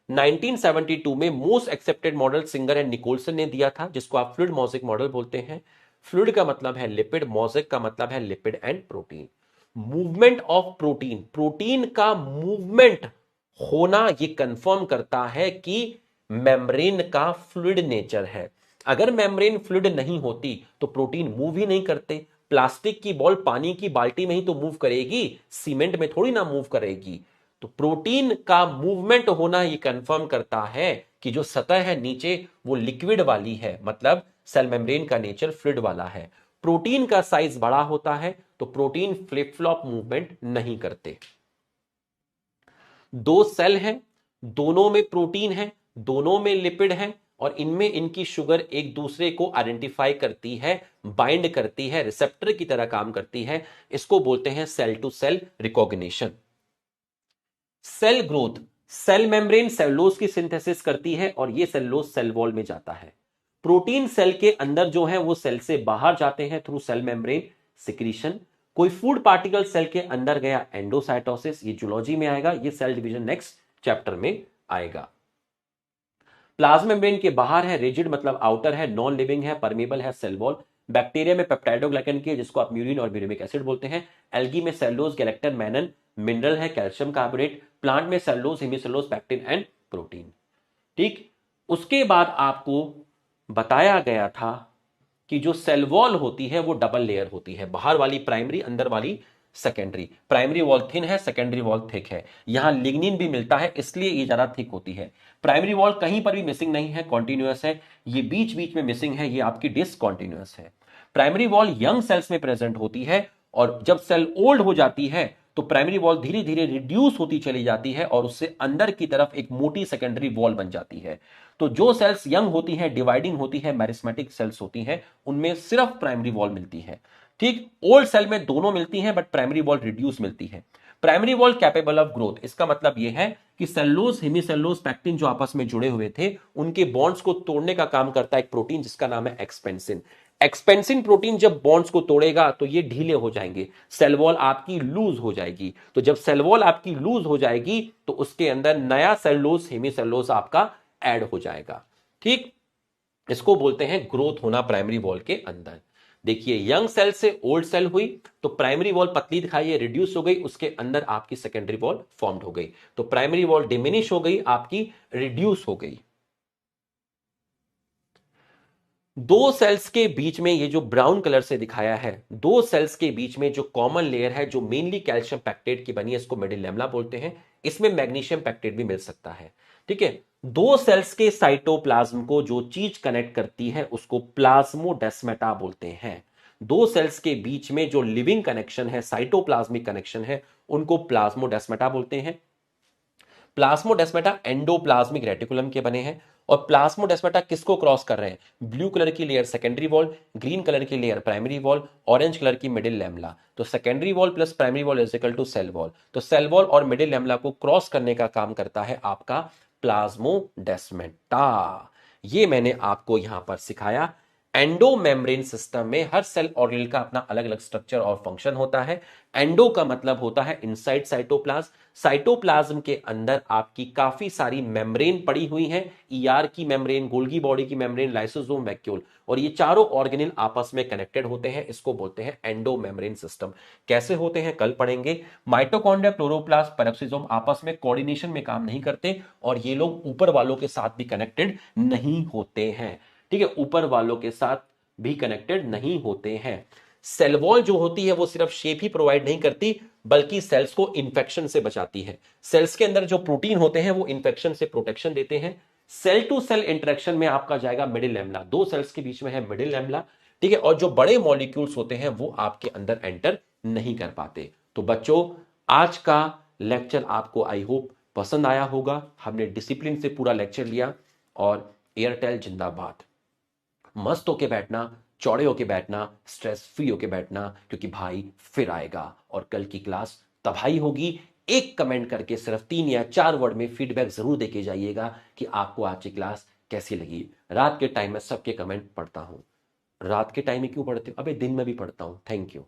1972 में most accepted model Singer and Nicolson ने दिया था, जिसको आप फ्लूइड मोज़ेक मॉडल बोलते हैं। फ्लूइड का मतलब है लिपिड, मोज़ेक का मतलब है lipid and protein. Movement of protein, protein का मूवमेंट होना ये कंफर्म करता है कि मेम्ब्रेन का फ्लूइड नेचर है। अगर मेम्ब्रेन फ्लूइड नहीं होती तो प्रोटीन मूव ही नहीं करते। प्लास्टिक की बॉल पानी की बाल्टी में ही तो मूव करेगी, सीमेंट में थोड़ी ना मूव करेगी। तो प्रोटीन का मूवमेंट होना ये कंफर्म करता है कि जो सतह है नीचे वो लिक्विड वाली है, मतलब सेल मेम्ब्रेन का नेचर फ्लूइड वाला है। प्रोटीन का साइज बड़ा होता है तो प्रोटीन फ्लिप फ्लॉप मूवमेंट नहीं करते। दो सेल हैं, दोनों में प्रोटीन है, दोनों में लिपिड है, और इनमें इनकी शुगर एक दूसरे को आइडेंटिफाई करती है, बाइंड करती है, रिसेप्टर की तरह काम करती है। इसको बोलते हैं cell to cell recognition. Cell growth, cell membrane cellulose की सिंथेसिस करती है और यह सेलुलोज सेल वॉल में जाता है। प्रोटीन सेल के अंदर जो है वो सेल से बाहर जाते हैं थ्रू सेल मेम्ब्रेन सिक्रीशन। कोई फूड पार्टिकल सेल के अंदर गया, एंडोसाइटोसिस, ये जूलॉजी में आएगा, ये सेल डिवीजन नेक्स्ट चैप्टर में आएगा। प्लाज्मा मेम्ब्रेन के बाहर है, रिजिड मतलब आउटर है, नॉन लिविंग है, परमेबल है, सेल वॉल। बैक्टीरिया में पेप्टाइडोग्लाइकन की, जिसको आप म्यूरिन और ब्यूरेमिक एसिड बोलते हैं। एल्गी में सेलुलोज, गैलेक्टन, मैनन, मिनरल है, कैल्शियम कार्बोनेट। प्लांट में cellulose, hemicellulose, pectin and protein. ठीक, उसके बाद आपको बताया गया था कि जो सेल वॉल होती है वो डबल लेयर होती है, बाहर वाली प्राइमरी, अंदर वाली सेकेंडरी। प्राइमरी वॉल थिन है, सेकेंडरी वॉल थिक है। यहां लिग्निन भी मिलता है, इसलिए ये ज्यादा थिक होती है। प्राइमरी वॉल कहीं पर भी मिसिंग नहीं है, कॉन्टिन्यूअस है। ये बीच बीच में मिसिंग है, ये आपकी डिसकॉन्टिन्यूअस है। प्राइमरी वॉल यंग सेल्स में प्रेजेंट होती है, और जब सेल ओल्ड हो जाती है तो प्राइमरी वॉल धीरे धीरे रिड्यूस होती चली जाती है और उससे अंदर की तरफ एक मोटी सेकेंडरी वॉल बन जाती है। तो जो सेल्स यंग होती हैं, डिवाइडिंग होती है, मैरिस्मेटिक सेल्स होती हैं, उनमें सिर्फ प्राइमरी वॉल मिलती है। ठीक, ओल्ड सेल में दोनों मिलती हैं, बट प्राइमरी वॉल रिड्यूस मिलती है। Primary wall capable of growth, इसका मतलब यह है कि सेल्यूलोज, हेमीसेल्यूलोज, पैक्टिन जो आपस में जुड़े हुए थे, उनके बॉन्ड्स को तोड़ने का काम करता है एक प्रोटीन जिसका नाम है एक्सपेंसिन। एक्सपेंसिन प्रोटीन जब बॉन्ड्स को तोड़ेगा तो ये ढीले हो जाएंगे, सेल वॉल आपकी लूज हो जाएगी। तो जब सेल वॉल आपकी लूज हो जाएगी तो उसके अंदर नया सेल्यूलोज, हेमीसेल्यूलोज आपका ऐड हो जाएगा। ठीक, इसको बोलते हैं ग्रोथ होना प्राइमरी वॉल के अंदर। देखिए, यंग सेल से ओल्ड सेल हुई तो प्राइमरी वॉल पतली दिखाई, है रिड्यूस हो गई, उसके अंदर आपकी सेकेंडरी वॉल फॉर्म्ड हो गई। तो प्राइमरी वॉल डिमिनिश हो गई, आपकी रिड्यूस हो गई। दो सेल्स के बीच में, ये जो ब्राउन कलर से दिखाया है, दो सेल्स के बीच में जो कॉमन लेयर है, जो मेनली कैल्शियम पैक्टेट की बनी है, इसको मिडिल लैमेला बोलते हैं। इसमें मैग्नीशियम पैक्टेट भी मिल सकता है। ठीक है, दो सेल्स के साइटोप्लाज्म को जो चीज कनेक्ट करती है उसको प्लाज्मोडेस्माटा बोलते हैं। दो सेल्स के बीच में जो लिविंग कनेक्शन है, साइटोप्लाज्मिक कनेक्शन है, उनको प्लाज्मोडेस्माटा बोलते हैं। प्लाज्मोडेस्माटा एंडोप्लाज्मिक रेटिकुलम के बने हैं। और प्लाज्मोडेस्माटा किसको क्रॉस कर रहे हैं? ब्लू कलर की layer secondary wall, green colour की layer primary wall, orange colour की मिडिल लैमेला। तो secondary wall plus primary wall is equal to cell wall. तो सेल वॉल और मिडिल लैमेला को क्रॉस करने का काम करता है आपका प्लाज्मोडेस्माटा। ये मैंने आपको यहां पर सिखाया। एंडो मेम्ब्रेन सिस्टम में हर सेल ऑर्गेनेल का अपना अलग अलग स्ट्रक्चर और फंक्शन होता है। एंडो का मतलब होता है इनसाइड साइटोप्लाज्म। साइटोप्लाज्म के अंदर आपकी काफी सारी मेम्ब्रेन पड़ी हुई हैं, ईआर की मेम्ब्रेन, गोल्गी बॉडी की मेम्ब्रेन, लाइसोसोम, वैक्यूल, और ये चारों ऑर्गेनेल आपस में कनेक्टेड होते हैं। इसको बोलते हैं एंडो मेम्ब्रेन सिस्टम। कैसे होते हैं कल पढ़ेंगे। माइटोकॉन्ड्रिया, क्लोरोप्लास्ट, पेरोक्सिसोम आपस में कोऑर्डिनेशन में काम नहीं करते, और ये लोग ऊपर वालों के साथ भी कनेक्टेड नहीं होते हैं। ठीक है, ऊपर वालों के साथ भी कनेक्टेड नहीं होते हैं। सेल वॉल जो होती है वो सिर्फ शेप ही प्रोवाइड नहीं करती, बल्कि सेल्स को इंफेक्शन से बचाती है। सेल्स के अंदर जो प्रोटीन होते हैं वो इंफेक्शन से प्रोटेक्शन देते हैं। सेल टू सेल इंटरेक्शन में आपका जाएगा मिडिल लैमेला, दो सेल्स के बीच में है मिडिल लैमेला। ठीक है, और जो बड़े मॉलिक्यूल्स होते हैं वो आपके अंदर एंटर नहीं कर पाते। तो बच्चों, आज का लेक्चर आपको आई होप पसंद आया होगा। हमने डिसिप्लिन से पूरा लेक्चर लिया, और एयरटेल जिंदाबाद। मस्त होके बैठना, चौड़े होके बैठना, स्ट्रेस फ्री होके बैठना, क्योंकि भाई फिर आएगा और कल की क्लास तबाही होगी। एक कमेंट करके सिर्फ 3 या 4 वर्ड में फीडबैक जरूर देके जाइएगा कि आपको आज की क्लास कैसी लगी। रात के टाइम में सबके कमेंट पढ़ता हूं। रात के टाइम में क्यों पढ़ते हो? अबे दिन में भी पढ़ता हूं। Thank you.